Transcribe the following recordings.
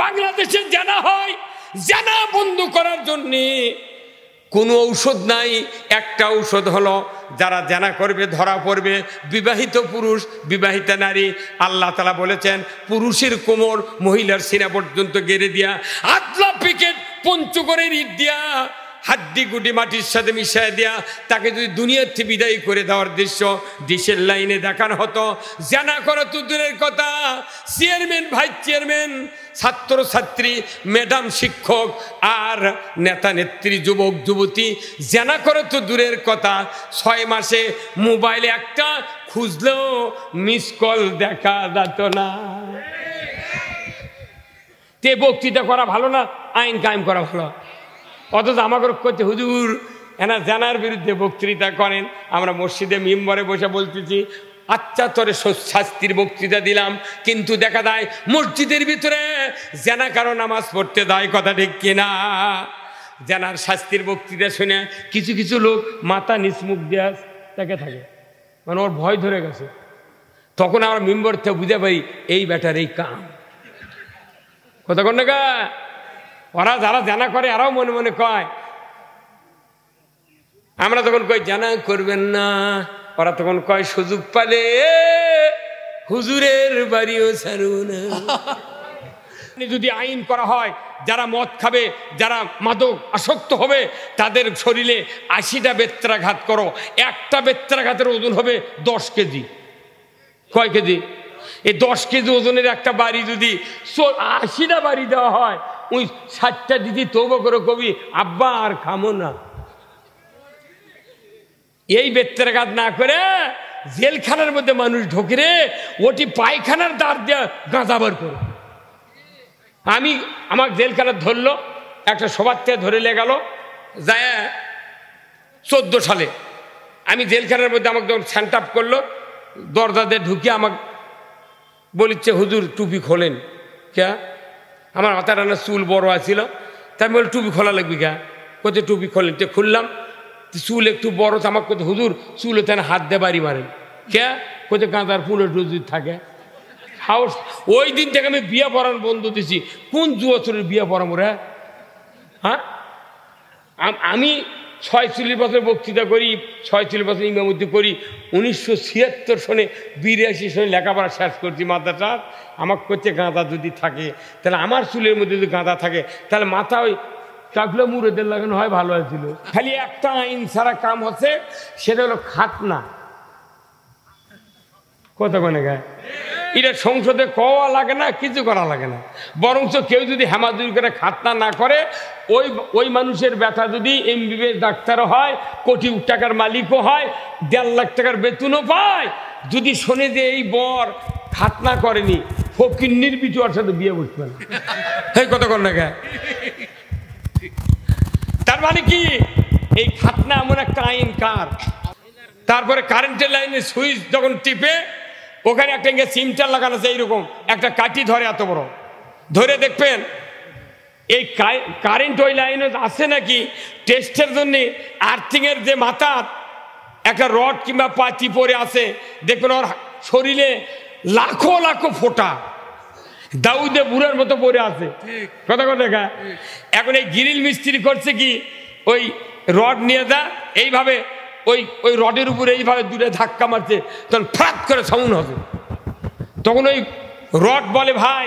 বাংলাদেশে জানা হয়, জানা বন্ধ করার জন্যে কোনো ঔষধ নাই। একটা ঔষধ হলো, যারা জানা করবে ধরা পড়বে বিবাহিত পুরুষ, বিবাহিতা নারী। আল্লাহ তাআলা বলেছেন পুরুষের কোমর মহিলার সিনা পর্যন্ত গেড়ে দিয়া, আদলা পিকেট পঞ্চগড়ের ইট দিয়া, হাড্ডি গুডি মাটির সাথে মিশিয়ে দেয়া, তাকে যদি দুনিয়ার থেকে বিদায় করে দেওয়ার দৃশ্য ডিশের লাইনে দেখানো হতো। জানা করা তো দূরের কথা, চেয়ারম্যান, ভাইস চেয়ারম্যান, ছাত্র ছাত্রী, ম্যাডাম শিক্ষক আর নেতা নেত্রী, যুবক যুবতী, জানা করা তো দূরের কথা, 6 মাসে মোবাইলে একটা খুঁজলেও মিস কল দেখা যেত না। তে বক্তৃতা করা ভালো না আইন কায়েম করা ভালো? অথচ আমাকে করছে হুজুর এনা জানার বিরুদ্ধে বক্তৃতা করেন। আমরা মসজিদে মিম্বরে বসে বলতেছি আচ্ছা তোরে শাস্তির বক্তৃতা দিলাম, কিন্তু দেখা যায় মসজিদের ভিতরে জানা কারো নামাজ পড়তে দেয়। কথা ঠিক কিনা? জানার শাস্তির বক্তৃতা শুনে কিছু কিছু লোক মাথা নিচমুখ দেওয়া তাকে থাকে, মানে ওর ভয় ধরে গেছে। তখন আমরা মিম্বর থেকে বুঝে পাই এই ব্যাটার এই কাম। কথা কন না গা? ওরা যারা জানা করে এরাও মনে মনে কয়, আমরা তখন কই জানা করবেন না, ওরা তখন কয় সুযোগ পালে হুজুরের বাড়িও ছাড়ুন। যদি আইন করা হয় যারা মদ খাবে, যারা মাদক আসক্ত হবে, তাদের শরীরে 80টা বেত্রাঘাত করো, একটা বেত্রাঘাতের ওজন হবে 10 কেজি। কয় কেজি? এই 10 কেজি ওজনের একটা বাড়ি যদি 80টা বাড়ি দেওয়া হয়, ওই 60টা দিদি তওবা করে কবি আব্বা আর খামো না। এই বেত্রাঘাত না করে জেলখানার মধ্যে মানুষ ঢোকে রে, ওটি পায়খানার দ্বার দিয়ে গাঁজা বার করে। আমার জেলখানার ধরলো, একটা সবার থেকে ধরে লে গেল যায় 14 সালে। আমি জেলখানার মধ্যে আমাকে যখন স্যান্ড আপ করলো, দরজা দিয়ে ঢুকিয়ে আমাকে বলিচ্ছে হুজুর টুপি খোলেন। কে? আমার মাথার রান্নার চুল বড় আছিল, তাই আমি বলি টুপি খোলা লাগবে কে? কোথায় টুপি খোলেন? তো খুললাম, চুল একটু বড়, আমাকে কোথায় হুজুর চুল তেন হাত দিয়ে বাড়ি মারেন। কে? কোথায় গাঁদার ফুলের ডুজি থাকে। ওই দিন থেকে আমি বিয়ে পড়ানো বন্ধ দিছি। কোন যুবচরের বিয়ে পড়াবো রে? হ্যাঁ, আমি 46 বছর বক্তৃতা করি, 46 বছর ইমামতি করি। 1976 সনে 82 সনে লেখাপড়া শেষ করছি মাদ্রাসার। আমার করছে গাঁদা যদি থাকে, তাহলে আমার চুলের মধ্যে যদি গাঁদা থাকে, তাহলে মাথা ওই টাকলো মুড়েদের লাগানো হয়, ভালো হয়েছিল। খালি একটা আইন ছাড়া কাম হচ্ছে, সেটা হলো খাতনা। কত কোনে গায়ে এটা সংসদে কওয়া লাগে না, কিছু করা লাগে না। বরঞ্চ কেউ যদি হেমাদুরি করে খাতনা না করে, ওই মানুষের ব্যথা যদি MBBS ডাক্তারও হয়, কোটি টাকার মালিকও হয়, 1.5 লাখ টাকার বেতনও পায়, যদি শোনে যে এই বর খাতনা করেনি, ফকিন্নির বিটুয়ার সাথে বিয়ে বসবে না। এই কত কোন গায়ে। তার মানে কি এই খাতনা এমন একটা আইন কার। তারপরে কারেন্টের লাইনে সুইচ যখন টিপে, ওখানে একটা সিমটার লাগানো আছে, এইরকম একটা কাঠি ধরে এত বড়, ধরে দেখবেন এই কারেন্ট ওই লাইনে আছে নাকি টেস্টের জন্য আর্থিংয়ের যে মাথা একটা রড কিংবা পাতি পরে আছে, দেখবেন ওর শরীরে লাখো লাখো ফোঁটা দাউদে বুড়ার মতো পড়ে আছে। কথা দেখা। এখন এই গ্রিল মিস্ত্রি করছে কি, ওই রড নিয়ে যা, এইভাবে ওই রডের উপরে এইভাবে দূরে ধাক্কা মারছে, তখন ফ্রাত করে সাউন্ড হবে। তখন ওই রড বলে ভাই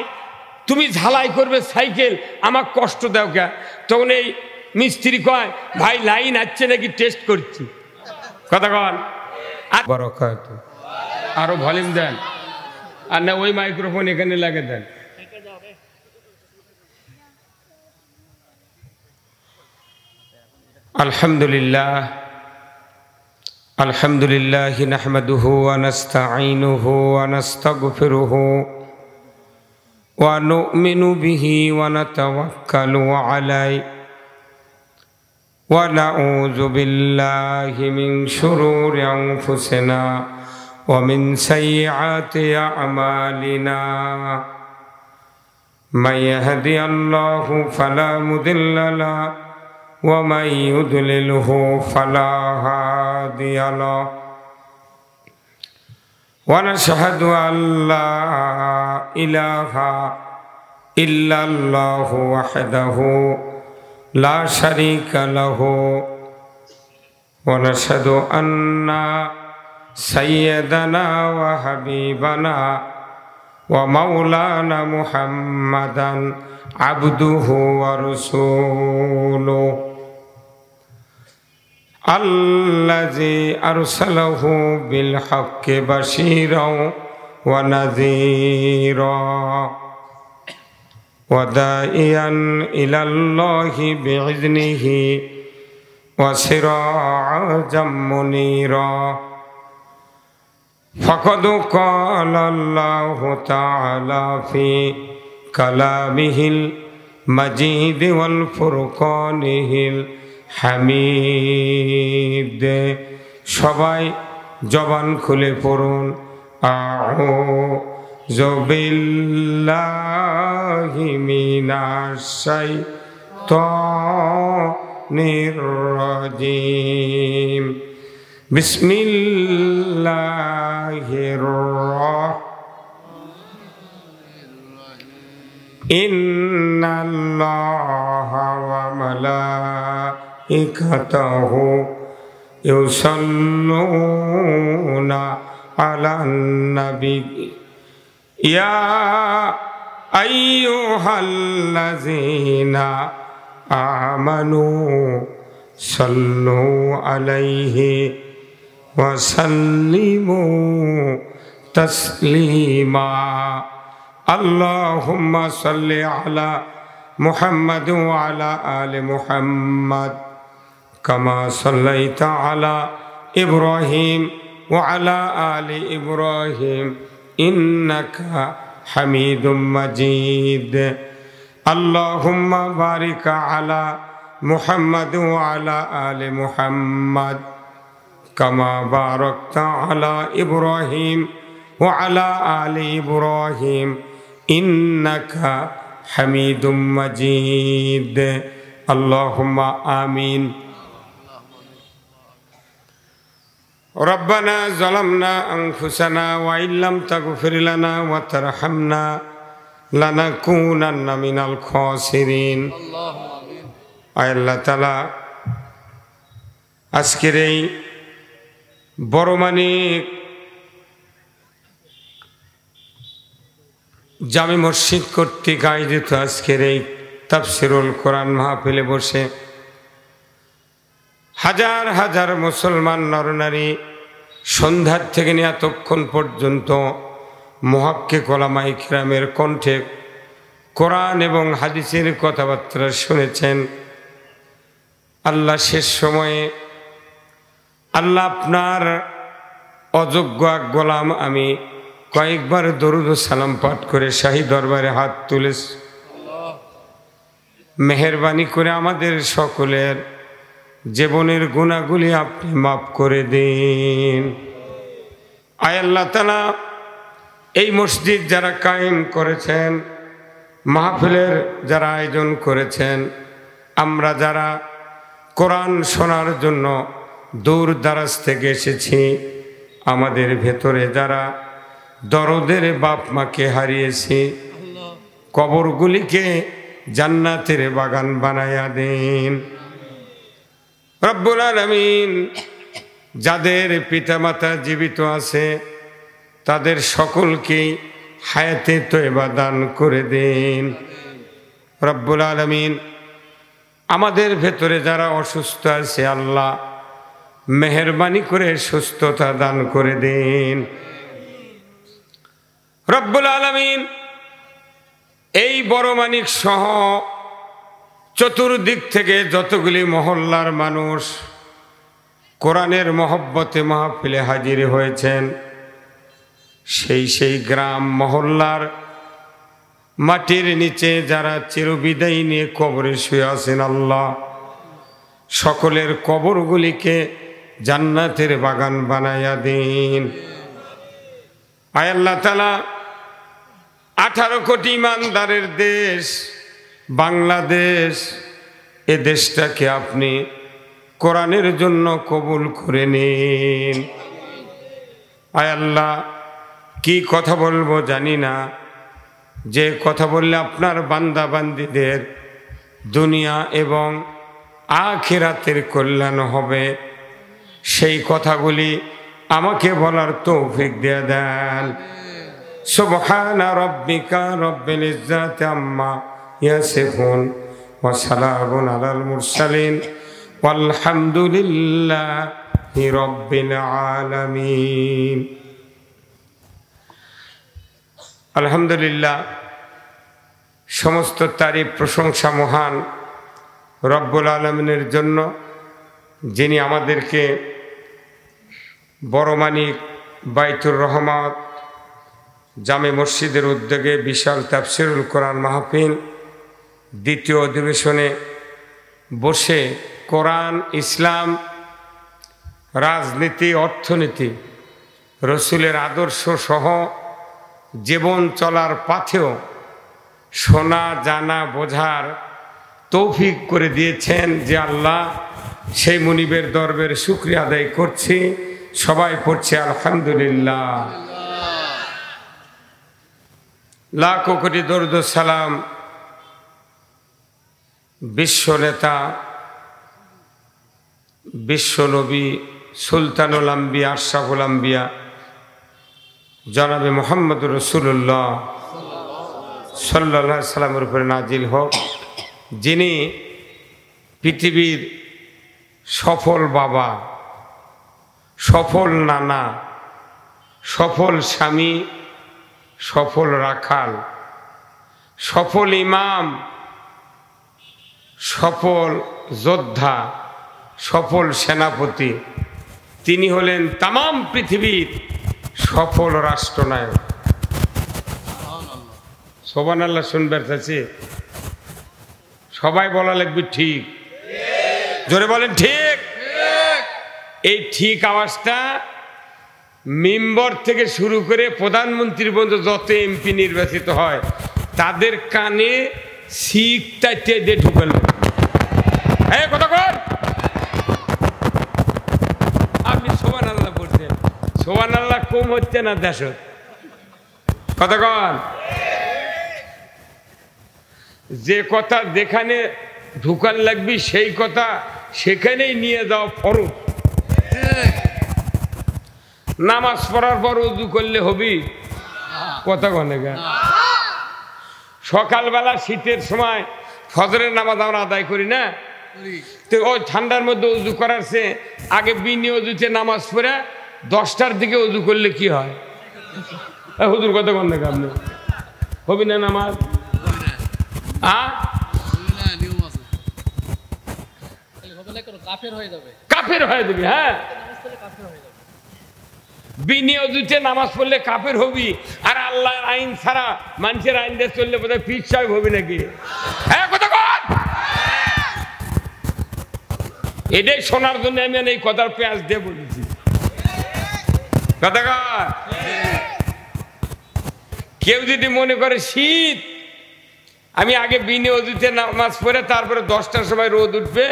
তুমি ঝালাই করবে সাইকেল, আমার কষ্ট দাও কে? তখন এই মিস্ত্রি কয় ভাই লাইন আসছে নাকি টেস্ট করছি। কথা কন আরো ভলিউম দেন, আর না ওই মাইক্রোফোন এখানে লাগে দেন। আলহামদুলিল্লাহ আলহামদুলিল্লাহি নাহমাদুহু ওয়া নাস্তাঈনুহু ওয়া নাস্তাগফিরুহু ওয়া নু'মিনু বিহি ওয়া নাতাওয়াক্কালু আলাইহি ওয়া নাউযু বিল্লাহি মিন শুরুরি আনফুসিনা ওয়া মিন সাইয়্যাতি আ'মালিনা মান ইয়াহদিহিল্লাহু ফালা মুদিল্লা লাহু ওয়া মান ইউদ্লিলহু ফালা হাদিয়া লাহু ওয়া নাশহাদু আল্লা ইলাহা ইল্লাল্লাহু ওয়াহদাহু লা শারীকা লাহু ওয়া নাশহাদু আন্না সাইয়্যিদানা ওয়া হাবিবানা ওয়া মাওলানা মুহাম্মাদান আবদুহু ওয়া রাসূলুহু আল্লাযী আরসালাহু বিল হাক্কি বাশীরাও ওয়া নাযীরা ওয়া দাঈয়ান ইলাল্লাহি বিইذনিহি ওয়া সিরাজাম মুনীরা ফাকাদ ক্বালা আল্লাহু তাআলা ফি কালামিহিল মাজিদ ওয়াল ফুরকানিহিল হামিদ। সবাই জবান খুলে পড়ুন আউযু বিল্লাহি মিনাশ শাইতানির রাজিম। বিসমিল্লাহির রাহমানির ইন্নাল্লাহা ওয়া মালাইকাতাহু ইউসাল্লুনা আলান নবী ইয়া আইয়ুহাল্লাযীনা আমানু সাল্লু আলাইহি ওয়া সাল্লিমু তাসলিমা। আল্লাহুম্মা সাল্লি আলা মুহাম্মাদ ওয়া আলা আলি মুহাম্মাদ কামা সাল্লাইতা আলা ইব্রাহিম ওয়া আলা আলি ইব্রাহিম ইন্নাকা হামিদুম মাজিদ। আল্লাহুম্মা বারিক আলা মুহাম্মাদ ওয়া আলা আলি মুহাম্মাদ কামা বারাকতা আলা ইব্রাহিম ওয়া আলা আলি ইব্রাহিম ইন্নাকা হামিদুম মাজিদ। আল্লাহুম্মা আমিন। রব্বানা যালামনা আনফুসানা ওয়া ইল্লাম তাগফির লানা ওয়া তারহামনা লানাকুনান্না মিনাল খাসিরিন। আয় আল্লাহ তাআলা, আজকের এই বড় মানিক জামে মসজিদ কর্তৃক আয়োজিত আজকের এই তাফসিরুল কোরআন মাহফিলে বসে হাজার হাজার মুসলমান নরনারী সন্ধ্যার থেকে নিয়ে এতক্ষণ পর্যন্ত মুহাক্কিক উলামায়ে কিরামের কণ্ঠে কোরআন এবং হাদিসের কথাবার্তা শুনেছেন। আল্লাহ, শেষ সময়ে আল্লাহ আপনার অযোগ্য এক গোলাম আমি কয়েকবার দরুদ ও সালাম পাঠ করে শাহী দরবারে হাত তুলেছি। মেহেরবানি করে আমাদের সকলের জীবনের গুনাহগুলি আপনি মাফ করে দিন। আয় আল্লাহ তাআলা, এই মসজিদ যারা কায়েম করেছেন, মাহফিলের যারা আয়োজন করেছেন, আমরা যারা কোরআন শোনার জন্য দূর দারাজ থেকে এসেছি, আমাদের ভেতরে যারা দরদের বাপ মাকে হারিয়েছি, কবরগুলিকে জান্নাতের বাগান বানায়া দেন রব্বুল আলামিন। যাদের পিতামাতা জীবিত আছে তাদের সকলকেই হায়াতে তয়বা দান করে দেন রব্বুল আলামিন। আমাদের ভেতরে যারা অসুস্থ আছে আল্লাহ মেহেরবানি করে সুস্থতা দান করে দেন রব্বুল আলামিন। এই বড় মানিক সহ চতুর্দিক থেকে যতগুলি মহল্লার মানুষ কোরআনের মহব্বতে মাহফিলে হাজির হয়েছেন, সেই গ্রাম মহল্লার মাটির নিচে যারা চিরবিদায় নিয়ে কবরে শুয়ে আছেন আল্লাহ, সকলের কবরগুলিকে জান্নাতের বাগান বানায়া দিন। আয় আল্লাহ তাআলা, 18 কোটি ইমানদারের দেশ বাংলাদেশ, এ দেশটাকে আপনি কোরআনের জন্য কবুল করে নিন। আয় আল্লাহ, কি কথা বলবো জানি না, যে কথা বললে আপনার বান্দা বান্দীদের দুনিয়া এবং আখিরাতের কল্যাণ হবে, সেই কথাগুলি আমাকে বলার তৌফিক দিয়ে দেন। সুবহানা রাব্বিকা রব্বিল ইজ্জাতি আম্মা ইয়াসিফুন ওয়া সালামুন আলাল মুরসালিন ওয়ালহামদুলিল্লাহি রাব্বিল আলামিন। আলহামদুলিল্লাহ, সমস্ত তারিফ প্রশংসা মহান রব্বুল আলামিনের জন্য, যিনি আমাদেরকে বড়মানিক বাইতুর রহমত জামে মসজিদের উদ্যোগে বিশাল তাফসিরুল কোরআন মাহফিল দ্বিতীয় অধিবেশনে বসে কোরআন, ইসলাম, রাজনীতি, অর্থনীতি, রসুলের আদর্শ সহ জীবন চলার পথেও শোনা, জানা, বোঝার তৌফিক করে দিয়েছেন যে আল্লাহ, সেই মুনিবের দরবারে শুকরিয়া আদায় করছি। সবাই পড়ছে আলহামদুলিল্লাহ। লাখো কোটি দরুদ ও সালাম বিশ্ব নেতা, বিশ্ব নবী, সুলতানুল আম্বিয়া, আশরাফুল আম্বিয়া জনাবে মুহাম্মদ রাসূলুল্লাহ সাল্লাল্লাহু আলাইহি সাল্লামের উপরে নাজিল হোক, যিনি পৃথিবীর সফল বাবা, সফল নানা, সফল স্বামী, সফল রাখাল, সফল ইমাম, সফল যোদ্ধা, সফল সেনাপতি। তিনি হলেন তামাম পৃথিবীর সফল রাষ্ট্রনায়ক। সুবহানাল্লাহ শুনবার চাচ্ছি, সবাই বলা লাগবে ঠিক, জোরে বলেন ঠিক। এই ঠিক আওয়াজটা মেম্বার থেকে শুরু করে প্রধানমন্ত্রী পর্যন্ত যত এমপি নির্বাচিত হয় তাদের কানে শিখটা দিয়ে ঢুকেন। আপনি সুবহানাল্লাহ বলছেন, সুবহানাল্লাহ কম হচ্ছে না দেশ, কথা কন। যে কথা যেখানে ঢুকান লাগবি সেই কথা সেখানেই নিয়ে যাওয়া ফরজ। নামাজ পড়ার পর উযু করলে হবি, কথা কনে গা। সকালবেলা শীতের সময় ফজরের নামাজ আমরা আদায় করি না, তো ওই ঠান্ডার মধ্যে উযু করার চেয়ে আগে বিনি উযুতে নামাজ পড়ে 10টার দিকে উযু করলে কি হয়? হুজুর কথা কন না, আপনি হবি না নামাজ? কাফের হয়ে যাবে। হ্যাঁ, বিনিয়োজিতে নামাজ পড়লে কাফের হবি, আর আল্লাহর আইন ছাড়া মানুষের আইন দিয়ে চললে বোধহয় পীর সাহেব হবি নাকি? হ্যাঁ, কথা কন। এটাই শোনার জন্য আমি এই কথার পেঁয়াজ দিয়ে বলেছি, কথা কন। কেউ যদি মনে করে শীত, আমি আগে বিনিয়োজিতে নামাজ পড়ে তারপরে 10টার সময় রোদ উঠবে,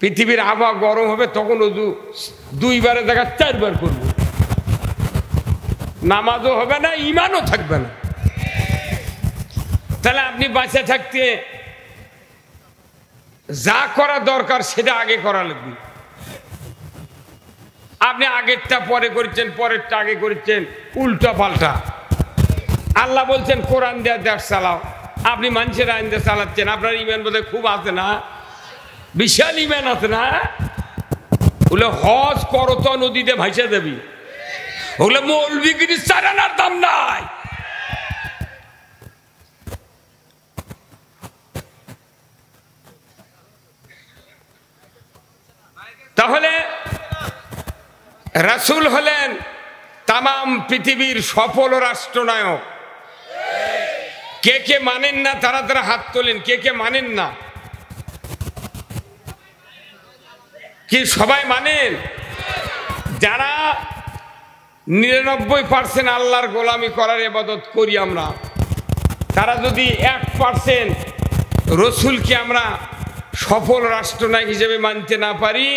পৃথিবীর আবহাওয়া গরম হবে, তখন ওযু 2বারে দেখা 4বার করবো, নামাজও হবে না, ইমানও থাকবে না। তাহলে আপনি বাঁচে থাকতে যা করা দরকার সেটা আগে করা লাগবে। আপনি আগেরটা পরে করেছেন, পরেরটা আগে করেছেন, উল্টা পাল্টা। আল্লাহ বলছেন কোরআন দেয়া দেশ চালাও, আপনি মানুষের আইন দিয়ে চালাচ্ছেন। আপনার ইমান বোধহয় খুব আছে না, বিশাল ইমান আছে না? ওগুলো হজ করত নদীতে ভাইসা যাবি, ওগুলো মৌলবিগিরি চারানার দাম নাই। তাহলে রাসূল হলেন তামাম পৃথিবীর সফল রাষ্ট্রনায়ক। কে কে মানেন না তারা তারা হাত তোলেন, কে কে মানেন না? কি সবাই মানেন? যারা 99% আল্লাহর গোলামি করার ইবাদত করি আমরা, তারা যদি 1% রসুলকে আমরা সফল রাষ্ট্রনায়ক হিসেবে মানতে না পারি,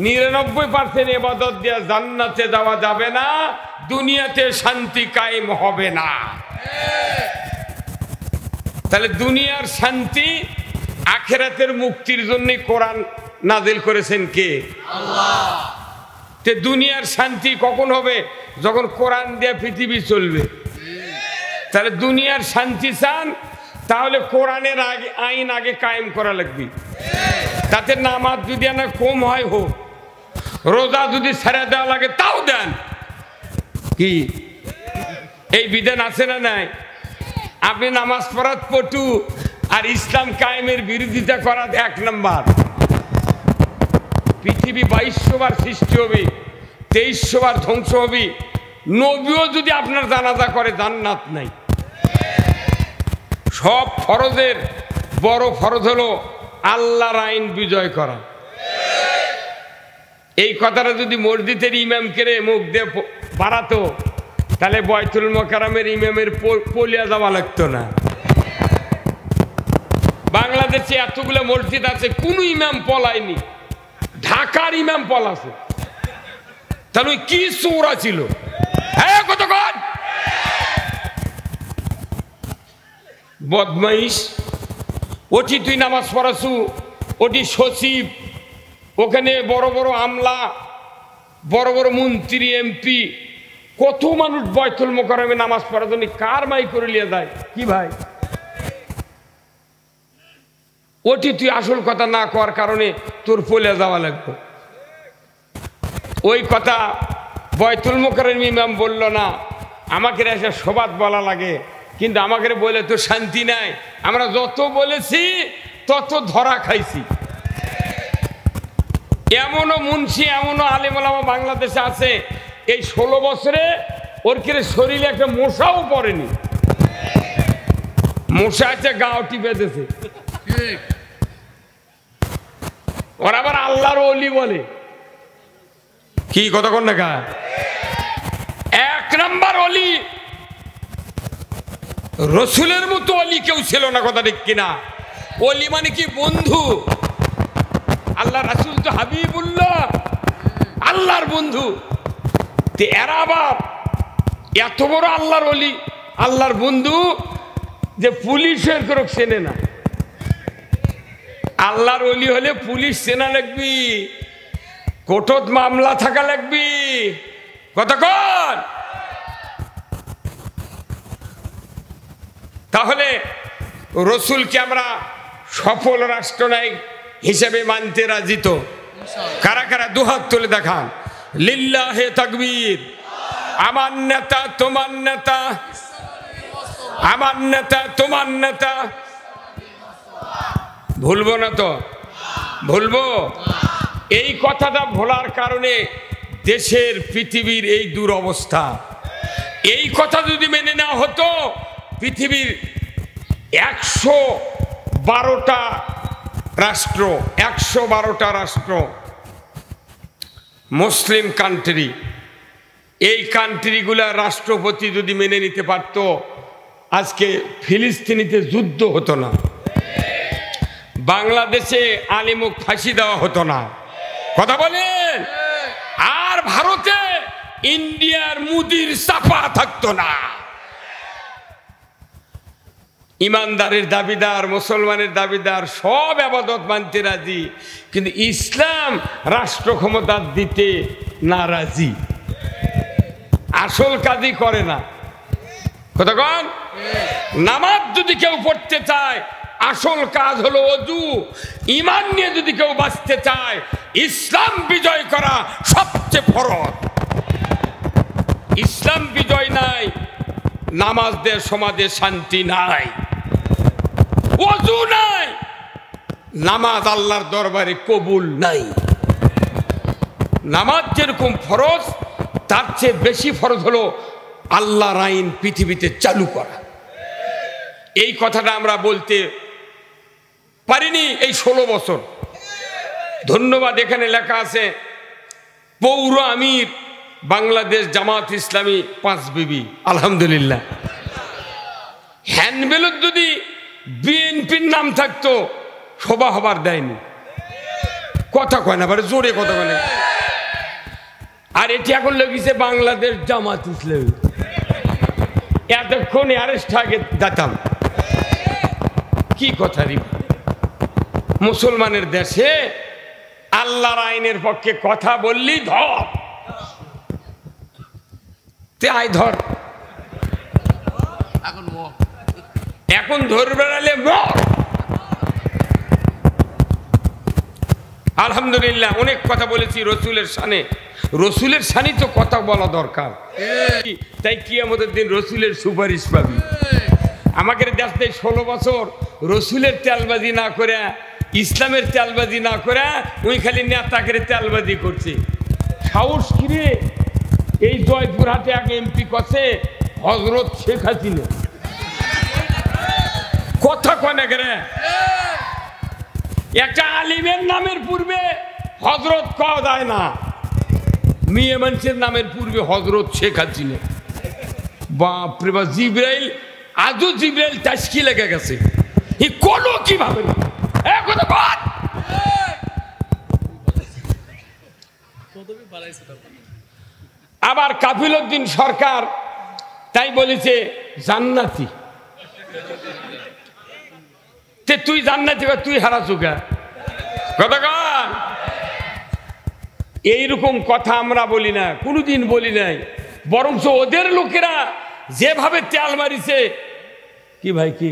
99% ইবাদত দিয়ে জান্নাতে যাওয়া যাবে না, দুনিয়াতে শান্তি কায়েম হবে না। তাহলে দুনিয়ার শান্তি আখিরাতের মুক্তির জন্য কোরআন নাজিল করেছেন কে? আল্লাহ। তে দুনিয়ার শান্তি কখন হবে? যখন কোরআন দিয়ে পৃথিবী চলবে। তাহলে দুনিয়ার শান্তি চান, তাহলে কোরআনের আইন আগে কায়েম করা লাগবে। তাতে নামাজ যদি না কম হয় হোক, রোজা যদি ছেড়ে দেওয়া লাগে তাও দেন। কি এই বিধান আছে না নাই? আপনি নামাজ পড়াত পটু আর ইসলাম কায়েমের বিরোধিতা করা 1 নাম্বার। পৃথিবী 2200 বার সৃষ্টি হবে, 2300 বার ধ্বংস হবে, নবীও যদি আপনার জানাজা করে জান্নাত নাই। সব ফরজের বড় ফরজ হলো আল্লাহর আইন বিজয় করা। এই কথাটা যদি মসজিদের ইমামকে মুখ দিয়ে বাড়াতো, তাহলে বয়তুল মোকাররমের ইমামের পলিয়া যাওয়া লাগতো না। বাংলাদেশে এতগুলো মসজিদ আছে, কোন ইমাম পলায়নি, ঢাকার ইমাম পলাছে। তাহলে কি চোরা ছিল? হ্যাঁ কতক্ষণ বদমাইশ। ওটি তুই নামাজ পড়াছু, ওটি সচিব, ওখানে বড় বড় আমলা, বড় বড় মন্ত্রী, এমপি, কত মানুষ বয়তুল মোকাররমে নামাজ পড়ার জন্য কার মাই করে নিয়ে যায়। কি ভাই, ওটি তুই আসল কথা না করার কারণে তোর পলে যাওয়া লাগবে। ওই কথা বয়তুল মোকাররম ইমাম বলল না, আমাকে এসে সবাদ বলা লাগে, কিন্তু আমাকে বলে তো শান্তি নাই। আমরা যত বলেছি তত ধরা খাইছি। এমনও মুন্সি, এমনও আলেম ওলামা বাংলাদেশে আছে, এই 16 বছরে ওর কেড়ে শরীরে একটা মশাও পড়েনি। মশা আছে, গাও টিপে দিয়েছে। ওরা আবার আল্লাহর ওলি বলে। কি কথা কন না? 1 নাম্বার ওলি, রসুলের মতো ওলি কেউ ছিল না। কথা ঠিক কিনা? ওলি মানে কি? বন্ধু। আল্লাহ রাসূল তো হাবিবুল্লাহ, আল্লাহর বন্ধু। এরা আবার এত বড় আল্লাহর ওলি, আল্লাহর বন্ধু, যে পুলিশের কেউ চেনে না। আল্লাহর ওলি হলে পুলিশ চেনা লাগবি, কোর্টত মামলা থাকা লাগবি। কতক্ষণ? তাহলে রসুলকে আমরা সফল রাষ্ট্রনায়ক হিসেবে মানতে রাজি তো? কারা কারা দুহাত তুলে দেখান। লিল্লাহে তাকবীর। আমার নেতা তোমার নেতা, আমার নেতা তোমার নেতা। ভুলবো না তো? ভুলবো? এই কথাটা ভোলার কারণে দেশের, পৃথিবীর এই দুরবস্থা। এই কথা যদি মেনে নেওয়া হতো, পৃথিবীর 112টা রাষ্ট্র, 112টা রাষ্ট্র মুসলিম কান্ট্রি, এই কান্ট্রিগুলার রাষ্ট্রপতি যদি মেনে নিতে পারত, আজকে ফিলিস্তিনিতে যুদ্ধ হতো না, বাংলাদেশে আলিমুক ফাঁসি দেওয়া হতো না। কথা বলেন? আর ভারতে ইন্ডিয়ার মুদির চাপা থাকতো না। ইমানদারের দাবিদার, মুসলমানের দাবিদার সব ইবাদত মানতে রাজি, কিন্তু ইসলাম রাষ্ট্র ক্ষমতা দিতে নারাজি। আসল কাজই করে না। কতক্ষণ? নামাজ যদি কেউ পড়তে চায়, আসল কাজ হলো ওযু। ঈমান নিয়ে যদি কেউ বাঁচতে চায়, ইসলাম বিজয় করা সবচেয়ে ফরজ। ইসলাম বিজয় নাই, নামাজদের সমাজে শান্তি নাই, ওযু নাই, নামাজ আল্লাহর দরবারে কবুল নাই। নামাজ যেরকম ফরজ, তার চেয়ে বেশি ফরজ হলো আল্লাহর আইন পৃথিবীতে চালু করা। এই কথাটা আমরা বলতে পারিনি এই 16 বছর। ধন্যবাদ। এখানে লেখা আছে পৌর আমির বাংলাদেশ জামাত ইসলামী 5 বিবি। আলহামদুলিল্লাহ। হ্যান্ডবেলত যদি বিএনপির নাম থাকতো, সভা হবার দেয়নি। কথা কয় না, জোরে কথা বলে। আর এটি এখন লেগেছে বাংলাদেশ জামাত ইসলামী। এতক্ষণ অ্যারেস্ট আগে যেতাম। কি কথা রে, মুসলমানের দেশে আল্লাহর আইনের পক্ষে কথা বললি ধর, তে আয় ধর, এখন ধরে বেড়ালে মর। আলহামদুলিল্লাহ অনেক কথা বলেছি রসুলের শানে, রসুলের শানি তো কথা বলা দরকার, তাই কিয়ামতের দিন রসুলের সুপারিশ পাবি। আমাদের দেশ থেকে 16 বছর রসুলের তেলবাজি না করে, ইসলামের তেলবাজি না করে, ওই খালি নেতাকে তেলবাজি করছে। সাহস কিরে, এই জয়পুরহাটে আগে এমপি করছে হজরত শেখ হাসিনা, কথা কনে করে একটা আলিমের নামের পূর্বে হজরত কওয়া যায় না, মেয়ে মানুষের নামের পূর্বে হজরত শেখ হাসিনা। বাপরে বাপ, জিব্রাইল আজও জিব্রাইল টাস্কি লেগে গেছে, এই কোনো কিভাবে আবার কাফিলউদ্দিন সরকার তাই বলেছে জান্নাতি, তে তুই জান্নাতি তুই হারাচুকা কতক্ষণ। এইরকম কথা আমরা বলি না, কোনোদিন বলি নাই, বরঞ্চ ওদের লোকেরা যেভাবে তেল মারিছে, কি ভাই কি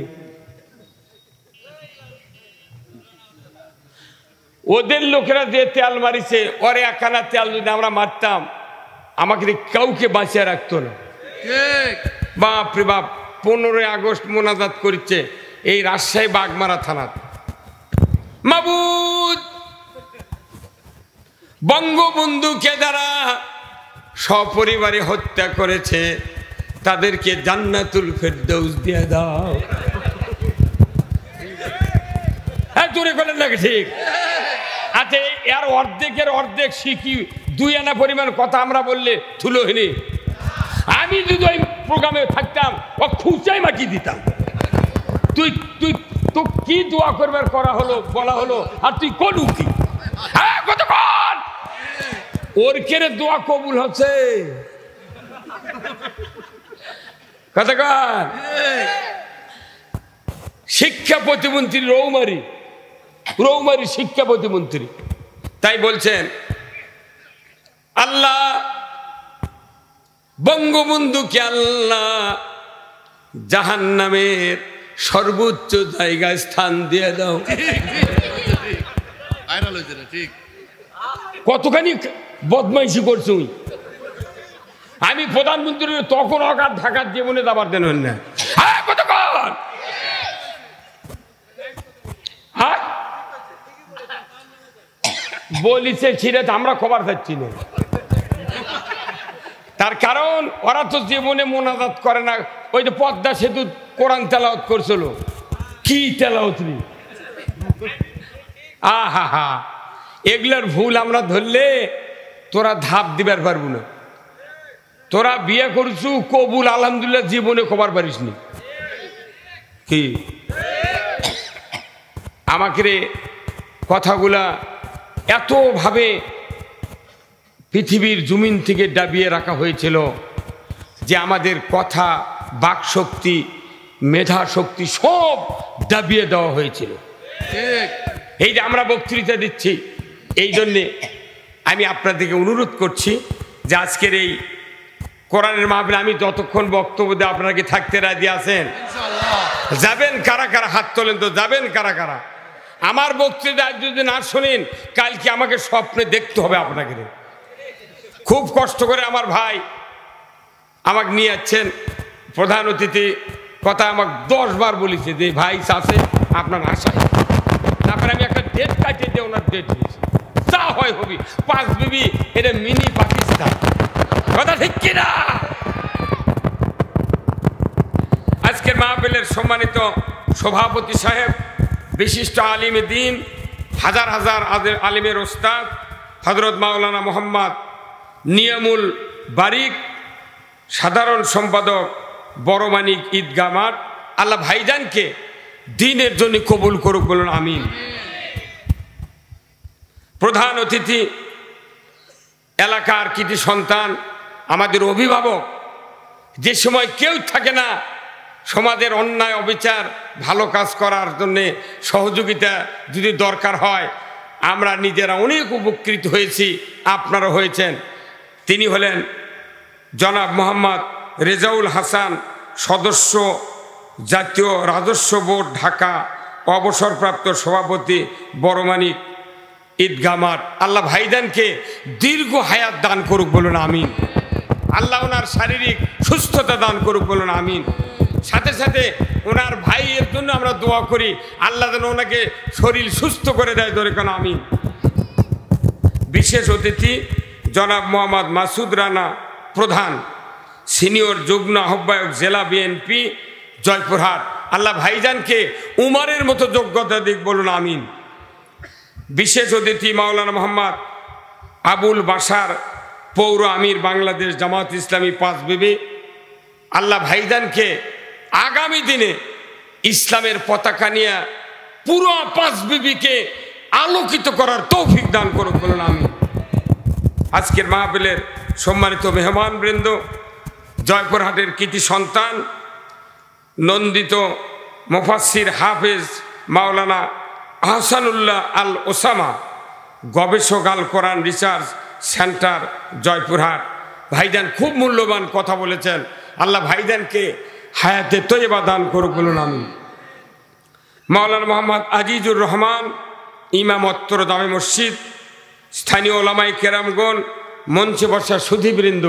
ওদের লোকেরা যে তেল মারিছে, ওরে একখানা তেল যদি আমরা মারতাম আমাকে কাউকে বাঁচিয়ে রাখতো না। বাপরে বাপ, 15 আগস্ট মোনাজাত করছে এই রাজশাহী বাগমারা থানার। মাবুদ, বঙ্গবন্ধুকে যারা সপরিবারে হত্যা করেছে তাদেরকে জান্নাতুল ফেরদৌস দিয়ে দাও। হ্যাঁ জোরে বলেন নাকি ঠিক? আচ্ছা, এর অর্ধেকের অর্ধেক শিখি 2 আনা পরিমাণ কথা আমরা বললে থুলো হইনি। আমি যদি ওই প্রোগ্রামে থাকতাম ও খুঁচাই মাটি দিতাম। তুই তুই তো কি দোয়া করবার করা হলো বলা হলো, আর তুই করু কি? হ্যাঁ কতক্ষণ ওর কেড়ে দোয়া কবুল হচ্ছে কতক্ষণ। শিক্ষা প্রতিমন্ত্রী রৌমারি শিক্ষা প্রতিমন্ত্রী তাই বলছেন, আল্লাহ বঙ্গবন্ধুকে আল্লাহ জাহান্নামের সর্বোচ্চ জায়গায় স্থান দিয়ে দাও। কতখানি বদমাইশি করছি আমি প্রধানমন্ত্রী তখন অগাধ ঢাকার জীবনে দাবার দেন না। কতক্ষণ বলিছে ছিঁড়ে আমরা খবর পাচ্ছি না, তার কারণ ওরা তো জীবনে মোনাজাত করে না। ওই যে পদ্মা সেতু কোরআন তেলাওয়াত করছিল, কি তেলাওয়াত রে, আহা হা, এগুলার ভুল আমরা ধরলে তোরা ধাপ দিবার পারবো না। তোরা বিয়ে করছু কবুল আলহামদুলিল্লাহ, জীবনে খবর পারিসনি কি? আমাকে রে কথাগুলা এতভাবে পৃথিবীর জমিন থেকে দাবিয়ে রাখা হয়েছিল যে আমাদের কথা, বাকশক্তি, মেধা শক্তি সব দাবিয়ে দেওয়া হয়েছিল। এই যে আমরা বক্তৃতা দিচ্ছি, এই জন্যে আমি আপনাদেরকে অনুরোধ করছি যে আজকের এই কোরআনের মাহফিলে আমি যতক্ষণ বক্তব্য দেব আপনারা কি থাকতে রাজি আছেন? যাবেন কারা কারা? হাত তোলেন তো, যাবেন কারা কারা? আমার বক্তৃতা যদি না শোনেন কালকে আমাকে স্বপ্নে দেখতে হবে আপনাকে। খুব কষ্ট করে আমার ভাই আমাকে নিয়ে যাচ্ছেন প্রধান অতিথি, কথা আমাকে 10 বার বলেছে যে ভাই আছে আপনার আশায়। তারপরে আমি একটা ডেট কাটিয়ে দিয়ে ওনার ডেট দিয়েছি, যা হয় হবি। 5 বিবি এটা মিনি পাকিস্তান, কথা ঠিক কিনা? আজকের মাহফিলের সম্মানিত সভাপতি সাহেব, বিশিষ্ট আলিমে দ্বীন, হাজার হাজার আলিমের ওস্তাদ হযরত মাওলানা মোহাম্মদ নিয়ামুল বারিক, সাধারণ সম্পাদক বড় মানিক ঈদগাহ মাঠ, আল্লাহ ভাইজানকে দ্বীনের জন্য কবুল করুক, বলুন আমিন। প্রধান অতিথি এলাকার কৃতি সন্তান, আমাদের অভিভাবক যে সময় কেউ থাকে না সমাজের অন্যায় অবিচার ভালো কাজ করার জন্যে সহযোগিতা যদি দরকার হয়, আমরা নিজেরা অনেক উপকৃত হয়েছি, আপনারা হয়েছেন। তিনি হলেন জনাব মোহাম্মদ রেজাউল হাসান, সদস্য জাতীয় রাজস্ব বোর্ড ঢাকা, অবসরপ্রাপ্ত সভাপতি বড়মানিক ঈদগাহ মাঠ। আল্লাহ ভাইজানকে দীর্ঘ হায়াত দান করুক, বলুন আমিন। আল্লাহ ওনার শারীরিক সুস্থতা দান করুক, বলুন আমিন। সাথে সাথে ওনার ভাইয়ের জন্য আমরা দোয়া করি, আল্লাহ যেন ওনাকে শরীর সুস্থ করে দেয়, ধরে কেন আমিন। বিশেষ অতিথি জনাব মোহাম্মদ মাসুদ রানা প্রধান, সিনিয়র যুগ্ম আহ্বায়ক জেলা বিএনপি জয়পুরহাট। আল্লাহ ভাইজানকে উমরের মতো যোগ্যতা দিক, বলুন আমিন। বিশেষ অতিথি মাওলানা মোহাম্মদ আবুল বাশার, পৌর আমির বাংলাদেশ জামাত ইসলামী পাঁচবিবি। আল্লাহ ভাইজানকে আগামী দিনে ইসলামের পতাকা নিয়ে পুরো পাঁচবিবিকে আলোকিত করার তৌফিক দান করুক, বলুন আমিন। আজকের মাহফিলের সম্মানিত মেহমান বৃন্দ, জয়পুরহাটের কৃতি সন্তান নন্দিত মুফাসসির হাফেজ মাওলানা আহসানুল্লাহ আল ওসামা, গবেষক আল কোরআন রিসার্চ সেন্টার জয়পুরহাট। ভাইজান খুব মূল্যবান কথা বলেছেন, আল্লাহ ভাইজানকে হায়াতে তৈবা দান করুক, বলুন আমিন। মাওলানা মোহাম্মদ আজিজুর রহমান, ইমাম অত্তর জামে মসজিদ, স্থানীয় ওলামায়ে কেরামগণ, মঞ্চে বসা সুধীবৃন্দ,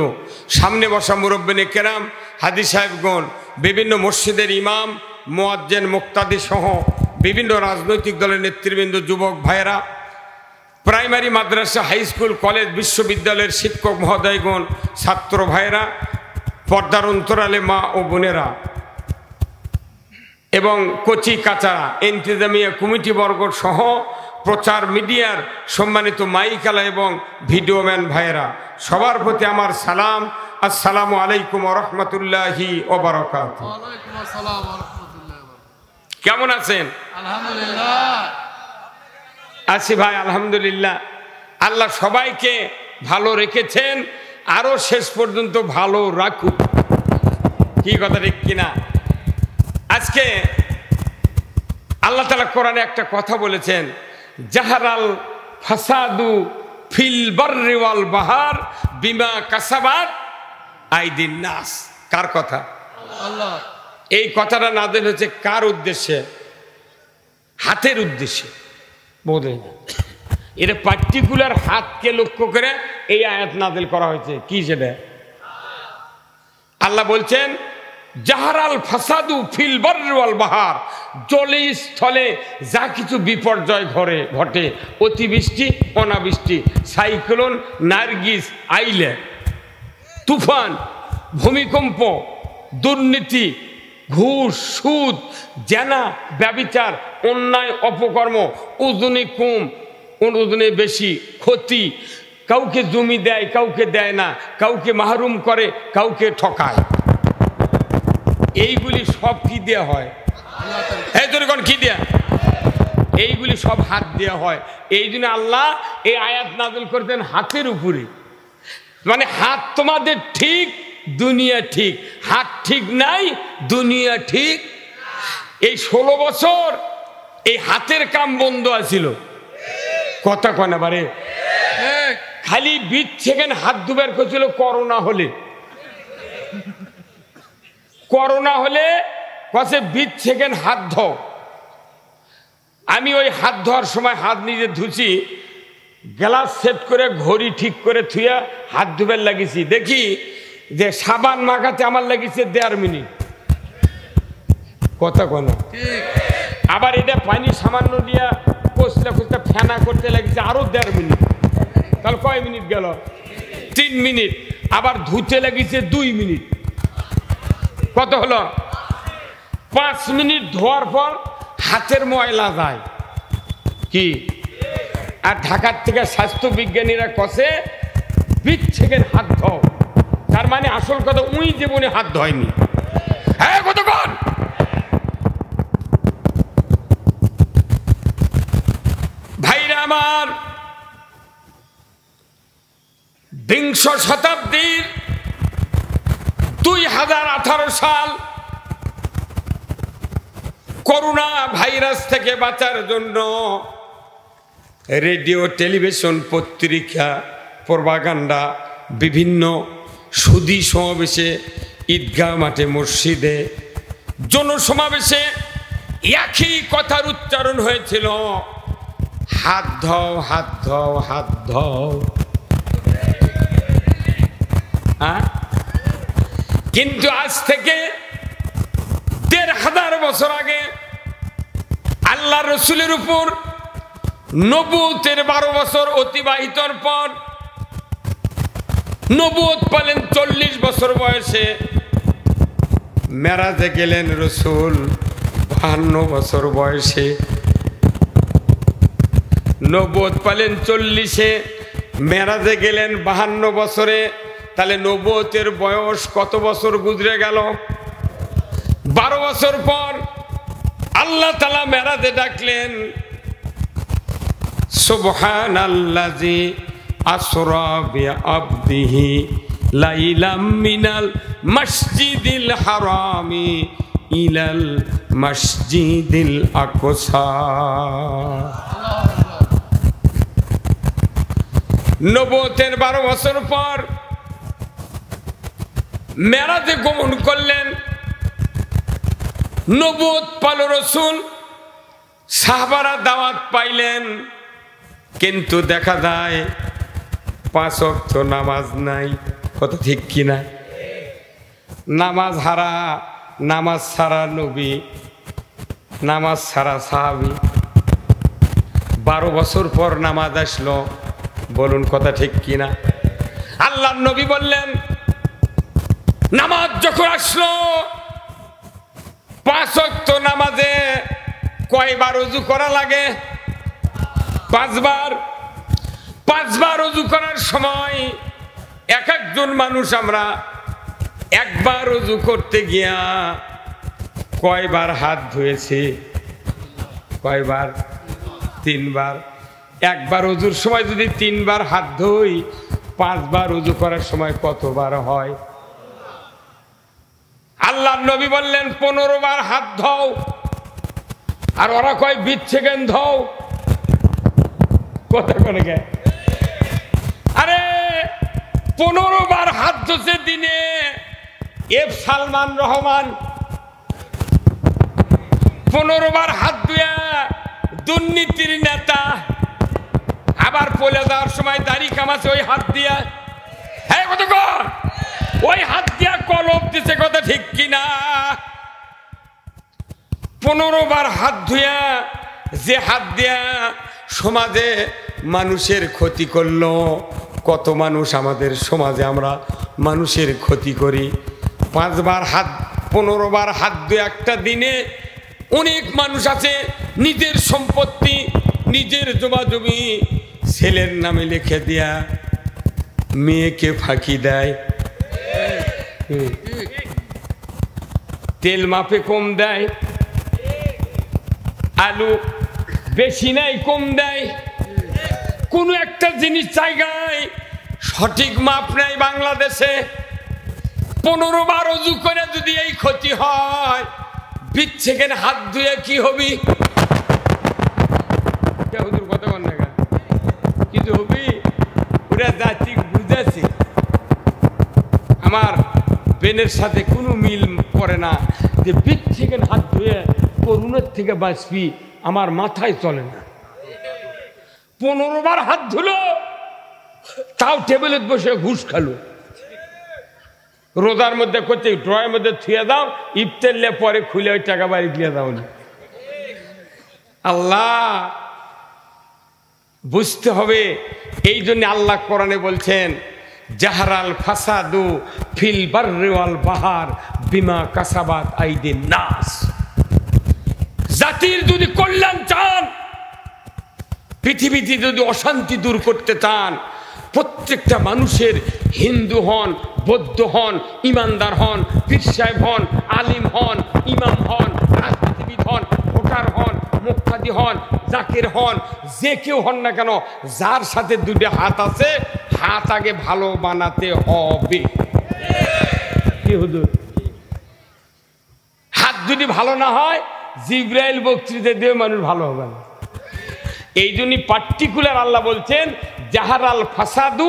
সামনে বসা মুরব্বিনে কেরাম, হাদি সাহেবগণ, বিভিন্ন মসজিদের ইমাম, মুয়াজ্জিন, মুক্তাদি সহ বিভিন্ন রাজনৈতিক দলের নেতৃবৃন্দ, যুবক ভাইয়েরা, প্রাইমারি মাদ্রাসা, হাই স্কুল, কলেজ, বিশ্ববিদ্যালয়ের শিক্ষক মহোদয়গণ, ছাত্র ভাইয়েরা, পর্দার অন্তরালে মা ও বোনেরা এবং কচি কাচারা, ইন্তেজামিয়া কমিটিবর্গ সহ প্রচার মিডিয়ার সম্মানিত মাইকালা এবং ভিডিওম্যান ভাইয়েরা, সবার প্রতি আমার সালাম। আসসালামু আলাইকুম ওয়া রাহমাতুল্লাহি ওয়া বারাকাতুহু। ওয়ালাইকুম আসসালাম ওয়া রাহমাতুল্লাহি ওয়া বারাকাতুহু। কেমন আছেন? আলহামদুলিল্লাহ। আছি ভাই, আলহামদুলিল্লাহ। আল্লাহ সবাইকে ভালো রেখেছেন, আরো শেষ পর্যন্ত ভালো রাখুক। কি কথা ঠিক কিনা? আজকে আল্লাহ তাআলা কোরআনে একটা কথা বলেছেন, জাহারাল ফাসাদু ফিল বাররি ওয়াল বাহার বিমা কাসাবাত আইদিন নাস। কার কথা? আল্লাহ। এই কথাটা নাযিল হয়েছে কার উদ্দেশ্যে? হাতের উদ্দেশ্যে। বোঝেন এটা পার্টিকুলার হাতকে লক্ষ্য করে এই আয়াত নাযিল করা হয়েছে। কি সেটা? আল্লাহ বলছেন জাহারাল ফাসাদু ফিল বাররি ওয়াল বাহার, জলে স্থলে যা কিছু বিপর্যয় ঘটে, অতিবৃষ্টি, অনাবৃষ্টি, সাইক্লোন, নার্গিস, আইলে, তুফান, ভূমিকম্প, দুর্নীতি, ঘুষ, সুদ, জেনা, ব্যভিচার, অন্যায়, অপকর্ম, ওজনে কম, ওজনে বেশি, ক্ষতি, কাউকে জমি দেয়, কাউকে দেয় না, কাউকে মাহরুম করে, কাউকে ঠকায়, এইগুলি সব কি দেয়া হয়? এই তোর কি দেয়া? এইগুলি সব হাত দেয়া হয়। এই জন্য আল্লাহ এই আয়াত নাযিল করতেন হাতের উপরে। মানে হাত তোমাদের ঠিক, দুনিয়া ঠিক। হাত ঠিক নাই, দুনিয়া ঠিক। এই 16 বছর এই হাতের কাম বন্ধ আছিল। কথা কয় না বারে? খালি 20 সেকেন্ড হাত দুবার করছিল করোনা হলে। করোনা হলে কসে 20 সেকেন্ড হাত ধোও। আমি ওই হাত ধোয়ার সময় হাত নিজে ধুছি, গ্লাস সেট করে ঘড়ি ঠিক করে থুয়া হাত ধুবার লাগিয়েছি। দেখি যে সাবান মাখাতে আমার লাগিয়েছে 1.5 মিনিট। কথা কয় না? আবার এটা পানি সামান্য দিয়া কষলে কষলে ফেনা করতে লাগিয়েছে আরো 1.5 মিনিট। তাহলে কয় মিনিট গেল? 3 মিনিট। আবার ধুতে লাগিয়েছে 2 মিনিট। কত হলো? 5 মিনিট ধোয়ার পর হাতের ময়লা যায় কি? আর ঢাকার থেকে স্বাস্থ্য বিজ্ঞানীরা কষে 20 সেকেন্ড হাত ধোও। তার মানে আসল কথা উই জীবনে হাত ধোয়নি। হ্যাঁ কতক্ষণ? ভাইরা আমার, 20 শতাব্দীর 2 2018 সাল করোনা ভাইরাস থেকে বাঁচার জন্য রেডিও, টেলিভিশন, পত্রিকা, প্রপাগান্ডা, বিভিন্ন সুধী সমাবেশে, ঈদগাহ মাঠে, মসজিদে, জনসমাবেশে একই কথার উচ্চারণ হয়েছিল, হাত ধোও, হাত ধোও, হাত ধোও। কিন্তু আজ থেকে 1500 বছর আগে আল্লাহ রসুলের উপর নবুয়তের 12 বছর অতিবাহিতর পর নবুয়ত পেলেন 40 বছর বয়সে। মেরাজে গেলেন রসুল 52 বছর বয়সে। নবুয়ত পেলেন 40-এ, মেরাজে গেলেন 52 বছরে। তাহলে নবুয়তের বয়স কত বছর গুজরে গেল? 12 বছর পর আল্লাহ তাআলা মেরাজে ডাকলেন, সুবহানাল্লাযী আসরা বিআবদিহি লাইলাম মিনাল মসজিদিল হারামি ইলাল মসজিদিল আকসা। নবুয়তের 12 বছর পর মেরাজে গমন করলেন। নবুয়ত পাল রসুল, সাহাবারা দাওয়াত পাইলেন, কিন্তু দেখা যায় 5 ওয়াক্ত নামাজ নাই। কত ঠিক কিনা? নামাজ হারা, নামাজ ছাড়া নবী, নামাজ ছাড়া সাহাবী। 12 বছর পর নামাজ আসলো। বলুন কথা ঠিক কিনা? আল্লাহর নবী বললেন, নামাজ যখন আসলো, 5 ওয়াক্ত নামাজে কয়বার ওযু করা লাগে? 5 বার। 5 বার ওযু করার সময় এক একজন মানুষ আমরা একবার ওযু করতে গিয়া কয়বার হাত ধুয়েছি? কয়বার? 3 বার। একবার ওযুর সময় যদি 3 বার হাত ধুই, 5 বার ওযু করার সময় কতবার হয়? আল্লাহর নবী বললেন 15 বার হাত ধোও। আর ওরা কয় 20 সেকেন্ড ধোও। কথা করে গে? আরে 15 বার হাত ধুছে দিনে এফ সালমান রহমান। 15 বার হাত ধুয়া দুর্নীতির নেতা। আবার পলে যাওয়ার সময় দাড়ি কামাচ্ছে ওই হাত দিয়া। হ্যাঁ কত কর? ওই হাত দিয়া কলম দিছে। কথা ঠিক কিনা? 15 বার হাত ধুয়া যে হাত দিয়া সমাজে মানুষের ক্ষতি করলো। কত মানুষ আমাদের সমাজে আমরা মানুষের ক্ষতি করি। 5 বার হাত, 15 বার হাত ধুয়ে একটা দিনে অনেক মানুষ আছে নিজের সম্পত্তি, নিজের জমাজমি ছেলের নামে লিখে দিয়া মেয়েকে ফাঁকি দেয়। তেল মাপে কম দেয়, আলু বেশি নাই কম দেয়, কোনো একটা জিনিস জায়গায় সঠিক মাপ নেই বাংলাদেশে। 15 বার ওযু করে যদি এই ক্ষতি হয়, 20 সেকেন্ড হাত ধুয়ে কি হবি? হুজুর কথা বল না, কিছু হবি? ওরা জাতি বুঝেছে। আমার বেনের সাথে কোনো মিল করে না যে 20 সেকেন্ড হাত ধুয়ে করুণের থেকে বাঁচবি, আমার মাথায় চলে না। 15 বার হাত ধুলো, তাও টেবিলে বসে ঘুষ খালো। রোজার মধ্যে করতে ড্রয়ের মধ্যে থুয়ে দাও, ইফতারলে পরে খুলে ওই টাকা বাড়ি দিয়ে দাও না। আল্লাহ বুঝতে হবে। এই জন্য আল্লাহ কোরআনে বলছেন, জাহারাল ফাসাদু ফিল বাররি ওয়াল বাহার বিমা কাসাবাত আইদিন নাস। জাতির যদি কল্যাণ চান, পৃথিবীতে যদি অশান্তি দূর করতে চান, প্রত্যেকটা মানুষের, হিন্দু হন, বৌদ্ধ হন, ইমানদার হন, পীর সাহেব হন, আলিম হন, ইমাম হন, রাজনীতিবিদ হন, ভোটার হন, মুক্তাদি হন, জাকির হন, যে কেউ হন না কেন, যার সাথে দুটো হাত আছে, হাত আগে ভালো বানাতে হবে। কি নাকি হুজুর? হাত যদি ভালো না হয় জিব্রাইল বক্তৃতা দিয়ে মানুষ ভালো হবে না। এই জন্যই পার্টিকুলার আল্লাহ বলছেন জাহারাল ফাসাদু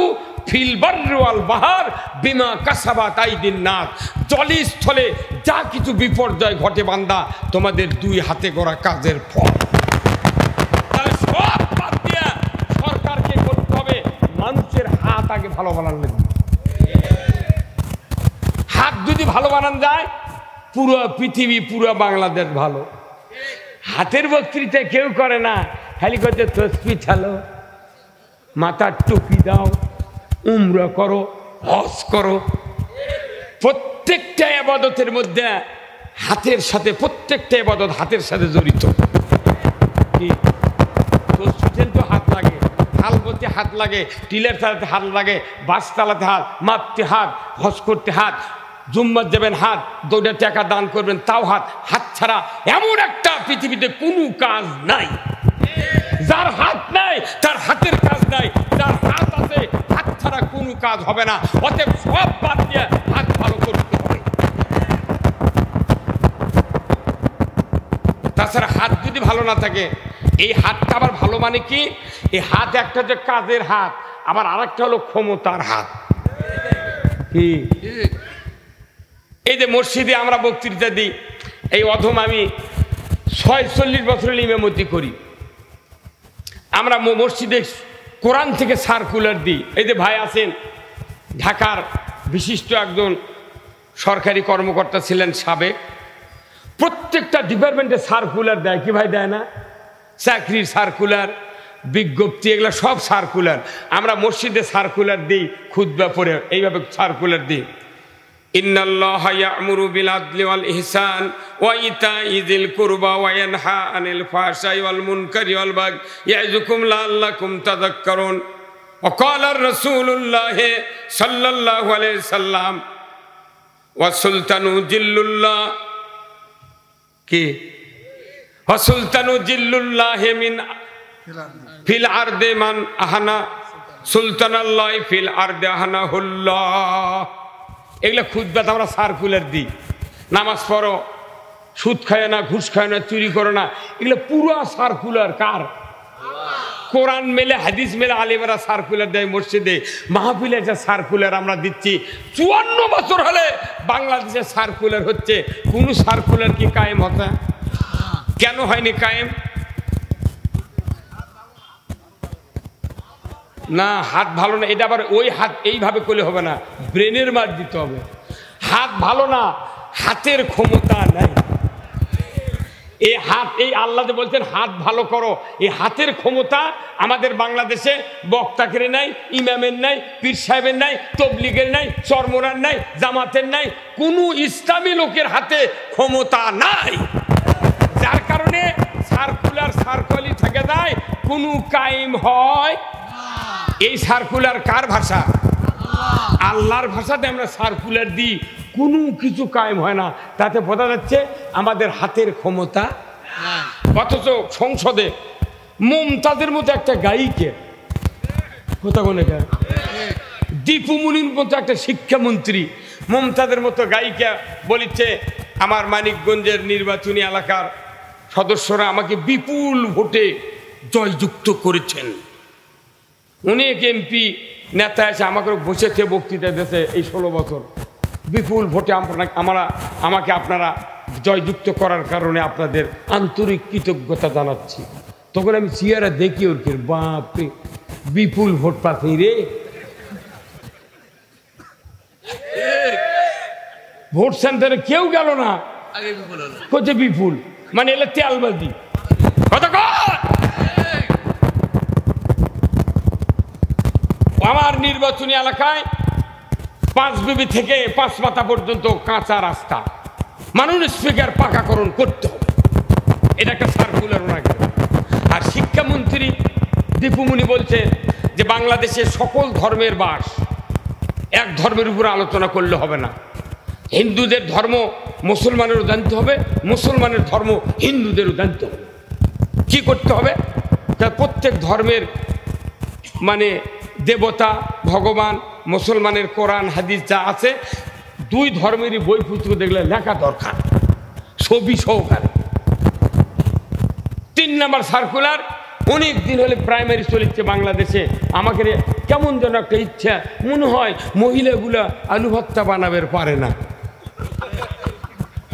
ফিল বাররি ওয়াল বাহার বিমা কাসাবাত আইদিন নাস। জলে স্থলে যা কিছু বিপর্যয় ঘটে বান্দা তোমাদের দুই হাতে করা কাজের ফল। তাহলে সব বাদ দিয়া সরকারকে করতে হবে মানুষের হাত আগে ভালো বানানো লাগবে। হাত যদি ভালো বানান যায় পুরো পৃথিবী পুরো বাংলাদেশ ভালো। হাতের বক্তৃতা কেউ করে না, খালি করতে তসবি ছালো, মাথার টুপি দাও, উমরা করো, হজ করো। প্রত্যেকটা ইবাদতের মধ্যে হাতের সাথে, প্রত্যেকটা ইবাদত হাতের সাথে জড়িত। কি তসবি তো হাত লাগে, হাল বলতে হাত লাগে, টিলের চালাতে হাত লাগে, বাস চালাতে হাত, মাপতে হাত, হজ করতে হাত, জুম্মাত যাবেন হাত, দৌড়ে টাকা দান করবেন তাও হাত। হাত ছাড়া এমন একটা পৃথিবীতে কোনো কাজ নাই। যার হাত নাই তার হাতের কাজ নাই, যার হাত আছে হাত ছাড়া কোনো কাজ হবে না। অতএব সব বাদ দিয়ে হাত ভালো করতে হবে। তাছাড়া হাত যদি ভালো না থাকে, এই হাতটা আবার ভালো মানে কি, এই হাত একটা যে কাজের হাত, আবার আরেকটা হলো ক্ষমতার হাত। কি এই যে মসজিদে আমরা বক্তৃতা দিই, এই অধম আমি 46 বছরের ইমামতি করি। আমরা মসজিদে কোরআন থেকে সার্কুলার দিই। এই যে ভাই আছেন ঢাকার বিশিষ্ট একজন সরকারি কর্মকর্তা ছিলেন সাবেক, প্রত্যেকটা ডিপার্টমেন্টে সার্কুলার দেয়। কি ভাই দেয় না? চাকরির সার্কুলার, বিজ্ঞপ্তি, এগুলো সব সার্কুলার। আমরা মসজিদে সার্কুলার দিই, খুতবা পড়ে এইভাবে সার্কুলার দিই। ইন্নাল্লাহা ইয়া'মুরু বিল আদলি ওয়াল ইহসান ওয়া ইতা'i যিল কুরবা ওয়া ইয়ানহা আনিল ফাহশাই ওয়াল মুনকারি ওয়াল বাগই ইয়া'যুকুম লাআল্লাকুম তাযাক্কারুন। ওয়া ক্বালা রাসূলুল্লাহ সাল্লাল্লাহু আলাইহি সাল্লাম ওয়া সুলতানু জিল্লুল্লাহ কি ওয়া সুলতানু জিল্লুল্লাহ মিন ফিল আরদি মান আহানা সুলতানাল্লাহ ফিল আরদি আহানাহুল্লাহ। এগুলো খুতবাতে আমরা সার্কুলার দিই। নামাজ পড়ো, সুদ খায় না, ঘুষ খায় না, চুরি করো না, এগুলো পুরো সার্কুলার। কার? কোরআন মেলে হাদিস মেলে আলেমেরা সার্কুলার দেয় মসজিদে। মাহফিলে যে সার্কুলার আমরা দিচ্ছি, 54 বছর হলে বাংলাদেশে সার্কুলার হচ্ছে। কোন সার্কুলার কি কায়েম হতে? কেন হয়নি কায়েম? না, হাত ভালো না। এটা আবার ওই হাত এইভাবে করলে হবে না, ব্রেনের মার দিতে হবে। হাত ভালো না, হাতের ক্ষমতা নাই। এই হাত, এই আল্লাহ যে বলছেন হাত ভালো করো, এই হাতের ক্ষমতা আমাদের বাংলাদেশে বক্তাকের নাই, ইমামের নাই, পীর সাহেবের নাই, তবলিগের নাই, চরমোনার নাই, জামাতের নাই, কোনো ইসলামী লোকের হাতে ক্ষমতা নাই। যার কারণে সার্কুলার সার্কুলই থেকে যায়, কোনো কায়েম হয়। এই সার্কুলার কার ভাষা? আল্লাহর ভাষাতে আমরা সার্কুলার দিই, কোনো কিছু কায়েম হয় না। তাতে বোঝা যাচ্ছে আমাদের হাতের ক্ষমতা। অথচ সংসদে মমতাজের মতো একটা গায়িকে, দীপুমনির মতো একটা শিক্ষামন্ত্রী, মমতাজের মতো গায়িকা বলেছে আমার মানিকগঞ্জের নির্বাচনী এলাকার সদস্যরা আমাকে বিপুল ভোটে জয়যুক্ত করেছেন। অনেক এমপি নেতা এসে আমাকে বসেছে, বক্তৃতা দিয়েছে এই 16 বছর বিপুল ভোটে আমাকে আপনারা জয়যুক্ত করার কারণে আপনাদের আন্তরিক কৃতজ্ঞতা জানাচ্ছি। তখন আমি চেয়ারা দেখি ওর বাপরে, বিপুল ভোট পাচ্ছি রে, ভোট সেন্টারে কেউ গেল না, কোথায় বিপুল মানে এলে তেলবাজি। আমার নির্বাচনী এলাকায় 5 বিবি থেকে 5 মাথা পর্যন্ত কাঁচা রাস্তা, মাননীয় স্পিকার পাকাকরণ করতে হবে। এটা একটা সার্কুলার ওনাকে। আর শিক্ষামন্ত্রী দীপুমনি বলছে যে বাংলাদেশে সকল ধর্মের বাস, এক ধর্মের উপরে আলোচনা করলে হবে না। হিন্দুদের ধর্ম মুসলমানেরও জানতে হবে, মুসলমানের ধর্ম হিন্দুদেরও জানতে হবে। কি করতে হবে? প্রত্যেক ধর্মের মানে দেবতা, ভগবান, মুসলমানের কোরআন হাদিস যা আছে দুই ধর্মেরই বই পুস্তক দেখলে লেখা দরকার ছবি সহকারে। 3 নম্বর সার্কুলার, অনেক দিন হলে প্রাইমারি চলেছে বাংলাদেশে, আমাকে কেমন যেন একটা ইচ্ছা, মনে হয় মহিলাগুলা আলু ভর্তা বানাবে পারে না,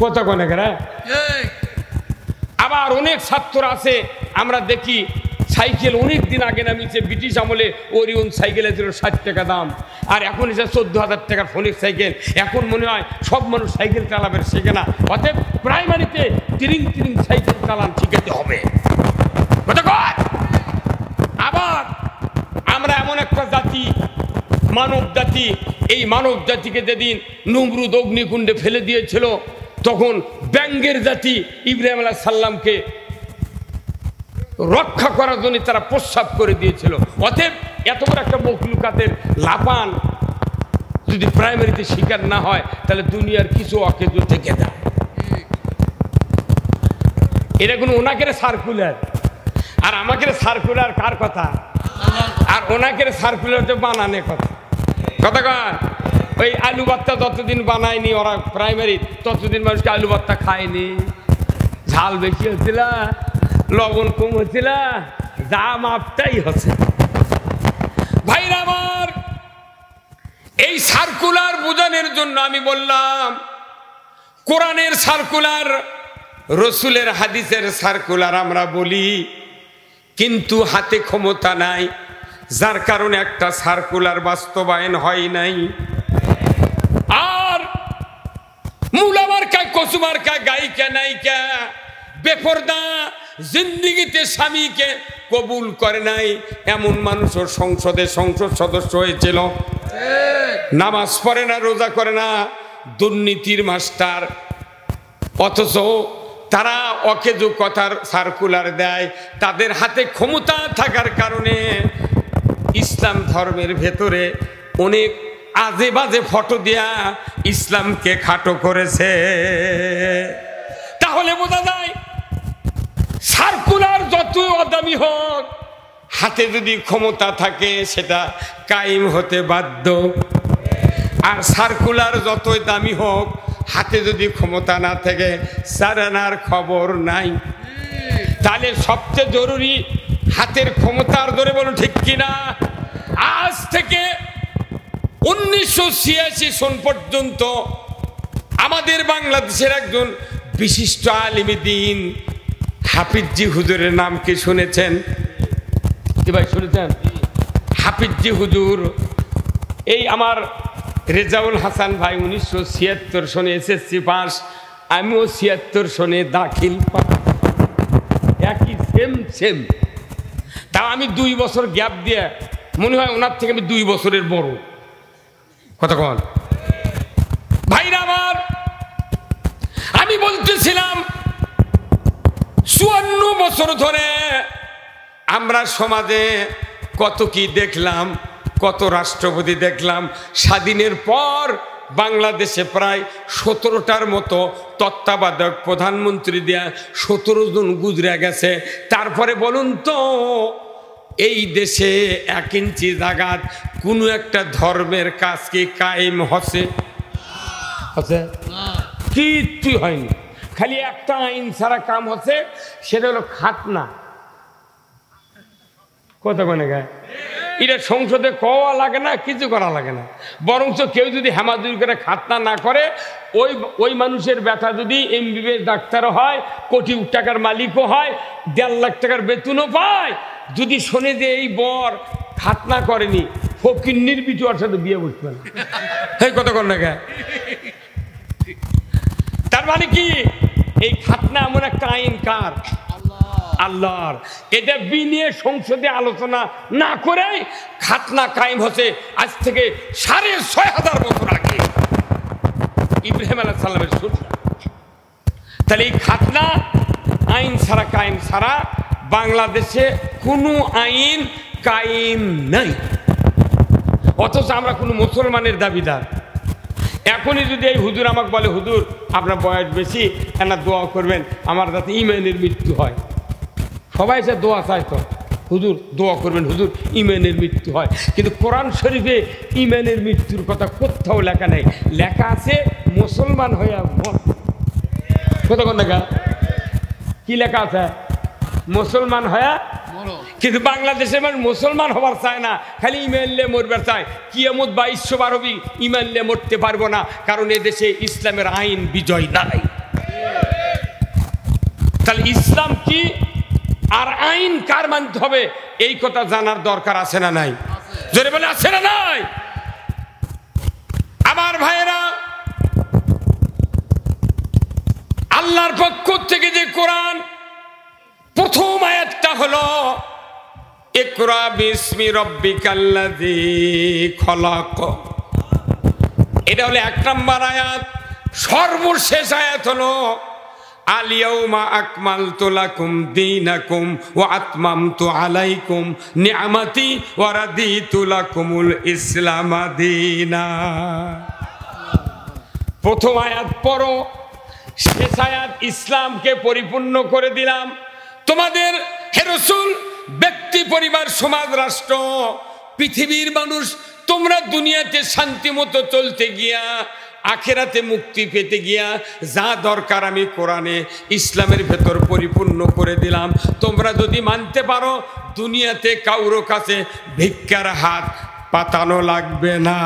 কথা কনে গেরা। আবার অনেক ছাত্র আছে আমরা দেখি সাইকেল অনেক দিন আগে নামিয়েছে, ব্রিটিশ আমলে ওরিয়ন সাইকেলের ছিল 60 টাকা দাম, আর এখন এসে 14,000 টাকার ফোনিক সাইকেল। এখন মনে হয় সব মানুষ সাইকেল চালাবে শেখে না, অতএব প্রাইমারিতে তিরিং সাইকেল চালান শিখাতে হবে। আবার আমরা এমন একটা জাতি, মানব জাতি, এই মানব জাতিকে যেদিন নমরুদ অগ্নিকুণ্ডে ফেলে দিয়েছিল তখন ব্যঙ্গের জাতি ইব্রাহিম আলাইহিস সালামকে রক্ষা করার জন্য তারা প্রস্রাব করে দিয়েছিল। অতএব এত বড় একটা মখলুকাতের লাপান যদি প্রাইমারিতে শিকার না হয় তাহলে দুনিয়ার কিছু অকেজ থেকে যায়। এটা কোনো ওনাকে সার্কুলার, আর আমাকে সার্কুলার কার কথা, আর ওনাকে সার্কুলার তো বানানে কথা। কথা কন, ওই আলু ভর্তা যতদিন বানায়নি ওরা প্রাইমারি, ততদিন মানুষকে আলু ভর্তা খায়নি। ঝাল বেশি হচ্ছিল, লবণ কম হচ্ছিল, যা মাপটাই হচ্ছে। ভাইরা আমার, এই সার্কুলার বোঝানোর জন্য আমি বললাম কোরআনের সার্কুলার, রসুলের হাদিসের সার্কুলার আমরা বলি, কিন্তু হাতে ক্ষমতা নাই, যার কারণে একটা সার্কুলার বাস্তবায়ন হয় নাই। আর মুলামার কা কসুমার কা গায়িকা নায়িকা বেপরদা জিন্দিগিতে স্বামীকে কবুল করে নাই এমন মানুষও সংসদ সদস্য হয়েছিল। নামাজ পড়ে না, রোজা করে না, দুর্নীতির মাস্টার, অথচ তারা অকেজো কথার সার্কুলার দেয়। তাদের হাতে ক্ষমতা থাকার কারণে ইসলাম ধর্মের ভেতরে অনেক আজে বাজে ফটো দিয়া ইসলামকে খাটো করেছে। তাহলে বোঝা যায় সার্কুলার যতই অদামি হোক, হাতে যদি ক্ষমতা থাকে সেটা কায়েম হতে বাধ্য। আর সার্কুলার যতই দামি হোক, হাতে যদি ক্ষমতা না থাকে সারানার খবর নাই। তাহলে সবচেয়ে জরুরি হাতের ক্ষমতার ধরে বলুন ঠিক কিনা। আজ থেকে 1986 সন পর্যন্ত আমাদের বাংলাদেশের একজন বিশিষ্ট আলিমে দ্বীন হাফিজি হুজুরের নাম কি শুনেছেন? কি ভাই শুনেছেন? হাফিজি হুজুর, এই আমার রেজাউল হাসান ভাই 1976 সনে এসএসসি পাস, আমিও 76 সনে দাখিল পাস, একই সেম। তাও আমি 2 বছর গ্যাপ দিয়ে, মনে হয় ওনার থেকে আমি 2 বছরের বড়। কথা কন ভাইরা আমার, আমি বলতেছিলাম 54 বছর ধরে আমরা সমাজে কত কি দেখলাম, কত রাষ্ট্রপতি দেখলাম। স্বাধীনের পর বাংলাদেশে প্রায় 17টার মতো তত্ত্বাবধায়ক প্রধানমন্ত্রী দেয়া 17 জন গুজরে গেছে। তারপরে বলুন তো, এই দেশে 1 ইঞ্চি জায়গাত কোনো একটা ধর্মের কাজ কি কায়েম হচ্ছে? কিচ্ছু হয়নি, খালি একটা আইন ছাড়া কাম হচ্ছে, সেটা হলো খাতনা। কথা কনে গায়ে এটা সংসদে কওয়া লাগে না, কিছু করা লাগে না। বরঞ্চ কেউ যদি হেমাদুরি করে খাতনা না করে, ওই মানুষের ব্যথা যদি এমবিবিএস ডাক্তারও হয়, কোটি টাকার মালিকও হয়, 1.5 লাখ টাকার বেতনও পায়, যদি শোনে যে এই বর খাতনা করেনি, ফকিন্নির বিটুয়ার সাথে বিয়ে বসবে না। এই কথা কন না গায়ে। তার মানে কি, এই খাতনা এমন একটা আইন কার? আল্লাহর। এটা বিনিয়ে সংসদে আলোচনা না করে খাতনা কায়েম হচ্ছে আজ থেকে 6500 বছর আগে, ইব্রাহিম আলাইহিস সালামের সুন্নাহ। তাহলে এই খাতনা আইন ছাড়া কায়েম ছাড়া বাংলাদেশে কোনো আইন কায়েম নাই। অথচ আমরা কোনো মুসলমানের দাবিদার। এখনই যদি এই হুজুর আমাকে বলে, হুজুর আপনার বয়স বেশি, এনার দোয়া করবেন আমার যাতে ইমানের মৃত্যু হয়, সবাই সে দোয়া চায় তো। হুজুর দোয়া করবেন হুজুর ইমানের মৃত্যু হয়, কিন্তু কোরআন শরীফে ইমানের মৃত্যুর কথা কোথাও লেখা নেই। লেখা আছে মুসলমান হয়ে কতক্ষণ লেখা কি লেখা আছে মুসলমান হয়ে, কিন্তু বাংলাদেশের মানুষ মুসলমান হবার চায় না, খালি ইমানলে মরবার চায়। কিয়ামত 2200 বার হবি ইমানলে মরতে পারবো না, কারণ এদেশে ইসলামের আইন বিজয় নাই। তাহলে ইসলাম কি আর আইন কার মানতে হবে এই কথা জানার দরকার আছে না নাই? জোরে বলে আছে না নাই? আমার ভাইয়েরা, আল্লাহর পক্ষ থেকে যে কোরআন প্রথম আয়াতটা হলো ইকরা বিসমি রাব্বিকাল্লাযী খলাক, এটা হলো 1 নম্বর আয়াত। সর্বশেষ আয়াত হলো আল ইয়াউমা আকমালতু লাকুম দীনাকুম ওয়া আতমামতু আলাইকুম নি'মাতি ওয়া রাদিতু লাকুমুল ইসলাম দীনা। প্রথম আয়াত পড়ো, শেষ আয়াত ইসলামকে পরিপূর্ণ করে দিলাম তোমাদের হে রাসূল, ব্যক্তি পরিবার সমাজ রাষ্ট্র পৃথিবীর মানুষ, তোমরা দুনিয়াতে শান্তি মতো চলতে গিয়া আখেরাতে মুক্তি পেতে গিয়া যা দরকার আমি কোরআনে ইসলামের ভেতর পরিপূর্ণ করে দিলাম। তোমরা যদি মানতে পারো দুনিয়াতে কারো কাছে ভিক্ষার হাত পাতানো লাগবে না।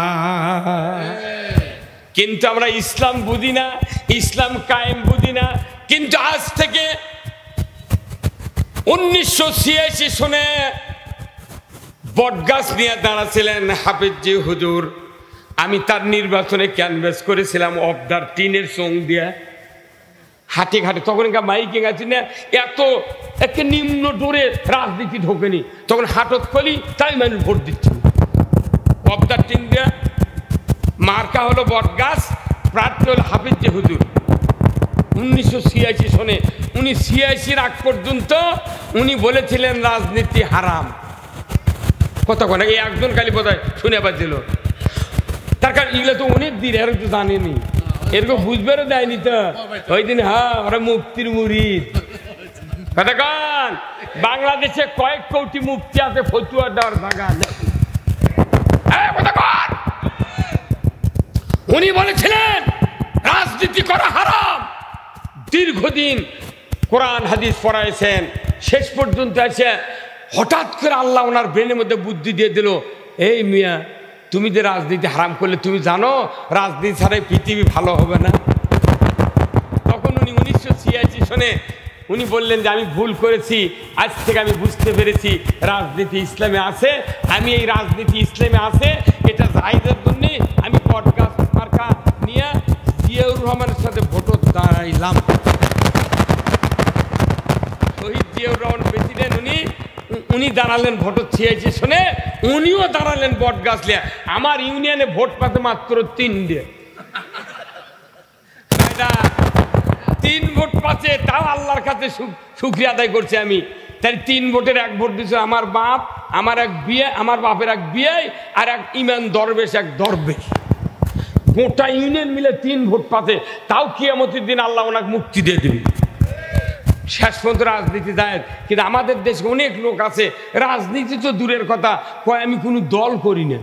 কিন্তু আমরা ইসলাম বুঝি না, ইসলাম কায়েম বুঝি না। কিন্তু আজ থেকে 1986 সনে বটগাছ নিয়ে দাঁড়াছিলেন হাফিজি হুজুর, আমি তার নির্বাচনে ক্যানভাস করেছিলাম অবদার টিনের সং দিয়া হাটে ঘাটে। তখন মাইকিং আছে না, এত একে নিম্ন ডোরে রাজনীতি ঢোকেনি, তখন হাটত খলি তাই মানুষ ভোট দিচ্ছে। অবদার টিন দিয়া মার্কা হলো বটগাছ, প্রার্থী হল হাফিজি হুজুর। 1986 সনে উনি 86 আগ পর্যন্ত উনি বলেছিলেন রাজনীতি হারাম। কতক্ষণ এই একজন খালি বোধহয় শুনে পাচ্ছিল, তার কারণ এগুলো তো অনেক দিন এরকম তো জানেনি, এরকম বুঝবারও দেয়নি তো ওই দিন। হ্যাঁ, ওরা মুফতির মুরিদ। কতক্ষণ বাংলাদেশে কয়েক কোটি মুফতি আছে, ফতুয়া দেওয়ার জায়গা নেই। উনি বলেছিলেন রাজনীতি করা হারাম। দীর্ঘদিন কোরআন হাদিস পড়াইছেন, শেষ পর্যন্ত এসে হঠাৎ করে আল্লাহ ওনার ব্রেনের মধ্যে বুদ্ধি দিয়ে দিল, এই মিয়া তুমি যে রাজনীতি হারাম করলে তুমি জানো রাজনীতি ছাড়াই পৃথিবী ভালো হবে না। তখন উনি 1986 সনে উনি বললেন যে আমি ভুল করেছি, আজ থেকে আমি বুঝতে পেরেছি রাজনীতি ইসলামে আছে, আমি এই রাজনীতি ইসলামে আছে এটা জায়েজের জন্যে আমি বটগাছ মার্কা নিয়ে জিয়াউর রহমানের সাথে ভোট দাঁড়াইলাম। শহীদ জিয়াউর রহমান প্রেসিডেন্ট, উনি দাঁড়ালেন ভোট 86 সনে, উনিও দাঁড়ালেন বটগাছ লিয়া। আমার ইউনিয়নে ভোট পাতে মাত্র 3 ভোট পাচ্ছে, তাও আল্লাহর কাছে শুকরিয়া আদায় করছি আমি। তাই 3 ভোটের 1 ভোট দিচ্ছে আমার বাপ, আমার এক বিয়ে, আমার বাপের এক বিয়ে, আর এক ইমান দরবেশ, এক দরবেশ। গোটা ইউনিয়ন মিলে 3 ভোট পাচ্ছে, তাও কিয়ামতের দিন আল্লাহ ওনাকে মুক্তি দিয়ে দিবি। শেষ পর্যন্ত রাজনীতি যায়, কিন্তু আমাদের দেশে অনেক লোক আছে রাজনীতি তো দূরের কথা, কয় আমি কোনো দল করি না।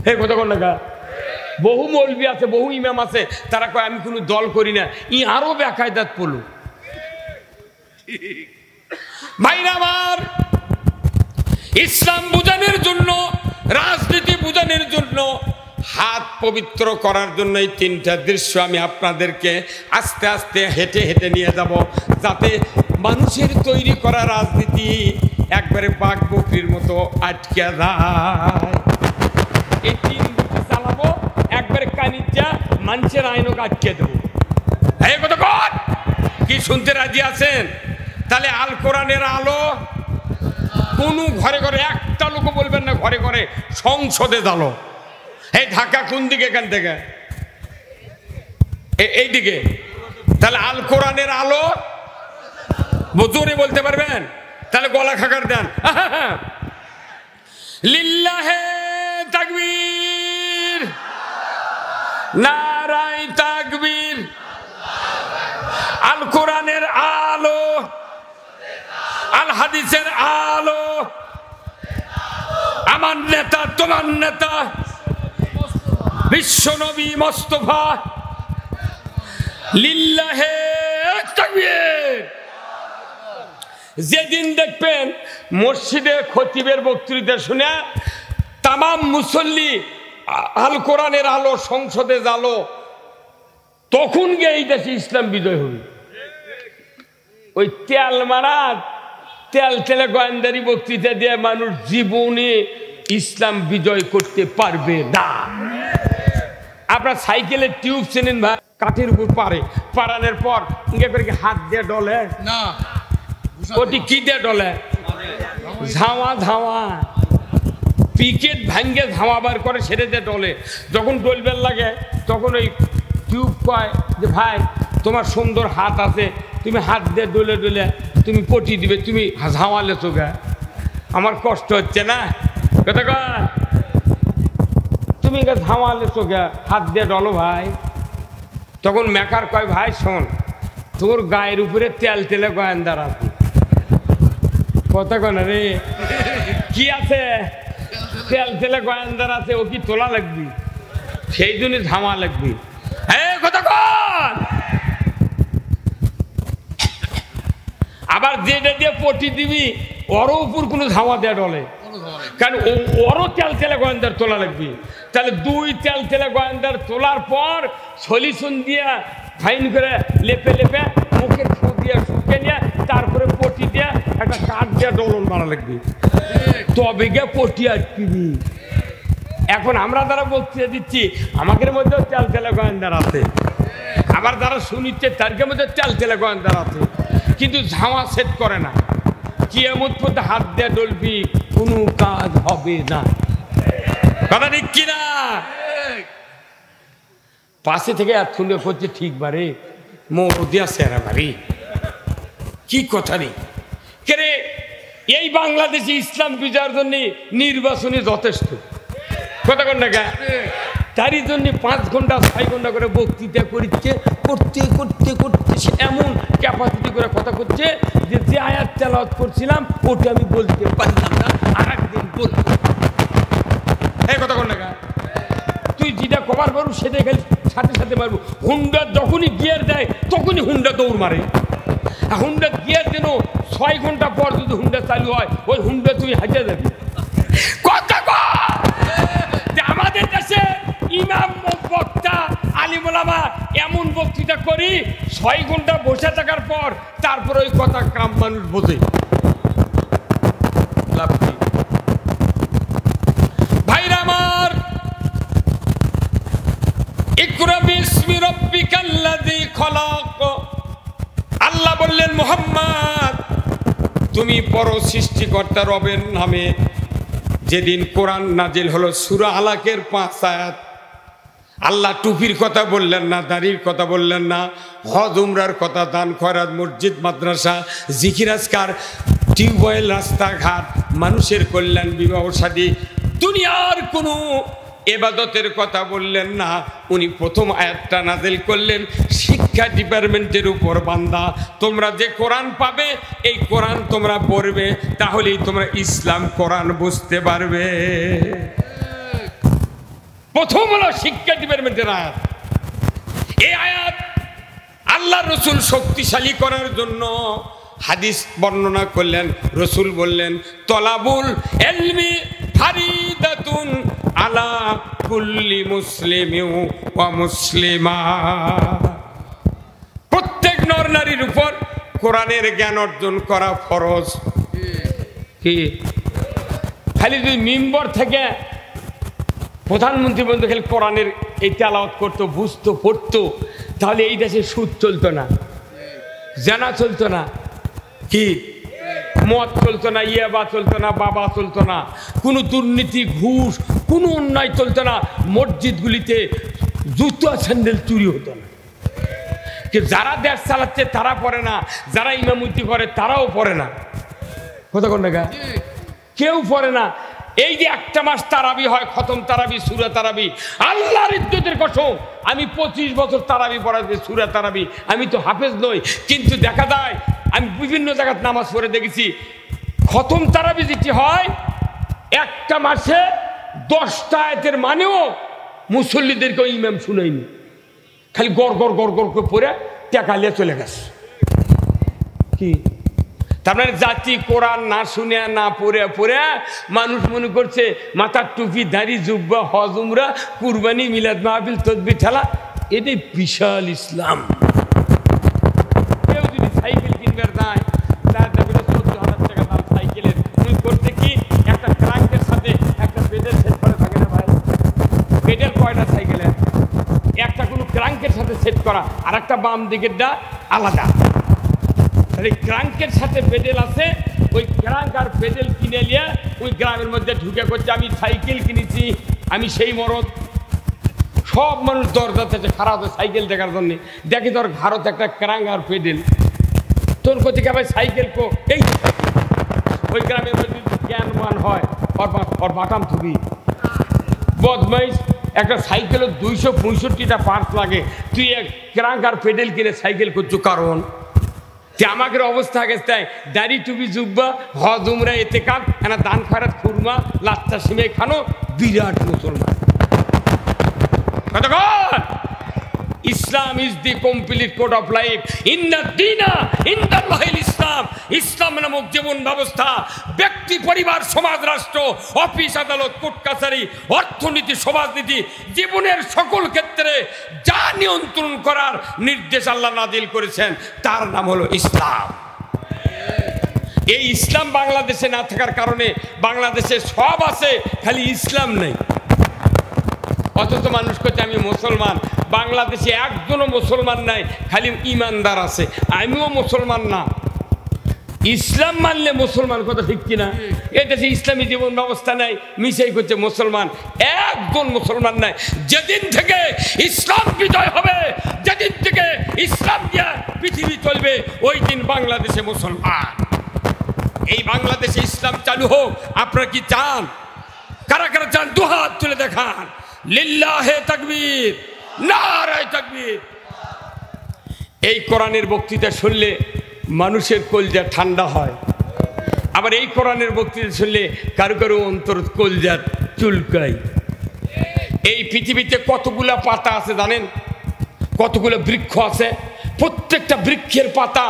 হে কথা কোন না, বহু মৌলবি আছে, বহু ইমাম আছে, তারা কয় আমি কোনো দল করি না। আরো বেকায়দাত পড়ল। ভাইরা আমার, ইসলাম বুঝানোর জন্য, রাজনীতি বুঝানোর জন্য, হাত পবিত্র করার জন্য এই 3টা দৃশ্য আমি আপনাদেরকে আস্তে আস্তে হেঁটে হেঁটে নিয়ে যাব, যাতে মানুষের তৈরি করা রাজনীতি একবারে বাঘ বকরির মতো আটকে যায়। এই 3 দুটি চালাবো, একবারে কানিচা মানুষের আইনও আটকে দেবো। এই কথা কর কি শুনতে রাজি আছেন? তাহলে আল কোরআনের আলো কোনো ঘরে ঘরে একটা লোক বলবেন না, ঘরে ঘরে সংসদে জ্বালো। এই ঢাকা কোন দিকে? এখান থেকে এইদিকে। তাহলে আল কোরআনের আলো জোরে বলতে পারবেন? তাহলে গলা খাকার দেন। লিল্লাহে তাকবীর, নারায়ে তাকবীর। আল কোরআনের আলো আল হাদিসের আলো, আমার নেতা তোমার নেতা বিশ্বনবী মোস্তফা লিল্লাহে তাকবীর। যেদিন দেখবেন মসজিদে খতিবের বক্তৃতা শুনে তামাম মুসল্লি আল কোরআনের আলো, সংসদে আলো, তখন গিয়ে এই দেশে ইসলাম বিজয় হবে। ওই তেল মারা তেল তেলে গোয়েন্দারি বক্তৃতা দিয়ে মানুষ জীবনে ইসলাম বিজয় করতে পারবে না। আপনার সাইকেলের টিউব চেনেন ভাই, কাঠের উপর পারানোর পর ইঙ্গে করে কি হাত দিয়ে ডলে না, ওটি কি দিয়ে ডলে? ঝাওয়া ঝাওয়া পিকেট ভাঙ্গে ঝাওয়া বার করে সেটা দিয়ে ডলে। যখন ডলবের লাগে তখন ওই টিউব কয় যে ভাই তোমার সুন্দর হাত আছে, তুমি হাত দিয়ে ডলে ডলে তুমি পটি দিবে, তুমি ঝাওয়ালে চোখে আমার কষ্ট হচ্ছে না, কথা কয় তুমি ঝাওয়ালে চোখে হাত দিয়ে ডলো ভাই। তখন মেকার কয় ভাই শোন, তোর গায়ের উপরে তেল তেলে গোয়েন্দার আছে, কথা কয় না রে, কি আছে? তেল তেলে গোয়েন্দার আছে, ও কি তোলা লাগবি, সেই জন্য ঝামা লাগবি। হ্যাঁ কথা কন। আবার যেটা দিয়ে পটি দিবি ওরও উপর কোনো ঝামা দেয়া ডলে, কারণ ওরও তেল তেলে গোয়েন্দার তোলা লাগবি। তাহলে দুই তেল তেলে গোয়েন্দার তোলার পর সলিউশন দিয়া ফাইন করে লেপে লেপে মুখের ফু দিয়ে শুকে নিয়ে তারপরে পটি দিয়ে একটা কাঠ দিয়ে ডলন মারা লাগবি, তবে গিয়ে পটি আটকিবি। এখন আমরা যারা বক্তৃতা দিচ্ছি আমাদের মধ্যেও তেল তেলে গোয়েন্দার আছে, আবার যারা শুনিচ্ছে তাদের মধ্যে তেল তেলে গোয়েন্দার আছে, কিন্তু ঝামা সেট করে না। কিয়ামত পর্যন্ত হাত দিয়ে ডলবি, কোনো কাজ হবে না, কথা ঠিক কিনা? পাশে থেকে আর শুনে করছে ঠিক বারে মোদিয়া সেরা বাড়ি, কি কথা নেই কে? এই বাংলাদেশে ইসলাম বিজয়ের জন্য নির্বাচনী যথেষ্ট, কথা কন না? তারই জন্য 5 ঘন্টা 6 ঘন্টা করে বক্তৃতা করছে, করতে করতে করতে সে এমন ক্যাপাসিটি করে কথা করছে যে যে আয়াত তেলাওয়াত করছিলাম ওটা আমি বলতে পারলাম না, আর একদিন বলবো। এই কথা কন না, তুই যেটা কভার করবো সেটাই খালি সাথে সাথে মারবো। হুন্ডা যখনই গিয়ার দেয় তখনই হুন্ডা দৌড় মারে। হুন্ডা গিয়ার যেন 6 ঘন্টা পর যদি হুন্ডা চালু হয় ওই হুন্ডা তুই হারিয়ে যাবি। কথা আমাদের দেশে ইমাম বক্তা আলিম ওলামা এমন বক্তৃতা করি 6 ঘন্টা বসে থাকার পর তারপর ওই কথা কাম মানুষ বোঝে। ভাইরা আমার, ইকরা বিসমি রাব্বিকাল্লাযী খলাক, আল্লাহ বললেন মুহাম্মদ তুমি পড়ো সৃষ্টিকর্তা রবের নামে। যেদিন কোরআন নাজিল হলো সূরা আলাকের 5 আয়াত, আল্লাহ টুপির কথা বললেন না, দাড়ির কথা বললেন না, হজ উমরার কথা, দান খয়রাত, মসজিদ মাদ্রাসা, জিকির আজকার, টিউবওয়েল, রাস্তাঘাট, মানুষের কল্যাণ, বিবাহ শাদী, দুনিয়ার কোনো ইবাদতের কথা বললেন না। উনি প্রথম আয়াতটা নাজিল করলেন শিক্ষা ডিপার্টমেন্টের উপর, বান্দা তোমরা যে কোরআন পাবে এই কোরআন তোমরা পড়বে, তাহলেই তোমরা ইসলাম কোরআন বুঝতে পারবে। প্রথম হলো শিক্ষা ডিপার্টমেন্টের আয়াত। এই আয়াত আল্লাহ রসুল শক্তিশালী করার জন্য হাদিস বর্ণনা করলেন। রসুল বললেন তলাবুল ইলমি ফারিদাতুন আলা কুল্লি মুসলিমিন ওয়া মুসলিমা, প্রত্যেক নর নারীর উপর কোরআনের জ্ঞান অর্জন করা ফরজ। কি খালি যদি মিম্বর থেকে প্রধানমন্ত্রী বন্ধু খালি কোরআনের এই তেলাওয়াত করতো, বুঝতো, পড়তো, তাহলে এই দেশে সুদ চলতো না, জানা চলতো না, কি মদ চলতো না, ইয়াবা চলতো না, বাবা চলতো না, কোনো দুর্নীতি, ঘুষ, কোনো অন্যায় চলতো না, মসজিদগুলিতে জুতো স্যান্ডেল চুরি হতো না। কিন্তু যারা দেশ চালাচ্ছে তারা পড়ে না, যারা ইমামতি করে তারাও পড়ে না, কথা কোন না, কেউ পড়ে না। এই যে একটা মাস তারাবি হয়, খতম তারাবি, সূরা তারাবি, আল্লাহর ইজ্জতের কসম আমি 25 বছর তারাবি পড়াচ্ছি, সূরা তারাবি। আমি তো হাফেজ নই, কিন্তু দেখা যায় আমি বিভিন্ন জায়গায় নামাজ পড়ে দেখেছি, খতম তারাবি যেটি হয় একটা মাসে 10টা আয়াতের মানেও মুসল্লিদেরকে ইমাম শুনাইনি, খালি গড় গড় গড় গড় করে পড়ে টেকালিয়ে চলে গেছে। কি তার মানে জাতি কোরআন না শুনে না পড়ে পড়ে মানুষ মনে করছে মাথার টুপি দাড়ি জুব্বা হজ উমরা কুরবানি মিলাদ মাহফিল তদবির ঠেলা, এটাই বিশাল ইসলাম। কেউ যদি সাইকেল কিনবার যায় তার দাবি 14,000 টাকা দাম সাইকেলের, তুমি করতে কি একটা ক্রাঙ্কের সাথে একটা পেডেল সেট করে থাকে না ভাই? পেডেল কয়টা সাইকেলের? একটা কোনো ক্রাঙ্কের সাথে সেট করা, আর একটা বাম দিকেরটা আলাদা। এই ক্রাঙ্কের সাথে পেডেল আছে, ওই ক্রাঙ্ক আর পেডেল কিনে নিয়ে ওই গ্রামের মধ্যে ঢুকে করছে আমি সাইকেল কিনেছি, আমি সেই মরদ। সব মানুষ দরজা থেকে খারাপ হয় সাইকেল দেখার জন্যে, দেখি তোর ভারত একটা ক্রাঙ্ক আর পেডেল, তোর কোথেকে ভাই সাইকেল কো এই ওই গ্রামের মধ্যে জ্ঞান মান হয় ওর বাটাম থুবি বদমাইশ। একটা সাইকেলের 265টা পার্টস লাগে, তুই এক ক্রাঙ্ক আর পেডেল কিনে সাইকেল করছো কারণ আমাদের অবস্থা গেছে তাই দাড়ি টুপি জুব্বা হজ উমরা এতে কান এনা দান খয়রাত খুরমা লাচ্চা সিমে খানো বিরাট মুসলমান। কতক্ষণ Islam is the complete code of life, ইন্না দীনা ইনদাল্লাহিল ইসলাম। ইসলাম নামক জীবন ব্যবস্থা ব্যক্তি পরিবার সমাজ রাষ্ট্র অফিস আদালত কোর্ট কাছারি অর্থনীতি সমাজনীতি জীবনের সকল ক্ষেত্রে যা নিয়ন্ত্রণ করার নির্দেশ আল্লাহ নাজিল করেছেন তার নাম হলো ইসলাম। এই ইসলাম বাংলাদেশে না থাকার কারণে বাংলাদেশে সব আছে খালি ইসলাম নেই। অথচ মানুষ করছে আমি মুসলমান, বাংলাদেশে একজনও মুসলমান নাই, খালি ইমানদার আছে। আমিও মুসলমান না, ইসলাম মানলে মুসলমান, কথা ঠিক কিনা? এটা যে ইসলামী জীবন ব্যবস্থা নাই, মিশাই করছে মুসলমান, একজন মুসলমান নাই। যেদিন থেকে ইসলাম বিজয় হবে, যেদিন থেকে ইসলাম দিয়ে পৃথিবী চলবে, ওই দিন বাংলাদেশে মুসলমান। এই বাংলাদেশে ইসলাম চালু হোক, আপনারা কি চান? কারা কারা চান দুহাত তুলে দেখান। লিল্লাহে তাকবীর, নারায়ে তাকবীর। এই কোরআনের বক্তৃতা শুনলে মানুষের কলজা ঠান্ডা হয়, আবার এই কোরআনের বক্তৃতা শুনলে কারো কারো অন্তর কলজা চুলকায়। এই পৃথিবীতে কতগুলা পাতা আছে জানেন? কতগুলো বৃক্ষ আছে? প্রত্যেকটা বৃক্ষের পাতা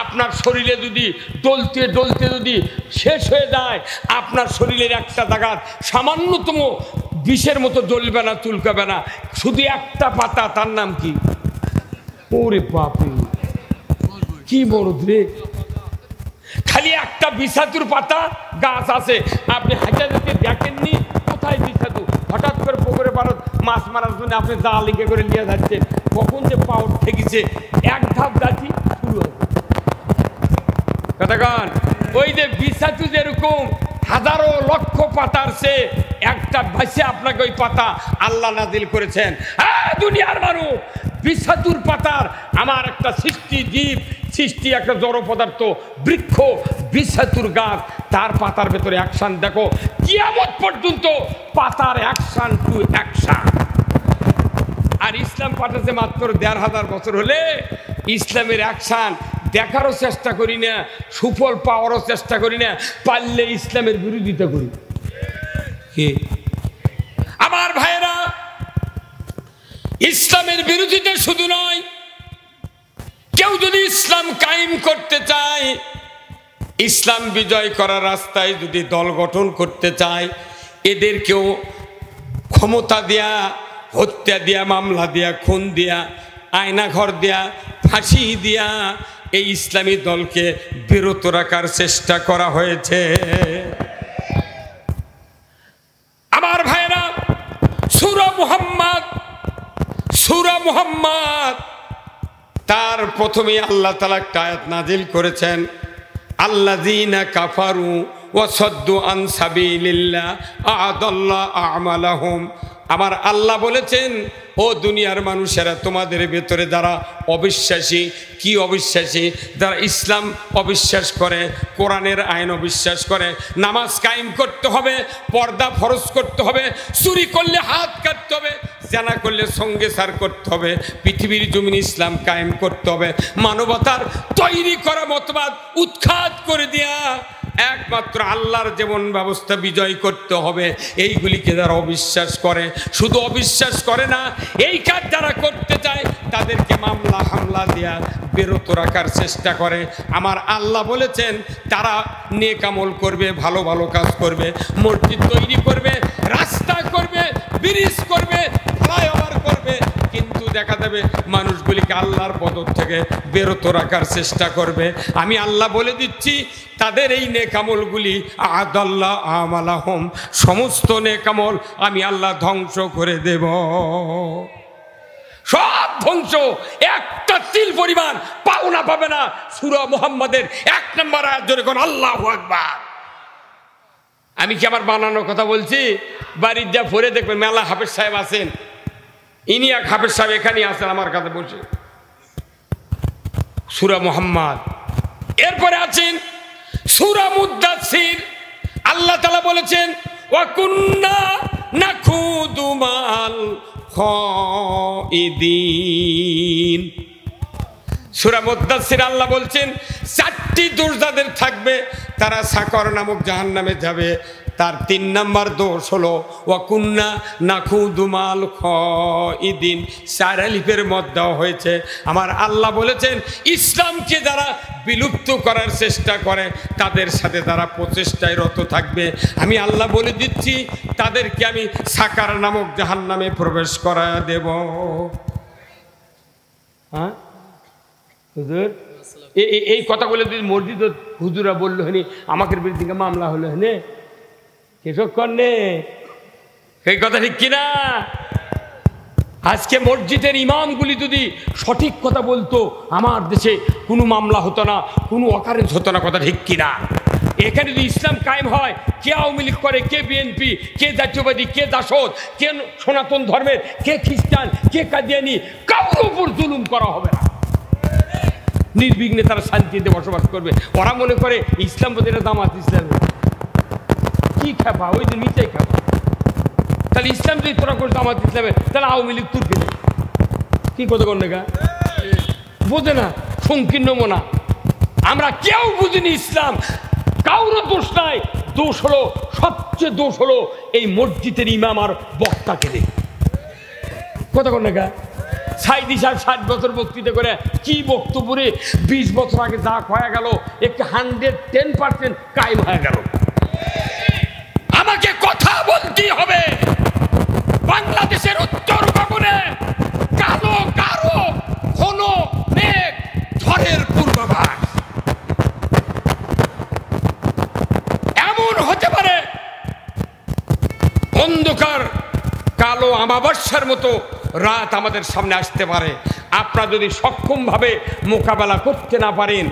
আপনার শরীরে যদি ডলতে ডলতে যদি শেষ হয়ে যায়, আপনার শরীরের একটা জায়গা সামান্যতম বিষের মতো জ্বলবে না, চুলকাবে না। শুধু একটা পাতা, তার নাম কি? ওরে বাপরে, কি বড় রে! খালি একটা বিষাতুর পাতা গাছ আছে, আপনি হাঁটা যেতে দেখেননি কোথায় বিষাতু। হঠাৎ করে পুকুরে পারত মাছ মারার জন্য আপনি জাল লিখে করে নিয়ে যাচ্ছেন, কখন যে পাউট ঠেকেছে, এক ধাপ যাচ্ছি শুরু হবে। কতক্ষণ ওই যে বিষাতু যেরকম হাজারো লক্ষ পাতার সে একটা ভাসে আপনাকে ওই পাতা আল্লাহ নাজিল করেছেন। দুনিয়ার মানুষ, বিষাতুর পাতার আমার একটা সৃষ্টি জীব, সৃষ্টি একটা জড় পদার্থ, বৃক্ষ, বিষাতুর গাছ, তার পাতার ভেতরে অ্যাকশন দেখো, কিয়ামত পর্যন্ত পাতার অ্যাকশন টু অ্যাকশন। আর ইসলাম পাঠাতে মাত্র ১,৫০০ বছর হলে ইসলামের অ্যাকশন দেখারও চেষ্টা করি না, সুফল পাওয়ারও চেষ্টা করি না, পারলে ইসলামের বিরোধিতা করি। কি আমার ভাইরা, ইসলামের বিরোধিতা শুধু নয়, কেউ যদি ইসলাম কায়েম করতে চায়, ইসলাম বিজয় করার রাস্তায় যদি দল গঠন করতে চায়, এদেরকেও ক্ষমতা দেয়া, হত্যা দেয়া, মামলা দেয়া, খুন দেয়া, আয়নাঘর দেয়া, ফাঁসি দেয়া এই ইসলামী দলকে বিরত রাখার চেষ্টা করা হয়েছে। আমার ভাইরা, সূরা মুহাম্মদ তার প্রথমে আল্লাহ তাআলা একটা আয়াত নাজিল করেছেন, আল্লাযীনা কাফারু ওয়া সাদ্দু আন সাবিলিল্লাহ আ'আদাল্লাহু আ'মালাহুম। আমার আল্লাহ বলেছেন, ও দুনিয়ার মানুষেরা, তোমাদের ভেতরে যারা অবিশ্বাসী, কি অবিশ্বাসী? যারা ইসলাম অবিশ্বাস করে, কোরআনের আইন অবিশ্বাস করে, নামাজ কায়েম করতে হবে, পর্দা ফরজ করতে হবে, চুরি করলে হাত কাটতে হবে, জানা করলে সঙ্গে সার করতে হবে, পৃথিবীর জমিন ইসলাম কায়েম করতে হবে, মানবতার তৈরি করা মতবাদ উৎখাত করে দেয়া একমাত্র আল্লাহর যেমন ব্যবস্থা বিজয় করতে হবে। এইগুলিকে যারা অবিশ্বাস করে, শুধু অবিশ্বাস করে না, এই কাজ যারা করতে চায় তাদেরকে মামলা হামলা দেয়া বিরত রাখার চেষ্টা করে। আমার আল্লাহ বলেছেন তারা নেক আমল করবে, ভালো ভালো কাজ করবে, মসজিদ তৈরি করবে, রাস্তা করবে, ব্রিজ করবে, ফ্লাইওভার করবে, কিন্তু দেখা যাবে মানুষগুলিকে আল্লাহর পদক থেকে বিরত রাখার চেষ্টা করবে। আমি আল্লাহ বলে দিচ্ছি তাদের এই নেক আমলগুলি আদাল্লাহ আমালাহম, সমস্ত নেক আমল আমি আল্লাহ ধ্বংস করে দেব, সব ধ্বংস, একটা তিল পরিমাণ পাওনা পাবে না। সূরা মুহাম্মাদের 1 নম্বর আয়াত জোরে কোন আল্লাহু আকবার। আমি কি আবার বানানোর কথা বলছি? বাড়ির যা পড়ে দেখবেন মেলা হাফেজ সাহেব আছেন, ইনি এক হাফেজ সাহেব এখানে আছেন আমার কাছে বসে, সূরা মুহাম্মদ। এরপরে আছেন সূরা মুদ্দাসসির, আল্লাহ তাআলা বলেছেন ওয়া কুন্না নাখুদু মাল খাইদিন। সূরা মুদ্দাসসির আল্লাহ বলছেন 4টি দোষ যাদের থাকবে তারা সাকর নামক জাহান্নামে যাবে। তার 3 নম্বর দোষ হলো ওয়া কুন্না নাখুদু মাল খাইদিন, 4 আলিফের মত দেওয়া হয়েছে। আমার আল্লাহ বলেছেন ইসলামকে যারা বিলুপ্ত করার চেষ্টা করে তাদের সাথে তারা প্রচেষ্টায় রত থাকবে। আমি আল্লাহ বলে দিচ্ছি তাদেরকে আমি সাকার নামক জাহান্নামে প্রবেশ করায় দেব। হ্যাঁ হুজুর, এই কথাগুলো যদি মসজিদ হুজুরা বললো হনি আমাকে বিরুদ্ধে মামলা হলো হনে কেসব করনে, সেই কথা ঠিক কিনা? আজকে মসজিদের ইমামগুলি যদি সঠিক কথা বলতো আমার দেশে কোনো মামলা হতো না, কোনো অকারেন্স হতো না, কথা ঠিক কিনা? এখানে যদি ইসলাম কায়েম হয়, কে আওয়ামী লীগ করে, কে বিএনপি, কে জাতীয়বাদী, কে জাসদ, কে সনাতন ধর্মের, কে খ্রিস্টান, কে কাদিয়ানি, কারোর উপর জুলুম করা হবে না, নির্বিঘ্নে তারা শান্তিতে বসবাস করবে। ওরা মনে করে ইসলাম বলতে এটা জামাত ইসলাম, কি খেপা, ওই যে নিচেই খেপা। তাহলে ইসলাম যদি তোরা করে জামাত ইসলামে, তাহলে আওয়ামী লীগ তুর্কি নেই, কি কথা কর না বোঝে না, সংকীর্ণ মনা। আমরা কেউ বুঝিনি ইসলাম, কারোর দোষ নাই। দোষ হলো, সবচেয়ে দোষ হলো এই মসজিদের ইমাম আর বক্তাকে নেই, কথা কর না গা। সাইদি সাহেব 60 বছর বক্তৃতা করে কি বক্তব্য রে, 20 বছর আগে যা হয়ে গেল একটু 110% কায়েম হয়ে গেল। আমাকে কথা বলতেই হবে। বাংলাদেশের উত্তর গগনে কালো কালো ঘন মেঘ, ঝড়ের পূর্বাভাস। এমন হতে পারে অন্ধকার কালো আমাবস্যার মতো রাত আমাদের সামনে আসতে পারে। আপনারা যদি সক্ষমভাবে মোকাবেলা করতে না পারেন,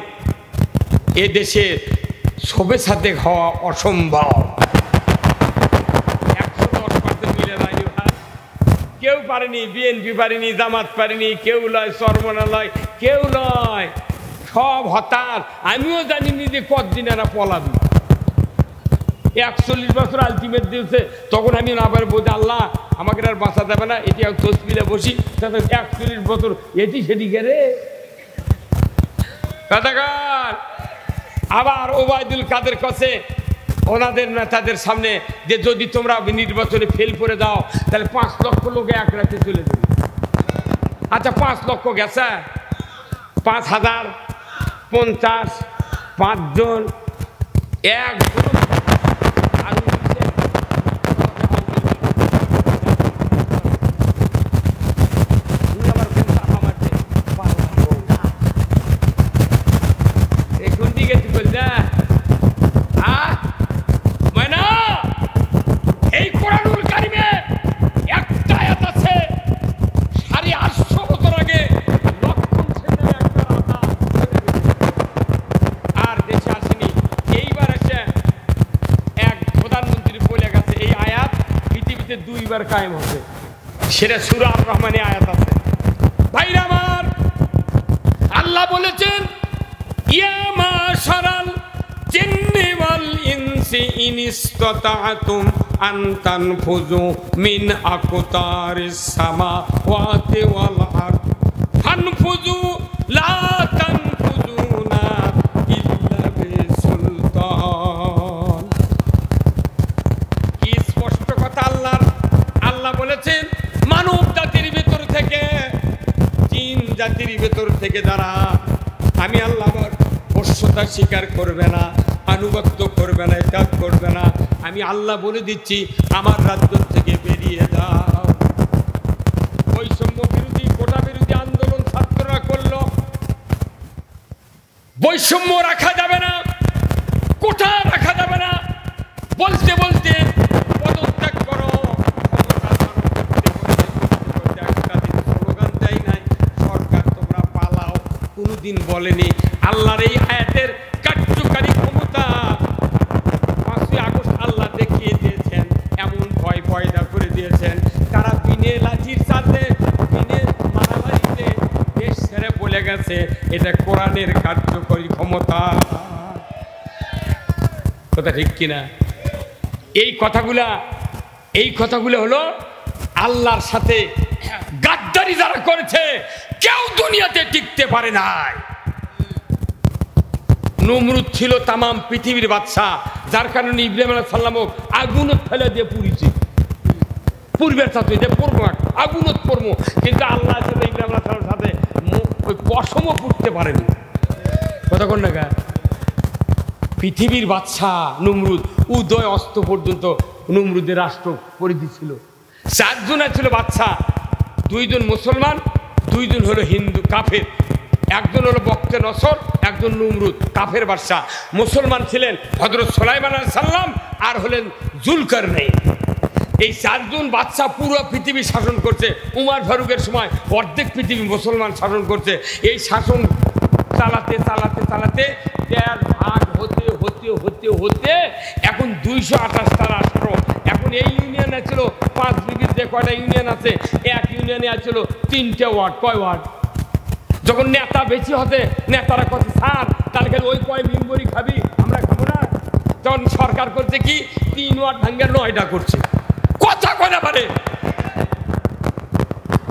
এ দেশে সবে সাথে হওয়া অসম্ভব। 110% মিলে নাই, কেউ পারেনি, বিএনপি পারেনি, জামাত পারেনি, কেউ নয়, চরমনালয় কেউ নয়, সব হতাশ। আমিও জানিনি যে কতদিন এরা পলাবি। 41 বছর আলটিমেট দিয়েছে, তখন আমি না পারে বলতে আল্লাহ আমাকে আর বাঁচা যাবে না, এটি তসবিলে বসি, 41 বছর এটি সেটি গেলে কথাকার। আবার ওবায়দুল কাদের কাছে ওনাদের নেতাদের সামনে যে যদি তোমরা নির্বাচনে ফেল করে দাও তাহলে 5 লক্ষ লোক এক রাতে চলে যাবে। আচ্ছা 5 লক্ষ গেছে, 5050 5 জন একজন এই কোরআনুল কারিমে একটা আয়াত আছে 850 বছর আগে লক্ষণ সেনের একটা রাজা আর দেশে আসেনি। এইবার এসে এক প্রধানমন্ত্রী বলে গেছে এই আয়াত পৃথিবীতে 2 বার কায়েম হবে, সেটা সূরা আর রহমানে আয়াত আছে। ভাইরা আমার, আল্লাহ বলেছেন ইয়া মাশারাল জিন্নি ওয়াল ইনসি বলছি ইনিস্তাতাতুম আন তানফুযু মিন আকতারিস সামাওয়াতি ওয়াল আরদ ফানফুযু লা তানফুযুনা ইল্লা বিসুলতান। কি স্পষ্ট কথা আল্লাহ বলেছেন, মানব জাতির ভিতর থেকে, জিন জাতির ভিতর থেকে যারা আমি আল্লাহর বশ্যতা স্বীকার করবে না, আনুগত্য করবে না, এটা করবে না, আমি আল্লাহ বলে দিচ্ছি আমার রাজ্য থেকে বেরিয়ে যাও। বৈষম্য বিরোধী, কোটা বিরোধী আন্দোলন ছাত্ররা করলো, বৈষম্য রাখা যাবে না, কোটা রাখা যাবে না, বলতে বলতে পদত্যাগ করো। একটা দিন স্লোগান দেয় নাই সরকার তোমরা পালাও, কোনোদিন বলেনি। আল্লাহর এই আয়াতের কার্যকারী ক্ষমতা 5ই আগস্ট আল্লাহ দেখিয়ে দিয়েছেন, এমন ভয় পয়দা করে দিয়েছেন। তারা বিনে লাঠির সাথে, বিনে মারামারিতে দেশ ছেড়ে বলে গেছে এটা কোরআনের কার্যকরী ক্ষমতা। কথা ঠিক কিনা? এই কথাগুলো হলো আল্লাহর সাথে গাদ্দারি যারা করেছে কেউ দুনিয়াতে টিকতে পারে নাই। নমরুদ ছিল তামাম পৃথিবীর বাদশা, যার কারণে ইব্রাহিম আলাইহিস সালামও আগুনত ফেলে দিয়ে পুড়িছে। পূর্বের সাথে যে পড়বো আগুনত পড়বো, কিন্তু আল্লাহ ইব্রাহিম আলাইহিস সালামের সাথে ওই পশমও পুড়তে পারেনি। কথা কোন না? পৃথিবীর বাদশা নমরুদ, উদয় অস্ত পর্যন্ত নমরুদের রাষ্ট্র পরিধি ছিল। 4 জন ছিল বাদশা, 2 জন মুসলমান, 2 জন হলো হিন্দু কাফের। একজন হলো বক্তে নসর, একজন নমরুদ কাফের বাদশা। মুসলমান ছিলেন হযরত সুলাইমান আলাইহিস সালাম আর হলেন জুলকারনাইন। এই 4 জন বাদশা পুরো পৃথিবী শাসন করছে। উমর ফারুকের সময় অর্ধেক পৃথিবী মুসলমান শাসন করছে। এই শাসন চালাতে চালাতে চালাতে 1.5 ভাগ হতে হতে হতে হতে এখন 228টা রাষ্ট্র। এখন এই ইউনিয়নে ছিল 5 ডিগ্রির যে কয়টা ইউনিয়ন আছে, এক ইউনিয়নে ছিল 3টে ওয়ার্ড। কয় ওয়ার্ড? যখন নেতা বেশি হতে নেতারা কথা স্যার তাহলে ওই কয় মেম্বরই খাবি, আমরা খাবো না। তখন সরকার করছে কি 3 ওয়ার্ড ভাঙ্গে 9টা করছে। কথা কয়টা পারে?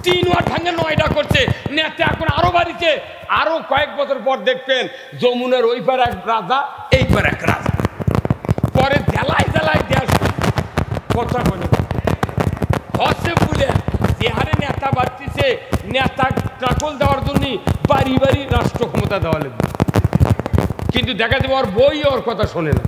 3 ওয়ার্ড ভাঙ্গে 9টা করছে। নেতা এখন আরো বাড়িতে, আরো কয়েক বছর পর দেখবেন যমুনার ওই পার এক রাজা, এই পার এক রাজা, পরে জেলায় জেলায় দেশ। কথা বলে হচ্ছে বলে যে হারে নেতা বাড়তিছে, নেতা টাকল দেওয়ার জন্য বাড়ি বাড়ি রাষ্ট্র ক্ষমতা দেওয়া লাগবে। কিন্তু দেখা যাবে ওর বই ওর কথা শোনে না।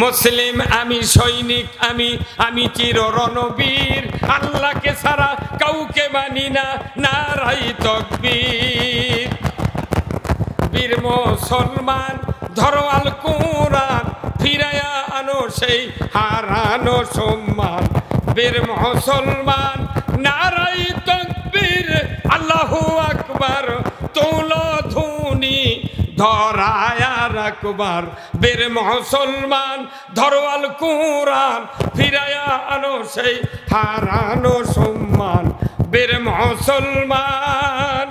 মুসলিম আমি, সৈনিক আমি, আমি চির রণবীর, আল্লাহকে ছাড়া কাউকে মানি না, নারাই তাকবীর। বীর মুসলমান ধরো আল কোরআন, ফিরায়া আনো সেই হারানো সম্মান। বীর মুসলমান নারাই তাকবীর, আল্লাহু আকবার, তোলো ধুনি ধরায়া রাখবার। বীর মুসলমান ধরো আল কোরআন, ফিরায়া আনো সেই হারানো সম্মান। বীর মুসলমান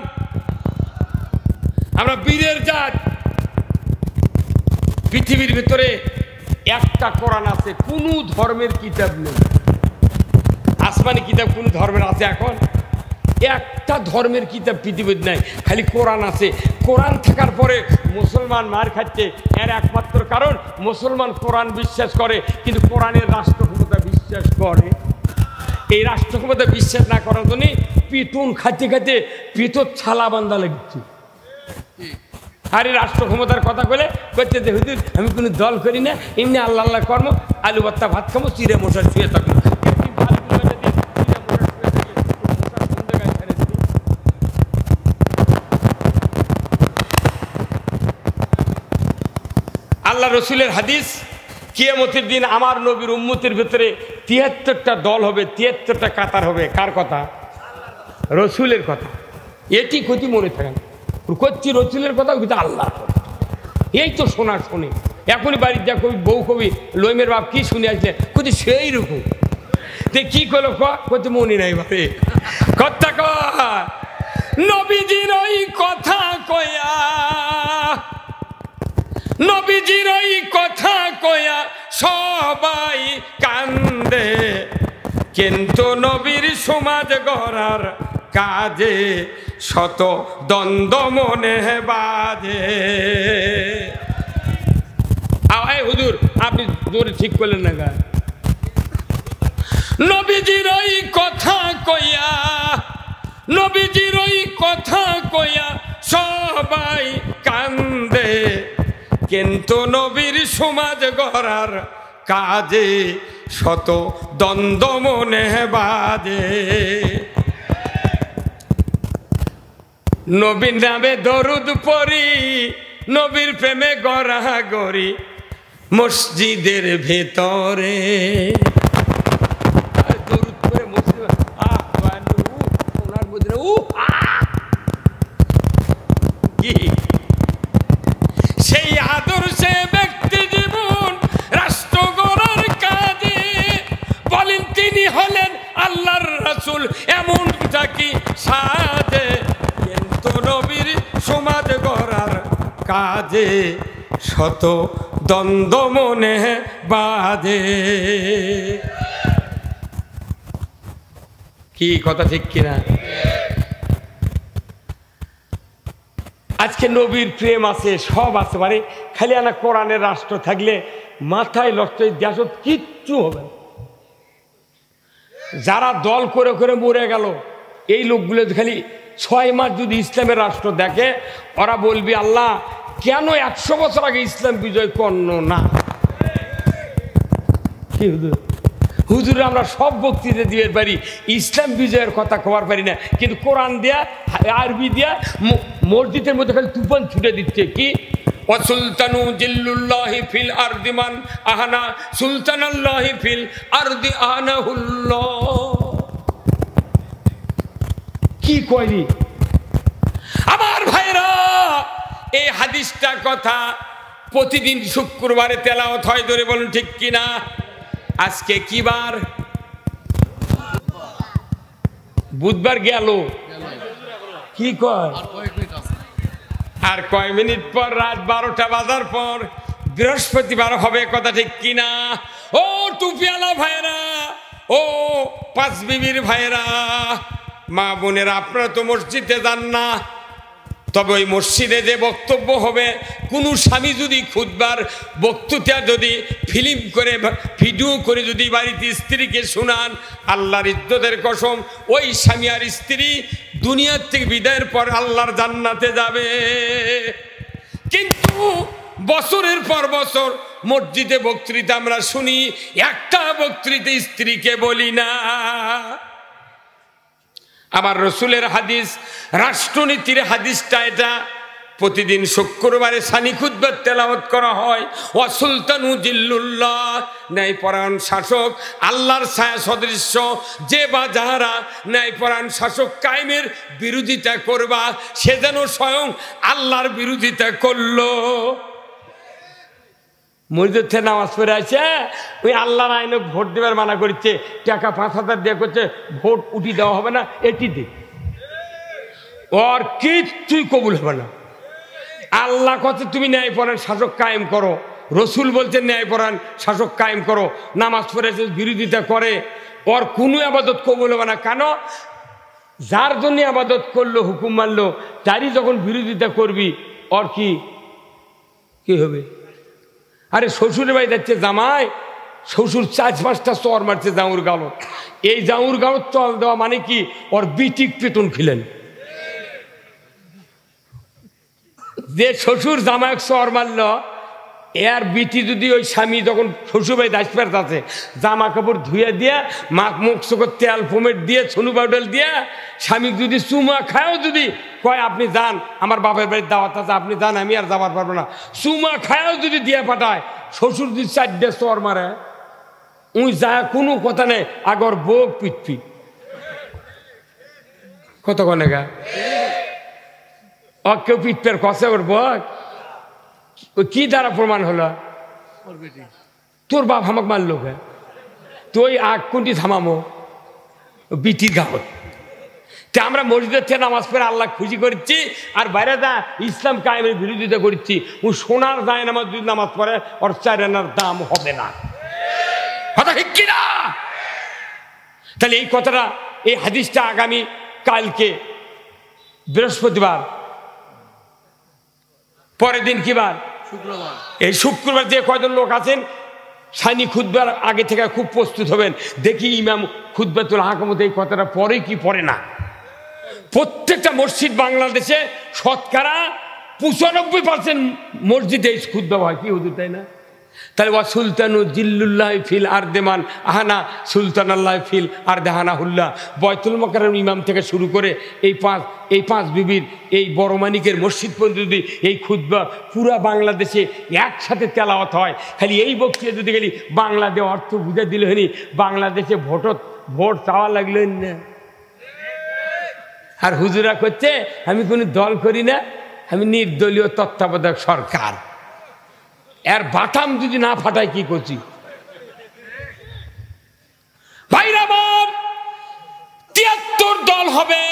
আমরা বীরের জাত। পৃথিবীর ভিতরে একটা কোরআন আছে, কোন ধর্মের কিতাব নেই। আসমানি কিতাব কোন ধর্মের আছে? এখন একটা ধর্মের কিতাব পৃথিবীর নাই, খালি কোরআন আছে। কোরআন থাকার পরে মুসলমান মার খাচ্ছে, এর একমাত্র কারণ মুসলমান কোরআন বিশ্বাস করে কিন্তু কোরআনের রাষ্ট্র ক্ষমতা বিশ্বাস করে। এই রাষ্ট্র ক্ষমতা বিশ্বাস না করার জন্য পিটুন খাইতে খাইতে পিঠর ছালা বান্ধা লাগছে। আরে রাষ্ট্র ক্ষমতার কথা বলে করছে যে হুজুর আমি কোনো দল করি না, এমনি আল্লাহ আল্লাহ কর্ম, আলু ভর্তা ভাত খাবো, চিড়ে মশার শুয়ে থাকবো। আল্লাহ রসুলের হাদিস, কিয়ামতের দিন আমার নবীর উম্মতের ভিতরে 73টা দল হবে, 73টা কাতার হবে। কার কথা? রসুলের কথা। এটি ক্ষতি মনে থাকে না, করছি রসুলের কথা, কিন্তু আল্লাহ এই তো শোনা শুনে। এখনই বাড়ির যা কবি বউ কবি লইমের বাপ কি শুনে আসলে কোথায় সেই রকম তে কি করলো কোথায় মনে নাই ভাবে কথা কয় নবীজির ওই কথা কয়া, নবীজির ওই কথা কয়া কান্দে, কিন্তু নবীর সমাজ গড়ার কাজে শত দ্বন্দ্ব মনে বাজে। হুজুর আপনি জোরে ঠিক করলেন না গা। নবীজির ওই কথা কইয়া, নবীজির ওই কথা কইয়া সবাই কান্দে, কিন্তু নবীর সমাজ গড়ার কাজে শত দ্বন্দ্ব মনে বাজে। নবীর নামে দরুদ পড়ি, নবীর প্রেমে গড়াগড়ি মসজিদের ভেতরে। দরুদ পড়ে মসজিদ, ওনার মধ্যে কি সেই আদর্শে ব্যক্তি জীবন রাষ্ট্র গড়ার কাজে বলেন তিনি হলেন আল্লাহর রাসূল, এমনটা কি সাজে। কিন্তু নবীর সমাজ গড়ার কাজে শত দ্বন্দ্ব মনে বাজে। কি কথা ঠিক কিনা? আজকে নবীর প্রেম আছে, সব আছে, মানে খালি আনা কোরআনের রাষ্ট্র থাকলে মাথায় লক্ষ্য দেশ কিচ্ছু হবে না। যারা দল করে করে মরে গেল এই লোকগুলো খালি 6 মাস যদি ইসলামের রাষ্ট্র দেখে, ওরা বলবি আল্লাহ কেন 100 বছর আগে ইসলাম বিজয় করল না। কি হুজুর, হুজুর আমরা সব বক্তৃতা দিয়ে পারি, ইসলাম বিজয়ের কথা কবার পারি না, কিন্তু কোরআন দেয়া আরবি দেয়া মসজিদের মধ্যে খালি তুফান ছুটে দিচ্ছে। কি ওয়াসুলতানু জিল্লুল্লাহি ফিল আরদি মান আহানা সুলতানাল্লাহি ফিল আরদি আহানাহুল্লাহ। কি কইলি আমার ভাইরা, এই হাদিসটা কথা প্রতিদিন শুক্রবারে তেলাওয়াত হয়, ধরে বলুন ঠিক কিনা? আজকে কি বার? বুধবার গেল, কি কয় আর কয় মিনিট পর রাত 12টা বাজার পর বৃহস্পতিবার হবে, কথা ঠিক কিনা? ও টুপিওয়ালা ভাইরা, ও পাঁচ বিবির ভাইরা, মা বোনেরা, আপনারা তো মসজিদে যান না, তবে ওই মসজিদে যে বক্তব্য হবে, কোনো স্বামী যদি খুতবার বক্তৃতা যদি ফিল্ম করে ভিডিও করে যদি বাড়িতে স্ত্রীকে শোনান, আল্লাহর ইজ্জতের কসম ওই স্বামী আর স্ত্রী দুনিয়ার থেকে বিদায়ের পর আল্লাহর জান্নাতে যাবে। কিন্তু বছরের পর বছর মসজিদে বক্তৃতা আমরা শুনি, একটা বক্তৃতা স্ত্রীকে বলি না। আমার রসুলের হাদিস, রাষ্ট্রনীতির হাদিসটা এটা প্রতিদিন শুক্রবারে সানি খুতবার তেলাওয়াত করা হয়। ওয়া সুলতানু জিল্লুল্লাহ, ন্যায়পরায়ণ শাসক, আল্লাহর ছায়া সদৃশ্য যে বা যাহারা ন্যায়পরায়ণ শাসক কায়েমের বিরোধিতা করবা, সে যেন স্বয়ং আল্লাহর বিরোধিতা করলো। মসজিদ থেকে নামাজ পড়ে আছে, ওই আল্লাহর আইনে ভোট দেবার মানা করছে, টাকা 5,000 দিয়ে করছে, ভোট উঠি দেওয়া হবে না, এটি দিক ওর কিচ্ছুই কবুল হবে না। আল্লাহ কথা তুমি ন্যায়পরায়ণ শাসক কায়েম করো, রসুল বলছেন ন্যায়পরায়ণ শাসক কায়েম করো, নামাজ পড়েছে বিরোধিতা করে, ওর কোনো আবাদত কবুল হবে না। কেন? যার জন্য আবাদত করলো, হুকুম মানলো, তারই যখন বিরোধিতা করবি, ওর কি হবে? আরে শ্বশুরের বাড়ি যাচ্ছে জামাই, শ্বশুর 4-5টা চর মারছে জাউর গালত, এই জাউর গালত চল দেওয়া মানে কি? ওর বিটিক পেতন খিলেন। যে শ্বশুর জামাই চর মারল, এর বিটি যদি ওই স্বামী যখন শ্বশুর বাড়ি দাসপার আছে, জামা কাপড় ধুয়ে দিয়ে মুখ চোখের তেল পোমেট দিয়ে ছনু পাউডার দিয়ে স্বামী যদি চুমা খায়ও, যদি কয় আপনি যান আমার বাপের বাড়ির দাওয়াত আছে, আপনি যান, আমি আর যাবার পারবো না, চুমা খায়ও যদি দিয়ে পাঠায়, শ্বশুর যদি 4 চর মারে, উই যায় কোনো কথা নেই, আগর বোক পিটপি কত কনে গা কেউ পিটপের কষে ওর বক। কি দ্বারা প্রমাণ হলো? তোর বাপ আমাকে মারলো কে? তুই আগ কোনটি থামামো? বিটির গাঁত। তা আমরা মসজিদের থেকে নামাজ পড়ে আল্লাহ খুশি করছি, আর বাইরে যা ইসলাম কায়েমের বিরোধিতা করছি। ও সোনার যায় নামাজ যদি নামাজ পড়ে, ওর 4 আনার দাম হবে না, কথা ঠিক কিনা? তাহলে এই কথাটা, এই হাদিসটা আগামী কালকে বৃহস্পতিবার, পরের দিন কি বার? শুক্রবার। এই শুক্রবার যে কয়জন লোক আছেন সানি খুতবার আগে থেকে খুব প্রস্তুত হবেন। দেখি ইমাম খুতবাতুল হাকামত এই কথাটা পরে কি পড়ে না। প্রত্যেকটা মসজিদ বাংলাদেশে শতকরা 95% মসজিদে এই খুতবা হয় কি হুজুর, তাই না? তাহলে ওয়া সুলতানু জিল্লুল্লাহ ফিল আরদেমান আহানা সুলতান আল্লাহ ফিল আরদেহানা হুল্লাহ। বয়তুল মোকাররম ইমাম থেকে শুরু করে এই পাঁচ বিবির এই বড় মানিকের মসজিদ পর্যন্ত যদি এই খুতবা পুরা বাংলাদেশে একসাথে তেলাওয়াত হয়, খালি এই বক্তৃতা যদি খালি বাংলাদেশ অর্থ বুঝে দিলে হয়নি, বাংলাদেশে ভোট চাওয়া লাগলো না। আর হুজুরা করছে আমি কোনো দল করি না, আমি নির্দলীয় তত্ত্বাবধায়ক সরকার। এর বাটাম যদি না ফাটায় কি করছি? ভাইরা আমার, ৭৩ দল হবে,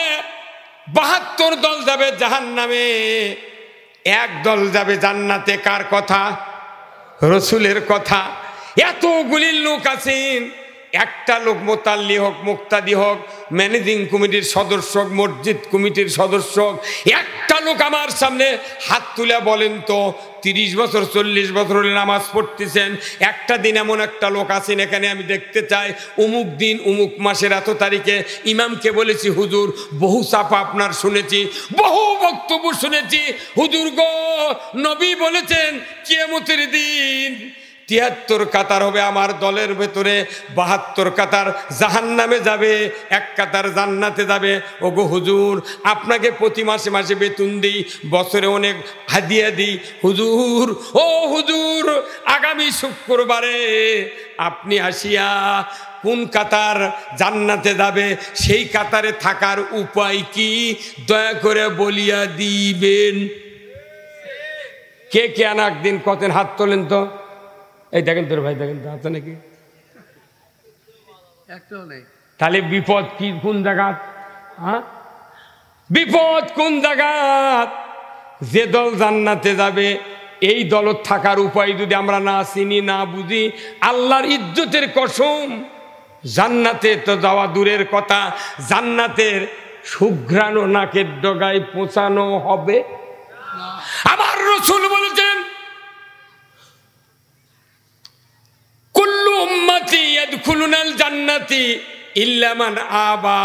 ৭২ দল যাবে জাহান্নামে, এক দল যাবে জান্নাতে। কার কথা? রসুলের কথা। এতগুলি লোক আছেন, একটা লোক মোতাল্লি হোক, মুক্তাদি হোক, ম্যানেজিং কমিটির সদস্য হোক, মসজিদ কমিটির সদস্য হোক, একটা লোক আমার সামনে হাত তুলে বলেন তো 30 বছর 40 বছর হলে নামাজ পড়তেছেন, একটা দিন এমন একটা লোক আছেন এখানে আমি দেখতে চাই, অমুক দিন অমুক মাসের এত তারিখে ইমামকে বলেছি হুজুর, বহু চাপা আপনার শুনেছি, বহু বক্তব্য শুনেছি, হুজুর গো নবী বলেছেন কিয়ামতের দিন ৭৩ কাতার হবে আমার দলের ভেতরে, ৭২ কাতার জাহান্নামে যাবে, এক কাতার জান্নাতে যাবে। ওগো হুজুর, আপনাকে প্রতি মাসে মাসে বেতন দিই, বছরে অনেক হাদিয়া দিই, হুজুর ও হুজুর, আগামী শুক্রবারে আপনি আসিয়া কোন কাতার জান্নাতে যাবে, সেই কাতারে থাকার উপায় কি দয়া করে বলিয়া দিবেন। কে কে আনা একদিন কতেন হাত তোলেন তো? এই দেখেন তোর ভাই, দেখেন তো আছে নাকি? একটাও নেই। তাহলে বিপদ কি কোন জায়গাত? হ্যাঁ, বিপদ কোন জায়গাত? যে দল জান্নাতে যাবে এই দলত থাকার উপায় যদি আমরা না চিনি, না বুঝি, আল্লাহর ইজ্জতের কসম, জান্নাতে তো যাওয়া দূরের কথা, জান্নাতের সুঘ্রাণ নাকের ডগায় পৌঁছানো হবে। আমার রাসূল বলেছেন কুল্লু উম্মতি ইয়াদখুলুনাল জান্নাতি ইল্লা মান আবা।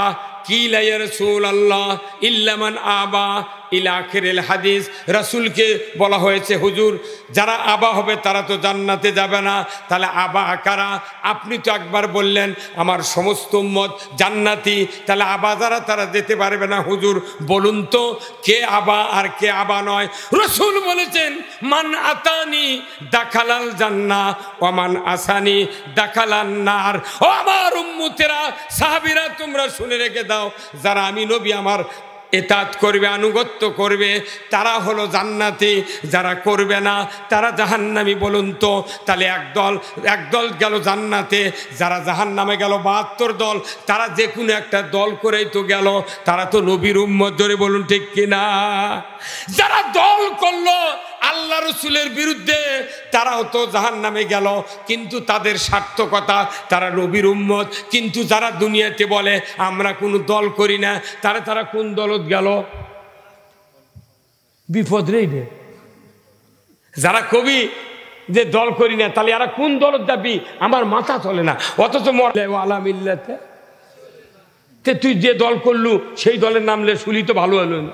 কিলা ইয়া রাসূলুল্লাহ ইল্লা মান আবা ইলা আখিরিল হাদিস। রাসূলকে বলা হয়েছে হুজুর যারা আবা হবে তারা তো জান্নাতে যাবে না, তাহলে আবা কারা? আপনি তো একবার বললেন আমার সমস্ত উম্মত জান্নাতি, তাহলে আবা যারা তারা যেতে পারবে না। হুজুর বলুন তো কে আবা আর কে আবা নয়? রাসূল বলেছেন মান আতানি দাখালাল জান্নাহ ওয়া মান আসানি দাখালান নার। ও আমার উম্মতেরা, সাহাবীরা, তোমরা শুনে রেখে দাও, যারা আমি নবী আমার এতাত করবে, আনুগত্য করবে, তারা হলো জান্নাতি, যারা করবে না তারা জাহান্নামী। বলুন তো তাহলে একদল গেল জান্নাতে, যারা জাহান্নামে গেল ৭২ দল, তারা যে কোনো একটা দল করেই তো গেল, তারা তো নবীর উম্মত। ধরে বলুন ঠিক কিনা? যারা দল করলো আল্লাহ রসুলের বিরুদ্ধে তারাও তো জাহান্নামে গেল, কিন্তু তাদের সার্থকতা, তারা নবীর উম্মত। কিন্তু যারা দুনিয়াতে বলে আমরা কোনো দল করি না, তারা কোন দলত গেল? বিপদ রে। যারা কবি যে দল করি না, তাহলে এরা কোন দলত যাবি? আমার মাথা চলে না। অথচ আলামিল্লাতে তুই যে দল করলু সেই দলের নাম লে শুলি তো ভালো হলো না,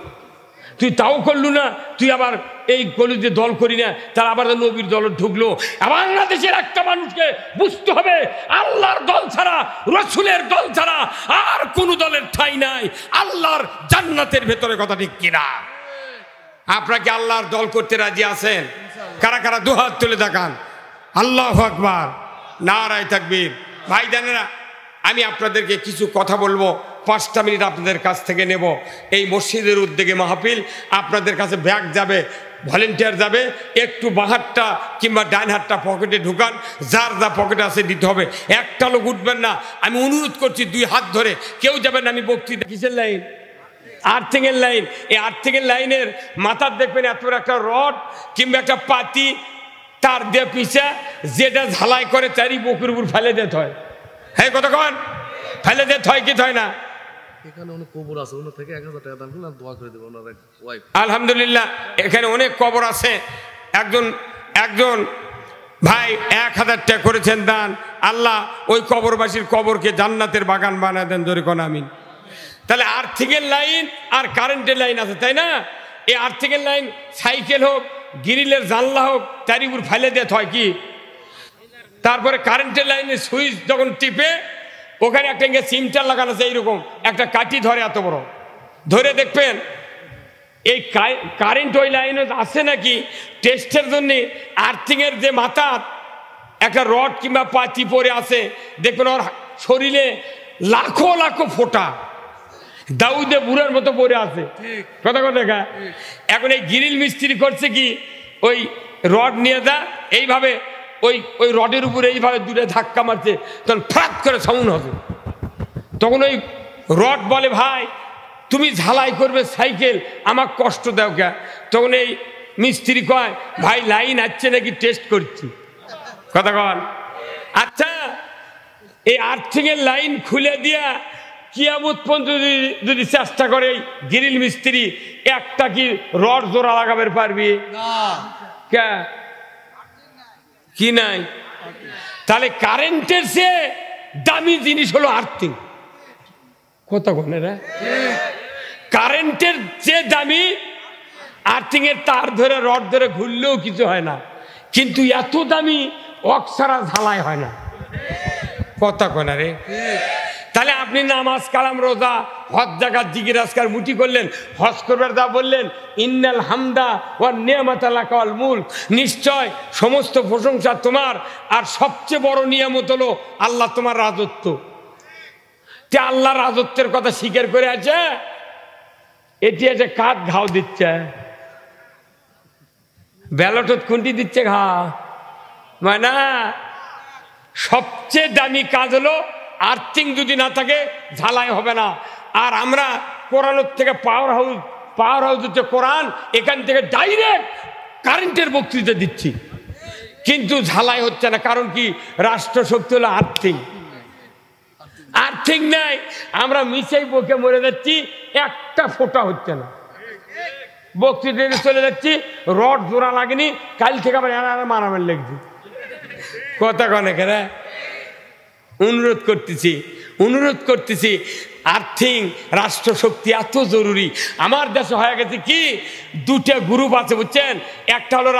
তুই তাও করলু না, তুই আবার এই করলু যে দল করি না, তারা আবার নবীর দল ঢুকলো। বাংলাদেশের একটা মানুষকে বুঝতে হবে আল্লাহর দল ছাড়া, রসুলের দল ছাড়া আর কোন দলের ঠাঁই নাই আল্লাহর জান্নাতের ভেতরে। কথা ঠিক কিনা? আপনারা কি আল্লাহর দল করতে রাজি আছেন? কারা কারা দুহাত তুলে দেখান। আল্লাহু আকবার, নারায়ে তাকবীর। ভাই জানেরা, আমি আপনাদেরকে কিছু কথা বলবো, 5টা মিনিট আপনাদের কাছ থেকে নেব। এই মসজিদের উদ্যোগে মাহফিল, আপনাদের কাছে ব্যাগ যাবে, ভলেন্টিয়ার যাবে, একটু বাঁ হাতটা কিংবা ডান হাতটা পকেটে ঢুকান, যার যা পকেটে আছে দিতে হবে। একটা লোক উঠবেন না, আমি অনুরোধ করছি 2 হাত ধরে কেউ যাবেন না। আমি বক্তৃতা কিসের লাইন? আর্থিংয়ের লাইন। এই আর্থিংয়ের লাইনের মাথার দেখবেন এত একটা রড কিংবা একটা পাতি তার দিয়ে পিছা, যেটা ঝালাই করে চারি বকুর উপর ফেলে দিতে হয়। হ্যাঁ কথা কন, ফেলে দে থয় কি থয় না? এখানে অনেক কবর আছে, ওনার থেকে 1000 টাকা দান করলে দোয়া করে দেবো ওনার ওয়াইফ। আলহামদুলিল্লাহ এখানে অনেক কবর আছে। একজন ভাই 1000 টাকা করেছেন দান। আল্লাহ ওই কবরবাসীর কবরকে জান্নাতের বাগান বানায় দেন, জোরে কোন আমিন। তাহলে আর্থিকের লাইন আর কারেন্টের লাইন আছে, তাই না? এই আর্থিকের লাইন সাইকেল হোক, গ্রিলের জানলা হোক, তার উপর ফেলে দেয় হয় কি। তারপরে কারেন্টের লাইনের সুইচ যখন টিপে ওখানে একটা সিমটার লাগানো আছে, এইরকম একটা কাঠি ধরে এত বড়, ধরে দেখবেন এই কারেন্ট ওই লাইনে আছে নাকি টেস্টের জন্য আর্থিংয়ের যে মাথা একটা রড কিংবা পাতি পরে আছে, দেখবেন ওর শরীরে লাখো লাখো ফোঁটা দাউদে বুড়ার মতো পড়ে আছে। কথা দেখা এখন এই গ্রিল মিস্ত্রি করছে কি, ওই রড নিয়ে যা এইভাবে ওই রডের উপরে এইভাবে দূরে ধাক্কা মারছে, তখন ফ্রাত করে সাউন্ড হবে। তখন ওই রড বলে, ভাই তুমি ঝালাই করবে সাইকেল, আমার কষ্ট দাও কে? তখন এই মিস্ত্রি কয়, ভাই লাইন আসছে নাকি টেস্ট করছি। কথা কন। আচ্ছা এই আর্থিংয়ের লাইন খুলে দিয়া কিয়ামত পর্যন্ত যদি চেষ্টা করে গ্রিল মিস্ত্রি, একটা কি রড জোড়া লাগাবে পারবি? কে কি নাই? তাহলে কারেন্টের সে দামি জিনিস হলো আর্থিং। কত গণেরা কারেন্টের যে দামি, আর্থিং এর তার ধরে রড ধরে ঘুরলেও কিছু হয় না, কিন্তু এত দামি অক্সারা ঝালাই হয় না। কথা কনা রে। তাহলে আপনি নামাজ কালাম রোজা হজ জাকাত জিকির আজকার মুঠি করলেন, হজ করবার দা বললেন ইন্নাল হামদা ওয়া নিয়ামাত লাকা ওয়াল মুলক, নিশ্চয় সমস্ত প্রশংসা তোমার, আর সবচেয়ে বড় নিয়ামত হলো আল্লাহ তোমার রাজত্ব। তে আল্লাহ রাজত্বের কথা স্বীকার করে আছে, এটি আছে কাঠ ঘাও দিচ্ছে, ব্যালটত খুন্তি দিচ্ছে ঘা, মানে সবচেয়ে দামি কাজ হলো আর্থিং যদি না থাকে ঝালাই হবে না। আর আমরা কোরআনের থেকে পাওয়ার হাউস হচ্ছে কোরআন, এখান থেকে ডাইরেক্ট কারেন্টের বক্তৃতা দিচ্ছি, কিন্তু ঝালাই হচ্ছে না। কারণ কি? রাষ্ট্র শক্তি হলো আর্থিং নাই, আমরা মিশাই বকে মরে যাচ্ছি, একটা ফোঁটা হচ্ছে না। বক্তৃতা চলে যাচ্ছি, রড জোড়া লাগেনি, কাল থেকে আবার মারামারি লেগেছি। কথা কনে কেন? অনুরোধ করতেছি আর্থিং রাষ্ট্র শক্তি এত জরুরি। আমার দেশে হয়ে গেছে কি, দুটো গ্রুপ আছে বুঝছেন, একটা হলো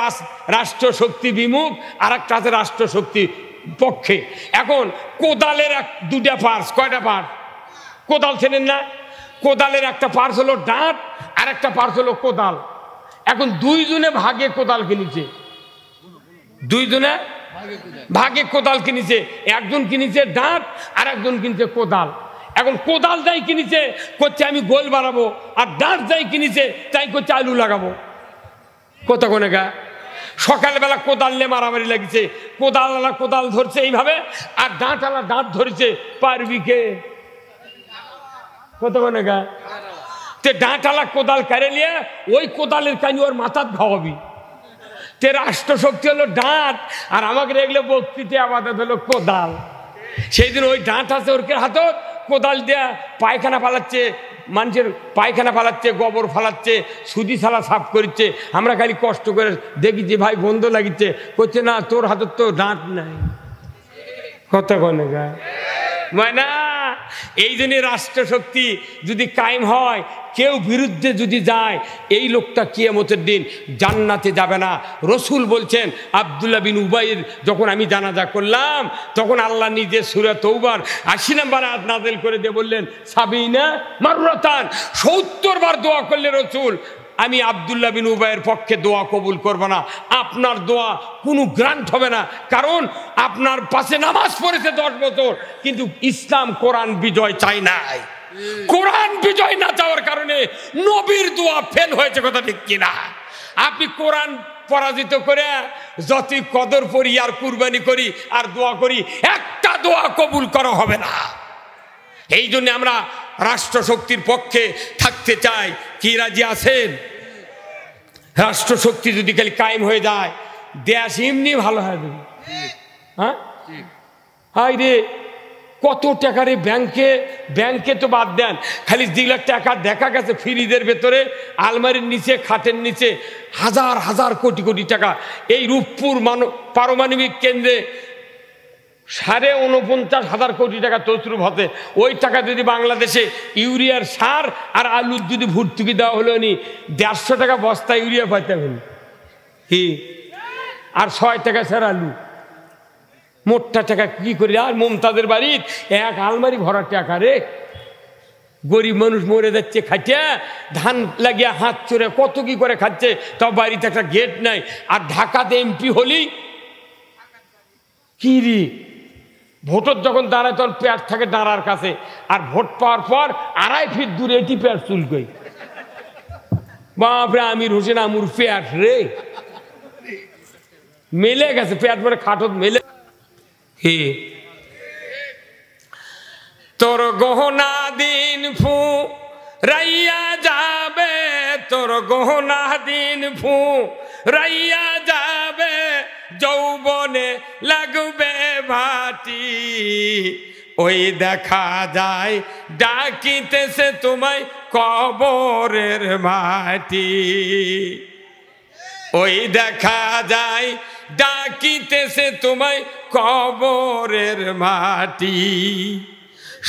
রাষ্ট্র শক্তি বিমুখ, আর একটা আছে রাষ্ট্র শক্তি পক্ষে। এখন কোদালের দুটা পার্স, কয়টা পার্স? কোদাল চেনেন না? কোদালের একটা পার্স হলো ডাঁট, আর একটা পার্স হলো কোদাল। এখন দুইজনে ভাগে কোদাল কিনেছে, দুইজনে ভাগে কোদাল কিনেছে, একজন কিনেছে ডাঁট আর একজন কিনেছে কোদাল। এখন কোদাল যাই কিনেছে করছে আমি গোল বানাবো, আর ডাঁট যাই কিনেছে তাই করছে আলু লাগাবো। কত কোনে গা সকালবেলা কোদাল নিয়ে মারামারি লাগিছে, কোদালওয়ালা কোদাল ধরছে এইভাবে, আর ডাঁটওয়ালা ডাঁট ধরেছে, পারবি কে? কত কোনে গা তে ডাঁটওয়ালা কোদাল কেড়ে নিয়ে ওই কোদালের কানি ওর মাথার খাওয়াবি। তে রাষ্ট্র শক্তি হলো ডাঁট, আর আমাকে দেখলে বক্তৃতা আমাদের হলো কোদাল। সেই দিন ওই ডাঁট আছে ওর হাতত, কোদাল দেয়া পায়খানা ফালাচ্ছে, মানুষের পায়খানা ফালাচ্ছে, গোবর ফালাচ্ছে, সুদি সালা সাফ করছে। আমরা খালি কষ্ট করে দেখি যে ভাই গন্ধ লাগিচ্ছে, করছে না তোর হাতত তো ডাঁট নাই। কত কনে গা মানে এই জন্য রাষ্ট্র শক্তি যদি কায়েম হয়, কেউ বিরুদ্ধে যদি যায়, এই লোকটা কিয়ামতের দিন জান্নাতে যাবে না। রসুল বলছেন, আব্দুল্লাহ বিন উবাইর যখন আমি জানাজা করলাম, তখন আল্লাহ নিজে সূরা তওবার 80 নম্বর আয়াত নাযিল করে দিয়ে বললেন, সাবিনা মাররাতান, 70 বার দোয়া করলে রসুল, আমি আব্দুল্লাহ বিন উবাইয়ের পক্ষে দোয়া কবুল করব না, আপনার দোয়া কোনো গ্রান্ট হবে না। কারণ আপনার পাশে নামাজ পড়েছে 10 বছর, কিন্তু ইসলাম কোরআন বিজয় চাই নাই। কোরআন বিজয় না চাওয়ার কারণে নবীর দোয়া ফেল হয়েছে। কথা ঠিক কিনা? আপনি কোরআন পরাজিত করে যতই কদর করি আর কুরবানি করি আর দোয়া করি, একটা দোয়া কবুল করা হবে না। এই জন্য আমরা রাষ্ট্র শক্তির পক্ষে থাকতে চাই। কি রাজি আছেন? রাষ্ট্র শক্তি যদি খালি কায়েম হয়ে যায়, দেশ এমনি ভালো হয়ে যাবে। হ্যাঁ হাই রে, কত টাকারে ব্যাংকে তো বাদ দেন, খালি যেগুলো টাকা দেখা গেছে ফ্রিজের ভেতরে, আলমারির নিচে, খাটের নিচে হাজার হাজার কোটি কোটি টাকা। এই রূপপুর পারমাণবিক কেন্দ্রে 49,500 কোটি টাকা তছরুপ হতে। ওই টাকা যদি বাংলাদেশে ইউরিয়ার সার আর আলুর যদি ভর্তুকি দেওয়া হলো নি, 150 টাকা বস্তা ইউরিয়া পাইতে হবে কি, আর 6 টাকা স্যার আলু, মোটটা টাকা কি করি। আর মমতাদের বাড়ির এক আলমারি ভরা টাকা রে, গরিব মানুষ মরে যাচ্ছে খাইতে, ধান লাগিয়ে হাত চড়ে কত কি করে খাচ্ছে, তাও বাড়িতে একটা গেট নাই। আর ঢাকাতে এমপি হলি কি রে, ভোটর যখন দাঁড়ায় তখন পেয়ার থাকে দাঁড়ার কাছে, আর ভোট পাওয়ার পর 2.5 ফিট দূরে এটি পেয়ার চুলকই। বাপরে আমির হোসেন আমুর পেয়ার রে, মেলে গেছে পেয়ার পরে খাটত মেলে। হে তোর গহনা দিন ফু রাইয়া যাবে, তোর গহনা দিন ফু রাইয়া যাবে, যৌবনে লাগবে ভাটি, ওই দেখা যায় ডাকিতেছে তোমায় কবরের মাটি, ওই দেখা যায় ডাকিতেছে তোমায় কবরের মাটি,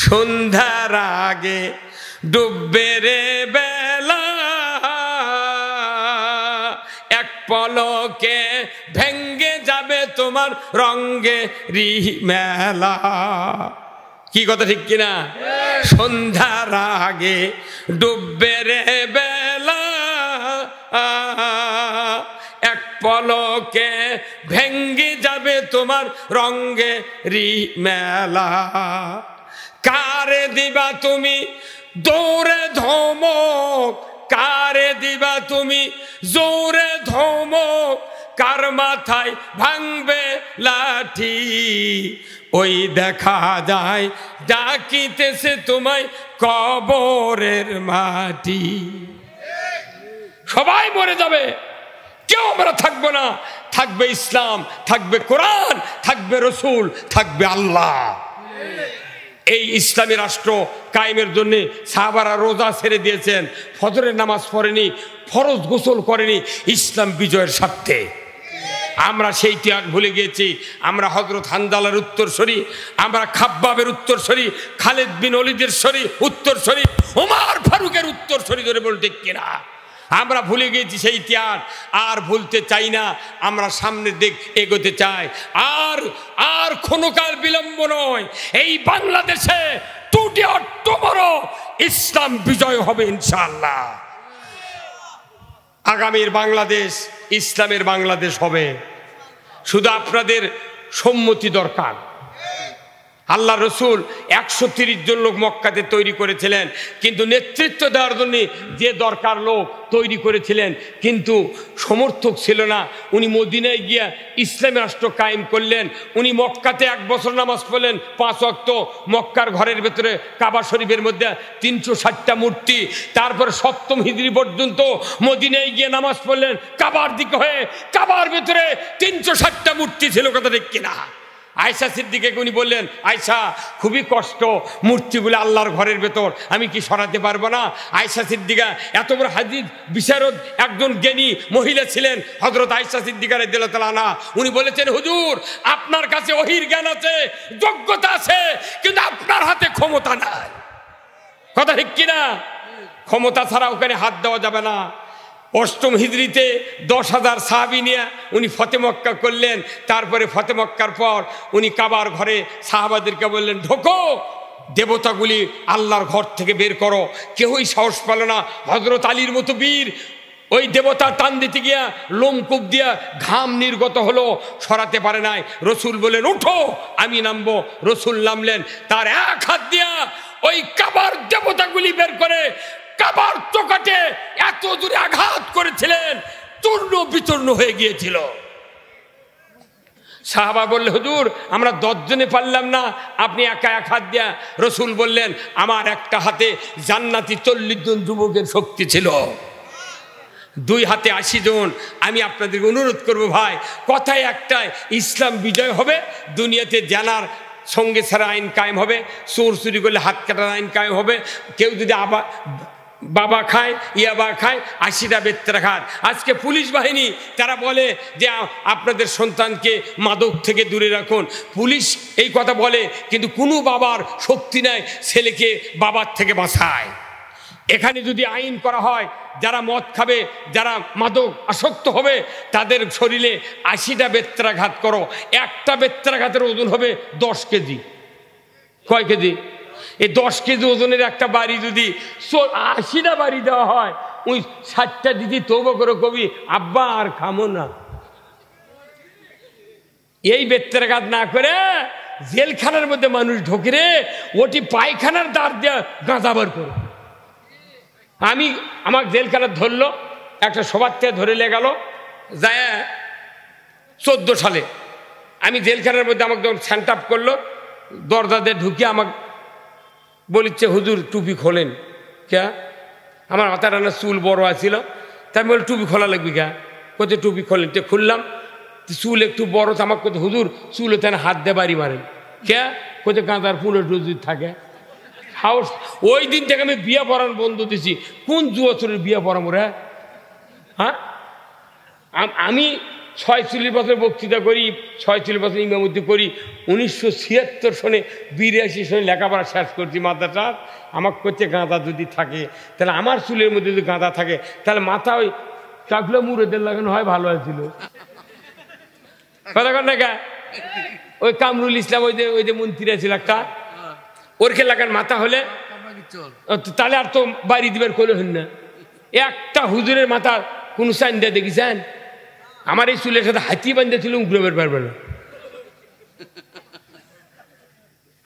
সন্ধ্যার আগে ডুববে রে বেলা, এক পলকে ভেঙ্গে যাবে তোমার রঙ্গে রি মেলা। কি কথা ঠিক কিনা? সন্ধ্যার আগে ডুববে রে বেলা, এক পলকে ভেঙ্গে যাবে তোমার রঙ্গে রি মেলা, কারে দিবা তুমি দৌড়ে ধমক, কারে দিবা তুমি জোরে ধমক, কার মাথায় ভাঙবে লাঠি, ওই দেখা যায় ডাকিতেছে তোমায় কবরের মাটি। সবাই মরে যাবে, কেউ আমরা থাকবো না, থাকবে ইসলাম, থাকবে কোরআন, থাকবে রসুল, থাকবে আল্লাহ। এই ইসলামী রাষ্ট্র কায়েমের জন্য সাহাবারা রোজা ছেড়ে দিয়েছেন, ফজরের নামাজ পড়েনি, ফরজ গোসল করেনি, ইসলাম বিজয়ের স্বার্থে। আমরা সেই ত্যাগ ভুলে গিয়েছি। আমরা হযরত হানজালার উত্তরসূরি, আমরা খাব্বাবের উত্তরসূরি, খালিদ বিন ওলীদের উত্তরসূরি, ওমর ফারুকের উত্তরসূরি, ধরে বলতে কিনা আমরা ভুলে গিয়েছি সেই ত্যাগ, আর ভুলতে চাই না। আমরা সামনের দিক এগোতে চাই, আর আর ক্ষণকাল বিলম্ব নয়। এই বাংলাদেশে টুডে অর টুমরো ইসলাম বিজয় হবে ইনশাআল্লাহ। আগামীর বাংলাদেশ ইসলামের বাংলাদেশ হবে, শুধু আপনাদের সম্মতি দরকার। আল্লাহ রসুল 130 জন লোক মক্কাতে তৈরি করেছিলেন, কিন্তু নেতৃত্ব দেওয়ার জন্য যে দরকার লোক তৈরি করেছিলেন, কিন্তু সমর্থক ছিল না। উনি মদিনায় গিয়া ইসলামী রাষ্ট্র কায়েম করলেন। উনি মক্কাতে 1 বছর নামাজ পড়লেন 5 ওয়াক্ত, মক্কার ঘরের ভেতরে কাবা শরীফের মধ্যে 360টা মূর্তি। তারপর 7ম হিজরি পর্যন্ত মদিনায় গিয়ে নামাজ পড়লেন কাবার দিকে হয়ে, কাবার ভেতরে 360টা মূর্তি ছিল। কথা ঠিক কিনা? আয়েশা সিদ্দিকাকে উনি বললেন, আয়েশা খুবই কষ্ট, মূর্তিগুলো আল্লাহর ঘরের ভেতর, আমি কি সরাতে পারবো না? আয়েশা সিদ্দিকা এত বড় হাদিস বিশারদ একজন জ্ঞানী মহিলা ছিলেন, হযরত আয়েশা সিদ্দিকা রাদিয়াল্লাহু তাআলা আনহা। উনি বলেছেন, হুজুর আপনার কাছে ওহীর জ্ঞান আছে, যোগ্যতা আছে, কিন্তু আপনার হাতে ক্ষমতা নাই। কথা ঠিক কিনা? ক্ষমতা ছাড়া ওখানে হাত দেওয়া যাবে না। 8ম হিজরিতে 10,000 সাহাবী নিয়ে উনি ফতে মক্কা করলেন। তারপরে ফতে মক্কার পর উনি কাবার ঘরে সাহাবাদেরকে বললেন, ঢোকো, দেবতাগুলি আল্লাহর ঘর থেকে বের করো। কেউই সাহস পেল না। হযরত আলীর মতো বীর ওই দেবতা টান দিতে গিয়া লোমকূপ দিয়া ঘাম নির্গত হলো, সরাতে পারে নাই। রসুল বললেন, উঠো, আমি নামবো। রসুল নামলেন, তার এক হাত দিয়া ওই কাবার দেবতাগুলি বের করে কাবার চোকাটে এত দূরে আঘাত করেছিলেন, চূর্ণ বিচূর্ণ হয়ে গিয়েছিল। সাহাবা বললে, হুজুর আমরা 10 জনে পারলাম না, আপনি একা এক হাত দিয়া। রসুল বললেন, আমার একটা হাতে জান্নাতি 40 জন যুবকের শক্তি ছিল, 2 হাতে 80 জন। আমি আপনাদেরকে অনুরোধ করব ভাই, কথায় একটাই, ইসলাম বিজয় হবে, দুনিয়াতে জানার সঙ্গে ছাড়া আইন কায়েম হবে, চোর চুরি করলে হাত কাটার আইন কায়েম হবে, কেউ যদি বাবা খায় ইয়াবা খায় 80টা বেত্রাঘাত। আজকে পুলিশ বাহিনী তারা বলে যে আপনাদের সন্তানকে মাদক থেকে দূরে রাখুন, পুলিশ এই কথা বলে, কিন্তু কোনো বাবার শক্তি নাই ছেলেকে বাবার থেকে বাঁচায়। এখানে যদি আইন করা হয় যারা মদ খাবে, যারা মাদক আসক্ত হবে, তাদের শরীরে 80টা বেত্রাঘাত করো, একটা বেত্রাঘাতের ওজন হবে 10 কেজি। কয় কেজি? এই 10 কেজি ওজনের একটা বাড়ি যদি 80টা বাড়ি দেওয়া হয়, ওই 60টা দিদি তৌবা করে কবি আব্বা আর খামো না। এই বেত্রাঘাত না করে জেলখানার মধ্যে মানুষ ঢোকে রে, ওটি পায়খানার দ্বার দিয়ে গাঁজা বার করে। আমার জেলখানা ধরলো, একটা সবার থেকে ধরে লেগালো যায় 14 সালে। আমি জেলখানার মধ্যে আমাকে যখন স্যান্ড আপ করলো, দরজাতে ঢুকিয়ে আমাকে বলিচ্ছে হুজুর টুপি খোলেন। কে? আমার মাথার রান্না চুল বড় আছিল, তাই আমি বলি টুপি খোলা লাগবে কে? কোথায় টুপি খোলেন? তো খুললাম, চুল একটু বড়, আমাকে কোথায় হুজুর চুলে তেন হাত দিয়ে বাড়ি মারেন। কে? কোথায় গাঁদার ফুলের যদি থাকে হাউস। ওই দিন থেকে আমি বিয়ে পড়ানো বন্ধ দিছি। কোন যুবচরের বিয়ে পড়াবো রে? হ্যাঁ, আমি 46 বছর বক্তৃতা করি, 46 বছর ইমামতি করি। 1976 সনে 82 সনে লেখাপড়া শেষ করছি মাদ্রাসার। আমাকে করছে গাঁদা যদি থাকে, তাহলে আমার চুলের মধ্যে যদি গাঁদা থাকে, তাহলে মাথা ওই চাকলে মুড়েদের লাগানো হয়, ভালো হয়েছিল। কথা কন না কা? ওই কামরুল ইসলাম ওই যে মন্ত্রী ছিল একটা, ওরকে লাগান মাথা হলে, তাহলে আর তো বাড়ি দিবার কোলে হন না। একটা হুজুরের মাথা কোন সাইন দিয়ে দেখেছেন? আমার এই চুলের সাথে হাতি বান্ধে ছিল, উগড়ে বের পারবে না।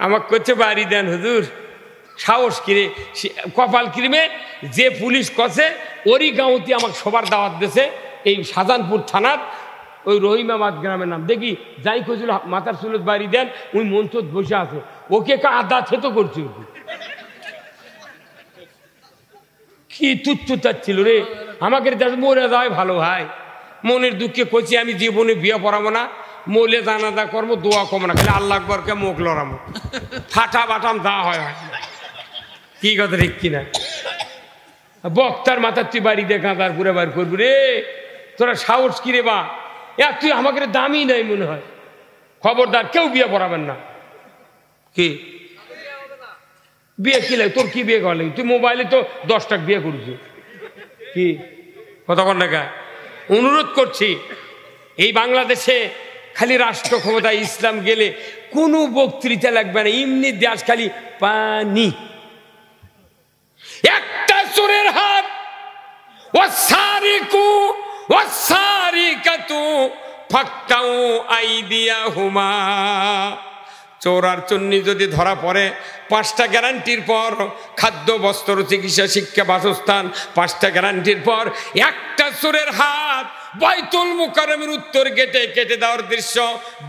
আমাকে করছে বাড়ি দেন হুজুর। সাহস কিরে, কপাল ক্রিমে যে পুলিশ কছে ওরই গাঁওতে আমাকে সবার দাওয়াত দিয়েছে, এই শাহজাহানপুর থানার ওই রহিমাবাদ গ্রামের নাম। দেখি যাই কইছিল মাথার চুলত বাড়ি দেন, ওই মঞ্চ বসে আছে, ওকে আদা থেতো করছে। কি তুচ্ছ ছিল রে, আমাকে মরে যায় ভালো ভাই। মনের দুঃখে কইছি আমি জীবনে বিয়ে পড়াবো না, মলে জানাজা করবো, দোয়া কমো না, খালি আল্লাহ আকবরকে মুখ লড়াবো, ফাটা বাটাম যা হয়। কি কথা ঠিক কিনা? বক্তার মাথার তুই বাড়ি দিয়ে গাঁদার পুরে বার করবি রে? তোরা সাহস কিরে বা? তুই আমাকে দামি নাই মনে হয়। খবরদার কেউ বিয়ে পড়াবেন না। কি বিয়ে কি লাগে? তোর কি বিয়ে করা লাগে? তুই মোবাইলে তো 10টা বিয়ে করছি। কি কতক্ষণ টাকা? অনুরোধ করছি, এই বাংলাদেশে খালি রাষ্ট্র ক্ষমতায় ইসলাম গেলে কোনো বক্তৃতা লাগবে না, এমনি দেশ খালি পানি। একটা চোরের হাত, ওয়াসারিকু ওয়াসারিকাতু ফাকতাউ আইদিয়াহুমা। চোর আর চুন্নি যদি ধরা পড়ে, 5টা গ্যারান্টির পর খাদ্য, বস্ত্র, চিকিৎসা, শিক্ষা, বাসস্থান, 5টা গ্যারান্টির পর একটা চোরের হাত বাইতুল মুকাররমের উত্তর গেটে কেটে দেওয়ার দৃশ্য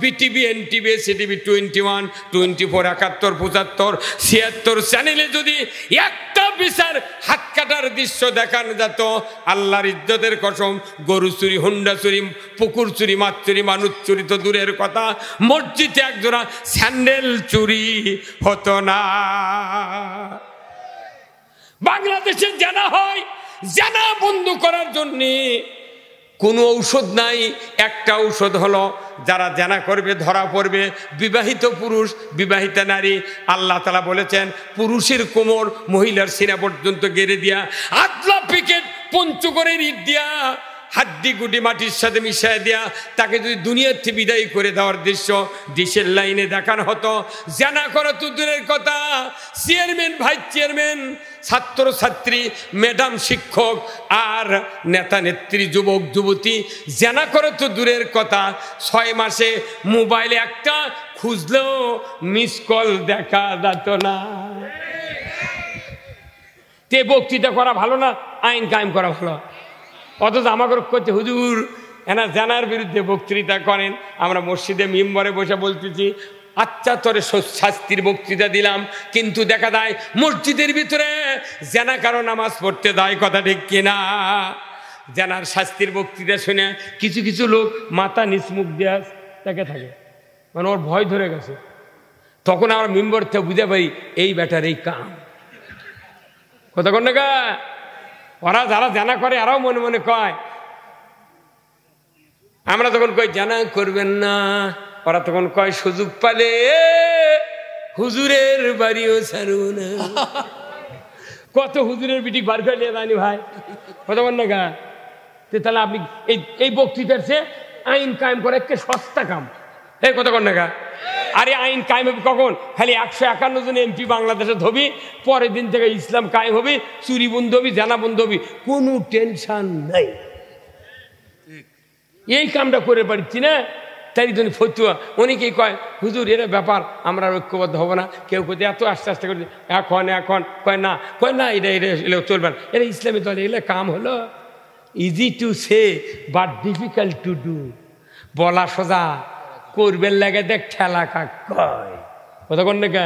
বিটিভি, এনটিভি, সিটিভি 21, 24, 71, 75, 76 চ্যানেলে যদি একটা বিচার হাত কাটার দৃশ্য দেখানো যেত, আল্লাহর ইজ্জতের কসম, গরু চুরি, হুন্ডা চুরি, পুকুর চুরি, মাছ চুরি, মানুষ চুরি তো দূরের কথা, মসজিদে একজোড়া স্যান্ডেল চুরি হতো না। বাংলাদেশে জানা হয়, জানা বন্ধ করার জন্যে কোনো ঔষধ নাই। একটা ঔষধ হলো, যারা জানা করবে ধরা পড়বে বিবাহিত পুরুষ, বিবাহিতা নারী। আল্লাহ তাআলা বলেছেন পুরুষের কোমর মহিলার সিনা পর্যন্ত গেড়ে দিয়া, আদলা পিকেট পঞ্চগড়ের ইট দিয়া, হাড্ডি গুডি মাটির সাথে মিশিয়ে দেয়া, তাকে যদি দুনিয়ার থেকে বিদায় করে দেওয়ার দৃশ্য ডিশের লাইনে দেখানো হতো। জানা করা তো দূরের কথা, চেয়ারম্যান, ভাইস চেয়ারম্যান, ছাত্র ছাত্রী, ম্যাডাম শিক্ষক আর নেতা নেত্রী, যুবক যুবতী, জানা করা তো দূরের কথা, 6 মাসে মোবাইলে একটা খুঁজলেও মিস কল দেখা যেত না। তে বক্তৃতা করা ভালো না, আইন কায়েম করা ভালো? অথচ আমাকে করছে হুজুর এনা জানার বিরুদ্ধে বক্তৃতা করেন। আমরা মসজিদে মিম্বরে বসে বলতেছি, আচ্ছা তোরে শাস্তির বক্তৃতা দিলাম, কিন্তু দেখা যায় মসজিদের ভিতরে জানা কারো নামাজ পড়তে দেয়। কথা ঠিক কিনা? জানার শাস্তির বক্তৃতা শুনে কিছু কিছু লোক মাথা নিচমুখ দেওয়া তাকে থাকে, মানে ওর ভয় ধরে গেছে। তখন আমরা মেম্বার থেকে বুঝে পাই এই ব্যাটার এই কাম। কথা কন না গা? ওরা যারা জানা করে এরাও মনে মনে কয়, আমরা তখন কই জানা করবেন না, ওরা তখন কয় সুযোগ পালে হুজুরের বাড়িও ছাড়ব না। কত হুজুরের বিটি বার করে নিয়ে জানি ভাই, কথা বল না গা? তাহলে আপনি এই বক্তৃতার চেয়ে আইন কায়েম করে একটা সস্তা কাম। এই কথা কন না গা? আরে আইন কায়েম হবে কখন? খালি 151 জন এমপি বাংলাদেশে ধবি, পরের দিন থেকে ইসলাম কায়েম হবে, চুরি বন্ধ হবি, জানা বন্ধ হবি, কোনো টেনশন নাই। এই কামটা করে পারছি না, তাই জন্য ফতুয়া অনেকেই কয় হুজুর এরা ব্যাপার আমরা ঐক্যবদ্ধ হবো না। কেউ কোথায় এত আস্তে আস্তে করে এখন কয় না এটা চলবে না, এটা ইসলামী দল, এগুলো কাম হলো। Easy to say but difficult to do. বলা সোজা, করবেন লাগে দেখ ঠেলা কাক কয়। কথা কন না?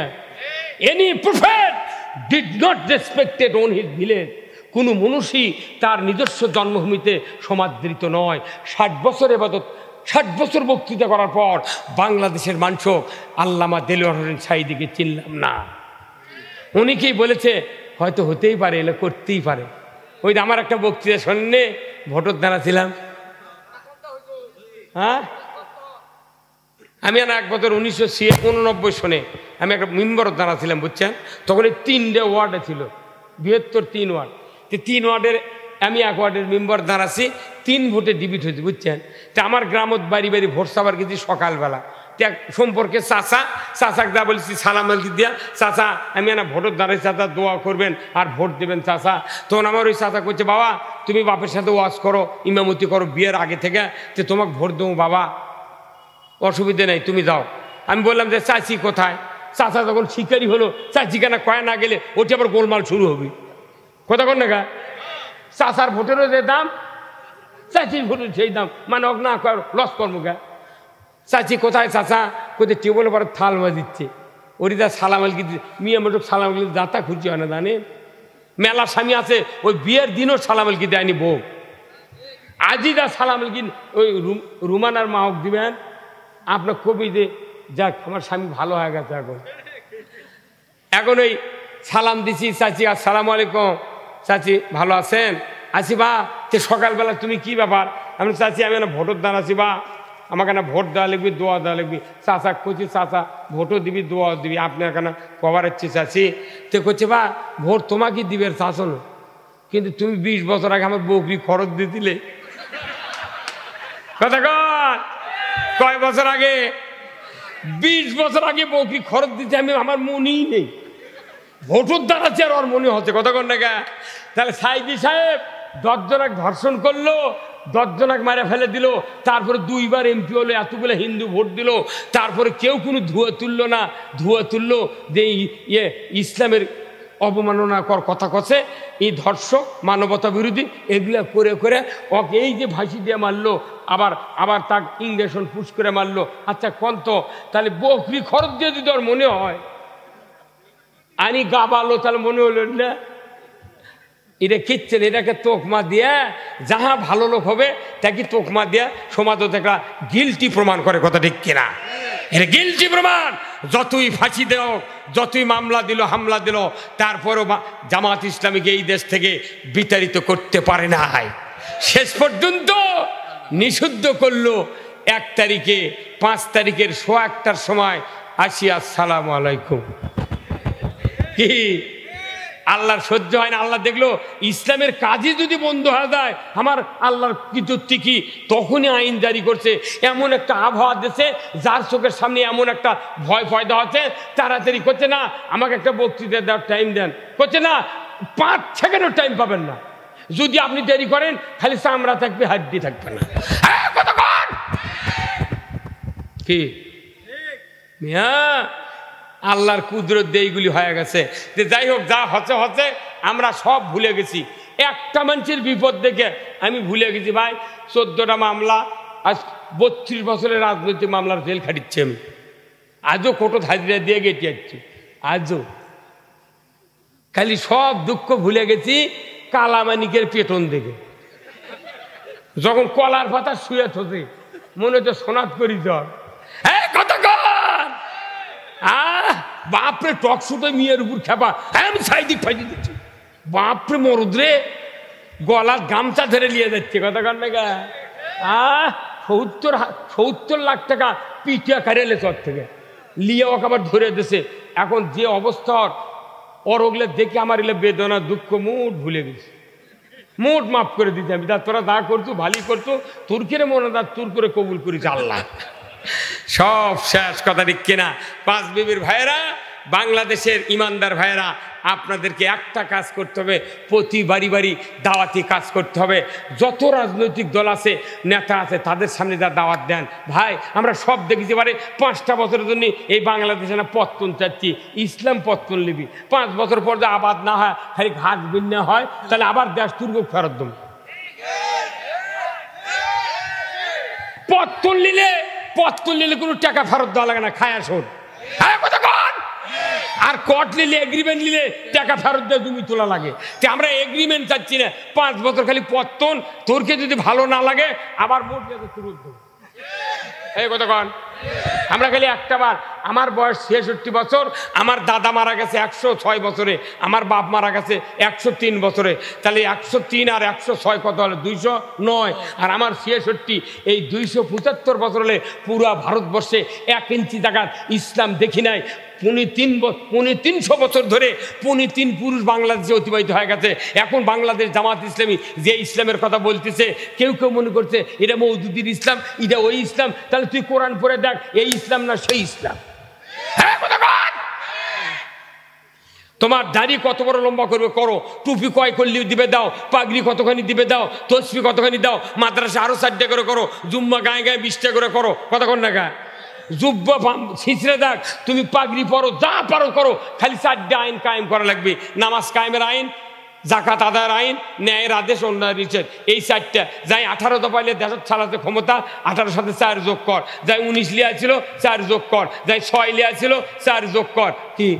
Any prophet did not respected on his village. কোনো মনুষ্যই তার নিজস্ব জন্মভূমিতে সমাদৃত নয়। 60 বছর এবাদত, 60 বছর বক্তৃতা করার পর বাংলাদেশের মানুষ আল্লামা দেলোয়ার হোসেন সাঈদীকে চিনলাম না। অনেকেই বলেছে হয়তো হতেই পারে, এলে করতেই পারে। ওই আমার একটা বক্তৃতা শুনে ভোটর দ্বারা ছিলাম। হ্যাঁ, আমি এক বছর 1989 সনে আমি একটা মেম্বার দ্বারা ছিলাম, বুঝছেন? তখন এই 3টে ওয়ার্ডে ছিল, বৃহত্তর 3 ওয়ার্ড। 3 ওয়ার্ডের আমি 1 ওয়ার্ডের মেম্বার দাঁড়াচ্ছি, 3 ভোটে ডিবিট হয়েছে, বুঝছেন? তা আমার গ্রামত বাড়ি বাড়ি ভোট সাবার গেছি সকালবেলা। সম্পর্কে চাচাক দা বলছি সালাম আলকি দিয়া, চাচা আমি ভোটের দাঁড়াই, চাচা দোয়া করবেন আর ভোট দেবেন চাচা। তখন আমার ওই চাচা করছে, বাবা তুমি বাপের সাথে ওয়াজ করো, ইমামতি করো বিয়ের আগে থেকে, যে তোমাকে ভোট দেবো বাবা, অসুবিধে নেই তুমি যাও। আমি বললাম যে চাচি কোথায়? চাচা যখন শিকারি হলো, চাচি কেনা কয় না গেলে ওটি আবার গোলমাল শুরু হবে। কথা কন না গা? চাচার ভোটেরও যে দাম, চাচির ভোটের সেই দাম, মানে না লস কর্ম গা। চাচি কোথায়? চাচা কোথায় টেবল পরে থাল বাজিচ্ছে, ওরি যা সালাম আলকি মিয়া মোটক সালাম আলকি যাতা খুঁজছে হয় না, জানেন? মেলা স্বামী আছে ওই বিয়ের দিনও সালাম আলকি দেয়নি বউ, আজই যা সালাম আলকি ওই রুমানার মাহক দিবেন আপনার কবি যে যাক আমার স্বামী ভালো হয়ে গেছে। এখন ওই সালাম দিছি, চাচি আসসালামু আলাইকুম, চাচি ভালো আছেন? আছি বা। তে সকালবেলা তুমি কি ব্যাপার? আমি চাচি আমি ভোটের দাঁড়াচ্ছি বা, আমাকে ভোট দেওয়া লিখবি, দোয়া দেওয়া লিখবি। চাচা করছি চাচা ভোটও দিবি দোয়া দিবি, আপনি এখানে কভার হচ্ছে চাচি। তে করছে বা ভোট তোমাকে দিবে চাচন, কিন্তু তুমি 20 বছর আগে আমার বকরি খরচ দিয়ে দিলে। কথা কয় বছর আগে? 20 বছর আগে বকরি খরচ দিতে আমি আমার মনেই নেই, ভোটের দাঁড়াচ্ছে আর ওর মনে হচ্ছে। কথা কন না? তাহলে সাঈদী সাহেব 10 জনাক ধর্ষণ করলো, 10 জনাক মারা ফেলে দিল, তারপরে 2 বার এমপি হলো, এতগুলো হিন্দু ভোট দিল, তারপরে কেউ কোনো ধুয়া তুললো না। ধুয়া তুললো যে ইসলামের অবমাননাকর কথা কছে, এই ধর্ষক মানবতা বিরোধী, এগুলা করে করে ওকে এই যে ভাসি দিয়ে মারলো, আবার তাক ইঞ্জেকশন পুশ করে মারলো। আচ্ছা কন্ত তাহলে বকরি খরচ দিয়ে যদি ওর মনে হয় আনি গাবালো, তাহলে মনে হলো না এটা কিচ্ছেন, এটাকে তোকমা দিয়া যাহা ভালো লোক হবে তাকে তোকমা দিয়া সমাজত একটা গিলটি প্রমাণ করে। কথা ঠিক কিনা? এটা গিলটি প্রমাণ। যতই ফাঁসি দেও, যতই মামলা দিল হামলা দিল, তারপরও জামাত ইসলামীকে এই দেশ থেকে বিতাড়িত করতে পারে নাই। শেষ পর্যন্ত নিষিদ্ধ করলো 1 তারিখে, 5 তারিখের 1:15টার সময় আসি আসসালামু আলাইকুম। কি আল্লাহর সহ্য হয় না? আল্লাহ দেখলো ইসলামের কাজই যদি বন্ধ হয়ে যায়, আমার আল্লাহর কীর্তি কি? তখনই আইন জারি করছে, এমন একটা আবহাওয়া দেশে যার চোখের সামনে এমন একটা ভয় পয়দা হচ্ছে, তাড়াতাড়ি করছে না আমাকে একটা বক্তৃতা দেওয়ার টাইম দেন, করছে না 5 সেকেন্ডও টাইম পাবেন না। যদি আপনি দেরি করেন খালি চামড়া থাকবে, হাড্ডি থাকবে না। কি মিয়া আল্লাহর কুদরত এইগুলি হয়ে গেছে। যে যাই হোক, যা হচ্ছে হচ্ছে, আমরা সব ভুলে গেছি। একটা মানুষের বিপদ দেখে আমি ভুলে গেছি ভাই 14টা মামলা, আজ 32 বছরের রাজনৈতিক মামলার জেল খাটিচ্ছি আমি। আজও কোটো হাজিরা দিয়ে গেটে যাচ্ছি, আজও খালি সব দুঃখ ভুলে গেছি কালামানিকের পেটন দেখে। যখন কলার পাতা শুয়ে থাকে মনে হচ্ছে সোনাত করি জ্বর। কতক্ষণ বাপরে টক শুটে মেয়ের উপর খেপা, হ্যাঁ আমি সাইদিক ফাইদি দিচ্ছি, বাপরে মরদ রে, গলার গামছা ধরে নিয়ে যাচ্ছে, কথা কন না গা। 70 লাখ টাকা পিটিয়া কারিয়ালে চর থেকে লিয়ে ওকে আবার ধরে দিছে। এখন যে অবস্থা ওর ওগুলো দেখে আমার এলে বেদনা দুঃখ মুঠ ভুলে গেছি, মুঠ মাফ করে দিতে আমি, তোরা যা করছো ভালোই করছো, তোর করে মনে দাঁত তোর করে কবুল করিস আল্লাহ। সব শেষ, কথা ঠিক কিনা? পাঁচ বিবির ভাইয়েরা, বাংলাদেশের ইমানদার ভাইয়েরা, আপনাদেরকে একটা কাজ করতে হবে, প্রতি বাড়ি বাড়ি দাওয়াতি কাজ করতে হবে। যত রাজনৈতিক দল আছে, নেতা আছে, তাদের সামনে যা দাওয়াত দেন। ভাই আমরা সব দেখেছি, পারে 5টা বছরের জন্য এই বাংলাদেশে না পত্তন চাচ্ছি, ইসলাম পত্তন লিবি, 5 বছর পর যে আবাদ না হয়, খালি ঘাস বিন্যা হয়, তাহলে আবার দেশ তুর্গ ফেরত দেব। পত্তন নিলে কোনো টাকা ফেরত দেওয়া লাগে না, খায়া শোন। হ্যাঁ কথা কন। আর কোর্ট নিলে, এগ্রিমেন্ট নিলে টাকা ফেরত দিয়ে জমি তোলা লাগে। তো আমরা এগ্রিমেন্ট চাচ্ছি না, 5 বছর খালি পত্তন, তোরকে যদি ভালো না লাগে আবার ভোট দিয়ে তুরুত দেবো। এই কথা কন। আমরা খালি একটা বার, আমার বয়স 66 বছর, আমার দাদা মারা গেছে 106 বছরে, আমার বাপ মারা গেছে 103 বছরে, তাহলে 103 আর 106 কত হলো? 209। আর আমার 66, এই 275 বছর হলে পুরা ভারতবর্ষে 1 ইঞ্চি জায়গা ইসলাম দেখি নাই। 350 বছর ধরে 3 পুরুষ বাংলাদেশে অতিবাহিত হয়ে গেছে। এখন বাংলাদেশ জামাত ইসলামী যে ইসলামের কথা বলতেছে, কেউ কেউ মনে করছে এটা মওদুদির ইসলাম, এটা ওই ইসলাম। তাহলে তুই কোরআন পড়ে দেখ, এই ইসলাম না সেই ইসলাম। হ্যাঁ কথা বল। তোমার দাড়ি কত বড় লম্বা করবে করো, টুপি কয় করলি দিবে দাও, পাগড়ি কতখানি দিবে দাও, তসবি কতখানি দাও, মাদ্রাসা আরো 4টা করে করো, জুম্মা গায়ে গায়ে 20টা করে করো, কতক্ষণ না গা জুব্বা ছিঁচড়ে দেখ, তুমি পাগড়ি পরো, যা পারো করো, খালি 4টা আইন কায়েম করা লাগবে। নামাজ কায়েমের আইন, জাকাত আদায়ের আইন, ন্যায়ের আদেশ, অন্যায় নিষেধ, এই 4টা। যাই 18 পাইলে দেশের চালাতে ক্ষমতা, 18 সাথে 4 যোগ কর। যাই 19 লিয়া ছিল 4 যোগ কর। যাই 6 লিয়া ছিল 4 যোগ কর। কি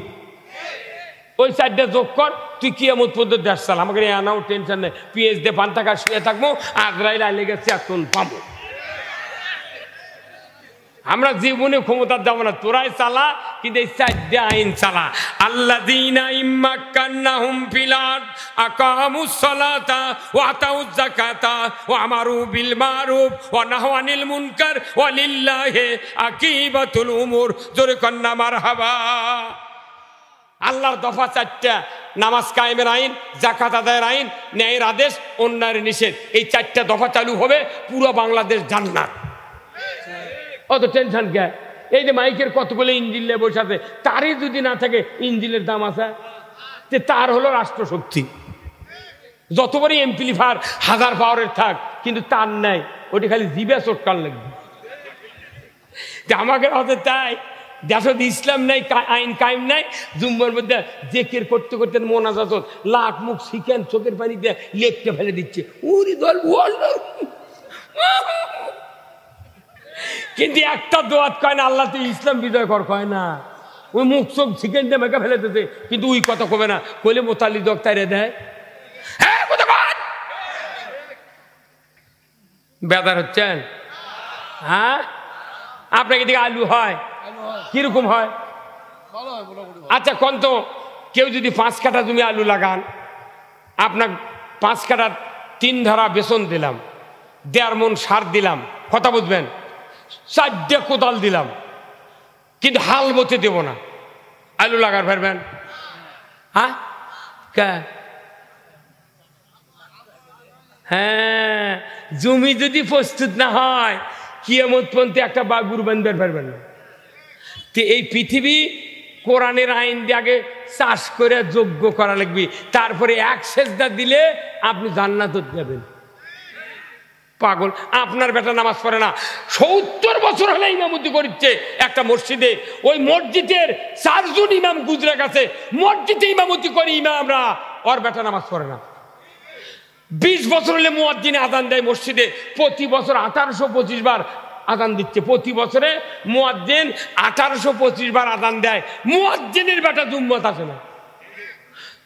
ওই 4টা যোগ কর, তুই কিয়ামত পর্যন্ত দেশ চাল। আমাকে আনাও টেনশন নেই, পিএইচ দিয়ে 5 টাকা শুয়ে থাকবো, আগ্রাইলে আইলে গেছে এখন পাবো। আমরা জীবনে ক্ষমতা যাব না, তোরাই চালা, কিন্তু এই 4টা আইন চালা। আল্লাযীনা ইম্মাক্কান্নাহুম ফিল আরদ আকামুস সালাতা ওয়া আতাউয যাকাতা ওয়া আমারু বিল মারুফ ওয়া নাহাউ আনিল মুনকার ওয়া লিল্লাহি আকিবাতুল উমুর। জোরে কন্না মারহাবা। আল্লাহর দফা 4টা, নামাজ কায়েমের আইন, যাকাত আদায়ের আইন, ন্যায়ের আদেশ, অন্যায়ের নিষেধ। এই 4টা দফা চালু হবে, পুরো বাংলাদেশ জান্নাত। অত টেনশন কে? এই যে মাইকের কতগুলো ইঞ্জিন নিয়ে বসে আছে, তারই যদি না থাকে ইঞ্জিনের দাম আছে, তার হলো রাষ্ট্রশক্তি। যতবারই এমপ্লিফায়ার 1000 পাওয়ারের থাক, কিন্তু তার নাই, ওটি খালি জিবে চটকান লাগবে। আমাকে হতে তাই দেশত ইসলাম নাই, আইন কায়েম নাই, জুম্মার মধ্যে জেকের করতে করতে মোনাজাত লাখ মুখ শিখেন, চোখের পানি দিয়ে লেপটে ফেলে দিচ্ছে, উরি দল বল। কিন্তু একটা দোয়াত কয় না, আল্লাহ তুই ইসলাম বিজয় কর, কয় না। ওই মুখ চোখ চিকেন দিয়ে মেখে ফেলে দিতে, কিন্তু ওই কথা কবে না, কইলে মোতালি দক তাইরে দেয়। হ্যাঁ বেদার হচ্ছেন? হ্যাঁ আপনাকে দিকে আলু হয় কিরকম হয়? আচ্ছা কোন তো, কেউ যদি 5 কাঠা জমি আলু লাগান, আপনার 5 কাঠার 3 ধারা বেসন দিলাম, 1.5 মণ সার দিলাম, কথা বুঝবেন, 4টে কোদাল দিলাম, কিন্তু হাল বতে দেব না, আলু লাগার পারবেন? হ্যাঁ, জমি যদি প্রস্তুত না হয়, কিয়ামত পর্যন্ত একটা বাগুর বান্ধতে পারবেন না। তো এই পৃথিবী কোরআনের আইন দিয়ে আগে চাষ করে যোগ্য করা লাগবে, তারপরে 1 সেজদা দিলে আপনি জান্নাত যাবেন। পাগল, আপনার বেটা নামাজ পড়ে না, 70 বছর হলে ইমামতি করছে একটা মসজিদে, ওই মসজিদের 4 জন ইমাম গুজরে গেছে, মসজিদে ইমামতি করে ইমামরা, ওর বেটা নামাজ পড়ে না। 20 বছর হলে মুয়াজ্জিন আযান দেয় মসজিদে, প্রতি বছর 1825 বার আযান দিচ্ছে, প্রতি বছরে মুয়াজ্জিন 1825 বার আযান দেয়, মুয়াজ্জিনের বেটা জুম্মত আসে না।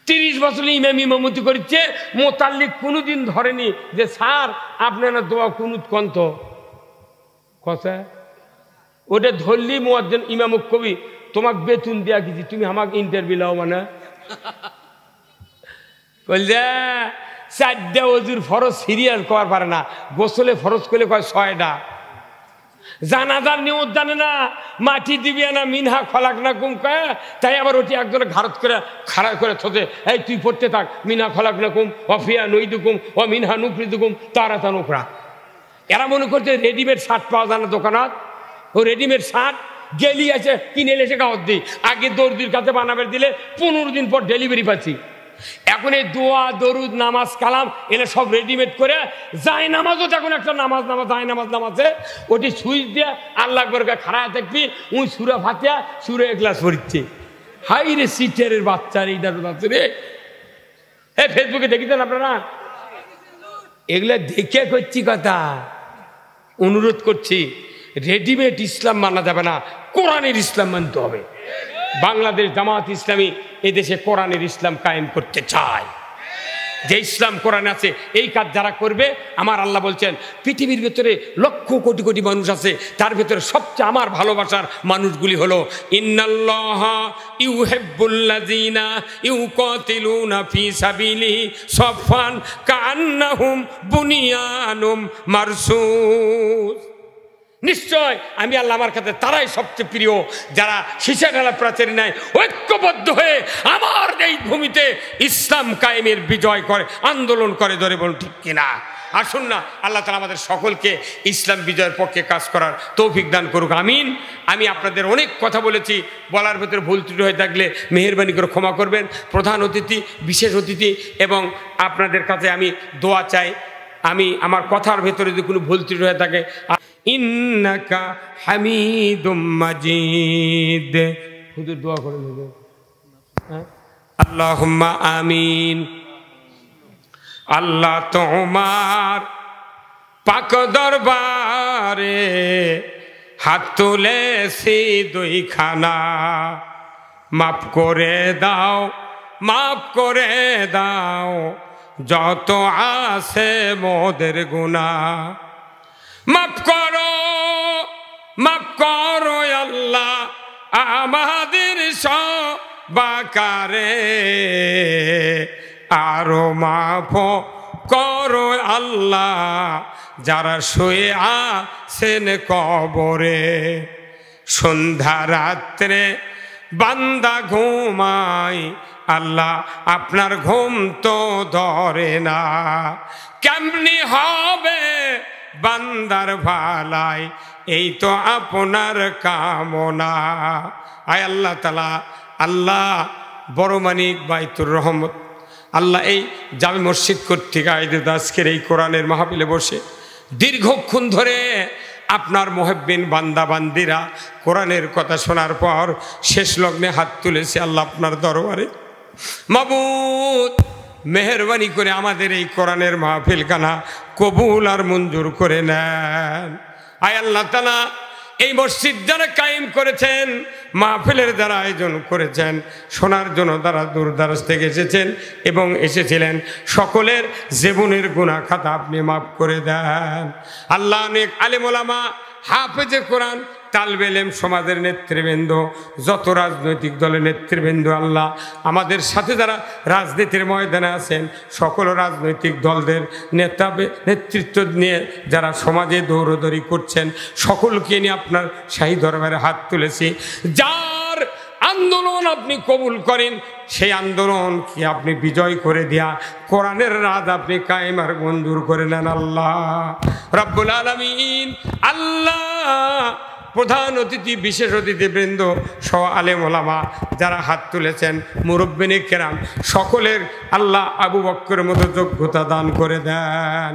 30 বছর ইমাম ইমামতি করছে, মোতাল্লিক কোনোদিন ধরেনি যে স্যার আপনারা দোয়া কুনুত কন্ত কথা, ওটা ধরলি মুয়াজ্জিন ইমামুক কবি তোমাকে বেতন দেয়া কিছু তুমি আমাকে ইন্টারভিউ লাও মানে বলছে 4টা ওযুর ফরজ সিরিয়াল করার পারে না, গোসলে ফরজ করলে কয় 6টা। জানাজার নিয়ত জানে না, মাটি দিবি না মিনহা খলাক না কুম কয়, তাই আবার ওটি একজনে ঘাড়ত করে খাড়া করে থতে, এই তুই পড়তে থাক, মিনহা খলাক না কুম অফিয়া নইদুকুম ও মিনহা নুকরিদুকুম তারাতা নুকরা। এরা মনে করছে রেডিমেড শার্ট পাওয়া যায় না দোকানত, ও রেডিমেড শার্ট গেলি আছে কিনে এসে গাওয়াত দিই, আগে দর্জির কাছে বানাবে দিলে 15 দিন পর ডেলিভারি পাচ্ছি। এখন এই দোয়া দরুদ নামাজ কালাম এলে সব রেডিমেড করে যায় নামাজও, এখন একটা নামাজ যায় নামাজে ওটি সুইচ দিয়ে আল্লাহ করে খাড়ায় থাকবি, উই সুরা ফাতিয়া সুরে ক্লাস পড়ছে। হাই রে সিটারের বাচ্চা রে, রে হ্যাঁ ফেসবুকে দেখিতেন আপনারা, এগুলা দেখে করছি কথা। অনুরোধ করছি, রেডিমেড ইসলাম মানা যাবে না, কোরআনের ইসলাম মানতে হবে। বাংলাদেশ জামাত ইসলামী এদেশে কোরআনের ইসলাম কায়েম করতে চায়। যে ইসলাম কোরআনে আছে এই কাজ যারা করবে, আমার আল্লাহ বলছেন পৃথিবীর ভেতরে লক্ষ কোটি কোটি মানুষ আছে, তার ভেতরে সবচেয়ে আমার ভালোবাসার মানুষগুলি হলো ইন্নাল্লাহা ইউহিব্বুল্লাযিনা ইউকাতিলুনা ফি সাবিলিহি সাফফান কাআন্নাহুম বুনিয়ানুম মারসুস। নিশ্চয় আমি আল্লাহ আমার কাছে তারাই সবচেয়ে প্রিয় যারা সীসা ঢালা প্রাচীর নেয় ঐক্যবদ্ধ হয়ে আমার এই ভূমিতে ইসলাম কায়েমের বিজয় করে, আন্দোলন করে। ধরে বলুন ঠিক কিনা? আসুন না, আল্লাহ তাআলা আমাদের সকলকে ইসলাম বিজয়ের পক্ষে কাজ করার তৌফিক দান করুক, আমিন। আমি আপনাদের অনেক কথা বলেছি, বলার ভেতরে ভুল ত্রুটি হয়ে থাকলে মেহেরবানি করে ক্ষমা করবেন। প্রধান অতিথি, বিশেষ অতিথি এবং আপনাদের কাছে আমি দোয়া চাই। আমি আমার কথার ভেতরে যদি কোনো ভুল ত্রুটি হয়ে থাকে, ইন্নাকা হামিদুম মাজিদ, হুজুর দোয়া করেন হুজুর। আল্লাহুম্মা আমিন। আল্লাহ তোমার পাক দরবারে হাত তুলেছি দুইখানা, মাফ করে দাও, মাফ করে দাও যত আছে মোদের গুনাহ। মাফ করো, মাফ করো আল্লাহ আমাদের সবাকারে, আরো মাফ করো আল্লাহ যারা শুয়ে আছেন কবরে। সন্ধ্যা রাত্রে বান্দা ঘুমায়, আল্লাহ আপনার ঘুম তো ধরে না, কেমনি হবে বান্দার ভালাই, এই তো আপনার কামনা। আয় আল্লাহ তাআলা, আল্লাহ বড় মানিক বাইতুর রহমত, আল্লাহ এই জামে মসজিদ কর্তৃক আয়োজিত আজকের এই কোরআনের মাহফিলে বসে দীর্ঘক্ষণ ধরে আপনার মুহিব্বিন বান্দা বান্দিরা কোরআনের কথা শোনার পর শেষ লগ্নে হাত তুলেছে আল্লাহ আপনার দরবারে। মাবুদ, মেহেরবানি করে আমাদের এই কোরআনের মাহফিলখানা কবুল আর মঞ্জুর করে নেন। আয় আল্লাহ তাআলা, এই মসজিদ যারা কায়েম করেছেন, মাহফিলের যারা আয়োজন করেছেন, শোনার জন্য যারা দূর দারাজ থেকে এসেছেন এবং এসেছিলেন, সকলের জীবনের গুনাহ খাতা আপনি মাফ করে দেন। আল্লাহ, অনেক আলেম ওলামা, হাফেজে কোরআন, তালবে ইলম, সমাজের নেতৃবৃন্দ, যত রাজনৈতিক দলের নেতৃবৃন্দ, আল্লাহ আমাদের সাথে যারা রাজনীতির ময়দানে আছেন, সকল রাজনৈতিক দলদের নেতৃত্ব নিয়ে যারা সমাজে দৌড়দৌড়ি করছেন, সকলকে নিয়ে আপনার শাহী দরবারে হাত তুলেছি। যার আন্দোলন আপনি কবুল করেন, সেই আন্দোলনকে আপনি বিজয় করে দেয়া কোরআনের রাত আপনি কায়েম আর মঞ্জুর করে নেন আল্লাহ রাব্বুল আলামিন। আল্লাহ, প্রধান অতিথি, বিশেষ অতিথিবৃন্দ সহ আলেম ওলামা যারা হাত তুলেছেন, মুরব্বিনে কেরাম, সকলের আল্লাহ আবু বকরের মতো যোগ্যতা দান করে দেন।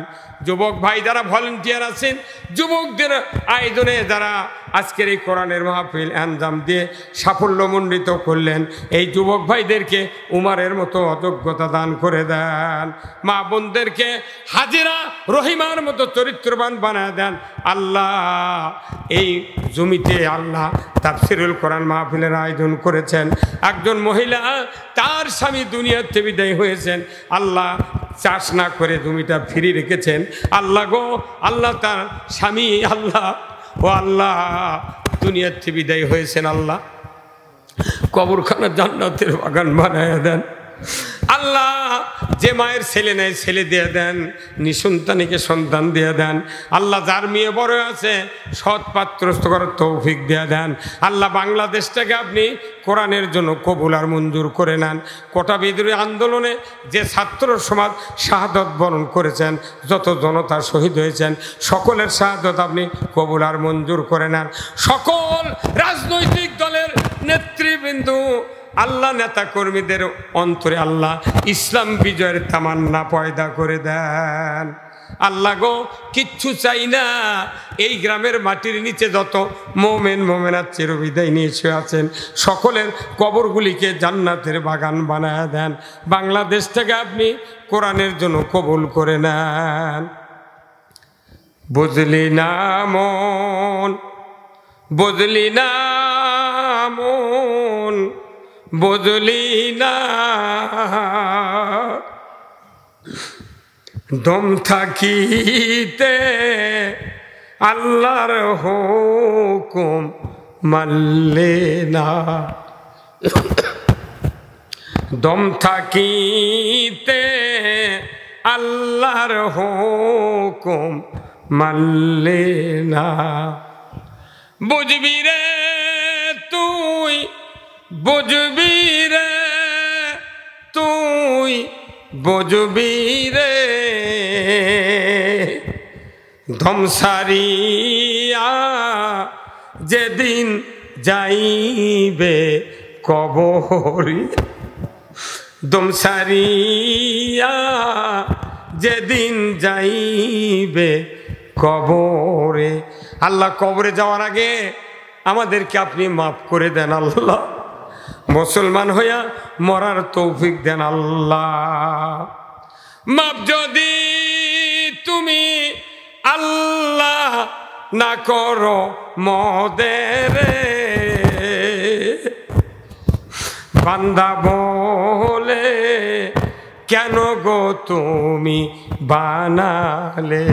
যুবক ভাই যারা ভলেন্টিয়ার আছেন, যুবকদের আয়োজনে যারা আজকের এই কোরআনের মাহফিল আঞ্জাম দিয়ে সাফল্যমণ্ডিত করলেন, এই যুবক ভাইদেরকে উমারের মতো অযোগ্যতা দান করে দেন। মা বোনদেরকে হাজিরা রহিমার মতো চরিত্রবান বানায় দেন আল্লাহ। এই জমিতে আল্লাহ তাফসিরুল কোরআন মাহফিলের আয়োজন করেছেন, একজন মহিলা তার স্বামী দুনিয়াতে বিদায় হয়েছেন, আল্লাহ চাষ না করে জমিটা ফ্রি রেখেছেন। আল্লাহ গো, আল্লাহ তার স্বামী, আল্লাহ ও আল্লাহ দুনিয়ার থেকে বিদায় হয়েছেন আল্লাহ কবরখানা জান্নাতের বাগান বানায় দেন আল্লাহ। যে মায়ের ছেলে নেই ছেলে দিয়ে দেন, নিঃসন্তানীকে সন্তান দিয়ে দেন আল্লাহ। যার মেয়ে বড় আছে সৎ পাত্রস্থ করার তৌফিক দিয়ে দেন আল্লাহ। বাংলাদেশটাকে আপনি কোরআনের জন্য কবুল আর মঞ্জুর করে নেন। কোটা বিদ্রোহী আন্দোলনে যে ছাত্র সমাজ শাহাদত বরণ করেছেন, যত জনতা শহীদ হয়েছেন, সকলের শাহাদত আপনি কবুল আর মঞ্জুর করে নেন। সকল রাজনৈতিক দলের নেতৃবৃন্দ আল্লাহ, নেতা কর্মীদের অন্তরে আল্লাহ ইসলাম বিজয়ের তামান্না পয়দা করে দেন আল্লাহ গো। কিচ্ছু চাই না, এই গ্রামের মাটির নিচে যত মোমেন মোমেনার চিরবিদায় নিয়ে শুয়ে আছেন সকলের কবরগুলিকে জান্নাতের বাগান বানায় দেন। বাংলাদেশটাকে আপনি কোরআনের জন্য কবুল করে নেন। বুঝলি না মন, বুঝলি না মন, বুঝলি না দম থাকিতে আল্লাহর হুকুম মানলে না, দম থাকিতে আল্লাহর হুকুম মানলে না। বুঝবি রে তুই, বুঝবি রে তুই, বুঝবি রে ধমসারিয়া যেদিন যাইবে কবরে, দমসারিয়া যেদিন যাইবে কবরে। আল্লাহ কবরে যাওয়ার আগে আমাদেরকে আপনি মাফ করে দেন আল্লাহ। মুসলমান হইয়া মরার তৌফিক দেন আল্লাহ। মাফ যদি তুমি আল্লাহ না করো মদের বান্দা বলে কেন গো তুমি বানালে।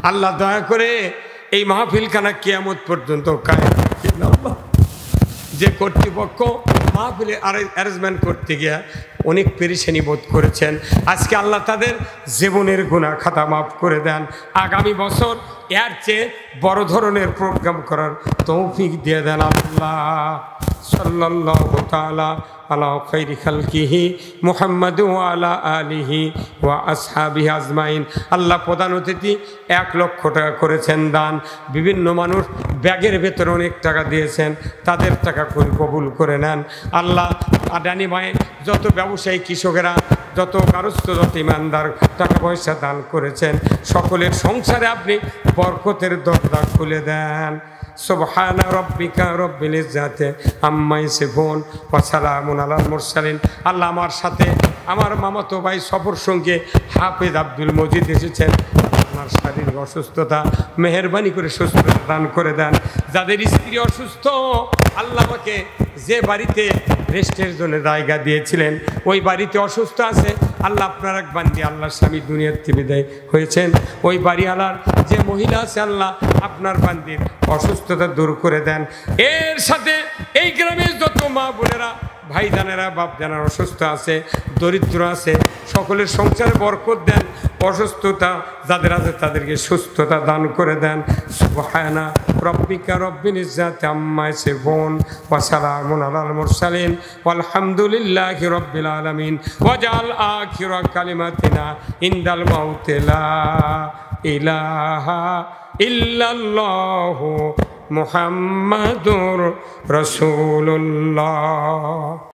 আল্লাহ দয়া করে এই মাহফিলখানা কিয়ামত পর্যন্ত কায়েম রাখেন আল্লাহ। যে কর্তৃপক্ষ মাহফিলের অ্যারেঞ্জমেন্ট করতে গিয়া অনেক পেরেশানি বোধ করেছেন, আজকে আল্লাহ তাদের জীবনের গুনাহ খাতা মাফ করে দেন। আগামী বছর এর চেয়ে বড় ধরনের প্রোগ্রাম করার তৌফিক দিয়ে দেন আল্লাহ। সাল্লাল্লাহু তাআলা আলা খাইরি খালকিহি মুহাম্মাদ ওয়া আলা আলিহি ওয়া আসহাবিহি আজমাইন। আল্লাহ প্রধান অতিথি 1 লক্ষ টাকা করেছেন দান। বিভিন্ন মানুষ ব্যাগের ভেতরে অনেক টাকা দিয়েছেন, তাদের টাকা কবুল করে নেন আল্লাহ। আদানি মায়ে যত ব্যবসায়ী কৃষকেরা যত কারস্থ যত ইমানদার টাকা পয়সা দান করেছেন সকলের সংসারে আপনি বরকতের দরজা খুলে দেন। সুবহানা রাব্বিকা রব্বিল ইজ্জাতি আম্মা ইয়াসিফুন ওয়া সালামুন আলাল মুরসালিন। আল্লাহ আমার সাথে আমার মামাতো ভাই সফর সঙ্গে হাফেজ আব্দুল মজিদ এসেছেন। আপনার শারীরিক অসুস্থতা মেহেরবানি করে সুস্থতা দান করে দেন। যাদের স্ত্রী অসুস্থ আল্লাহ আমাকে যে বাড়িতে রেস্টের জন্য জায়গা দিয়েছিলেন ওই বাড়িতে অসুস্থ আছে আল্লাহ আপনার এক বান্দি আল্লাহর স্বামী দুনিয়ার থেকে বিদায় হয়েছেন, ওই বাড়িওয়ালার যে মহিলা আছে আল্লাহ আপনার বান্দির অসুস্থতা দূর করে দেন। এর সাথে এই গ্রামের যত মা বোনেরা ভাইজানেরা বাপজানেরা অসুস্থ আছে দরিদ্র আছে সকলের সংসারে বরকত দেন। অসুস্থতা যাদের আছে তাদেরকে সুস্থতা দান করে দেন। সুবহানা রাব্বিকা রব্বিল ইজ্জাতি আম্মা ইয়াসিফুন ওয়া সালামুন আলাল মুরসালিন ওয়ালহামদুলিল্লাহি রাব্বিল আলামিন। ওয়াজআল আখিরা কালিমাতিনা ইনদাল মাউতি লা ইলাহা ইল্লাল্লাহু মুহাম্মাদুর রাসূলুল্লাহ।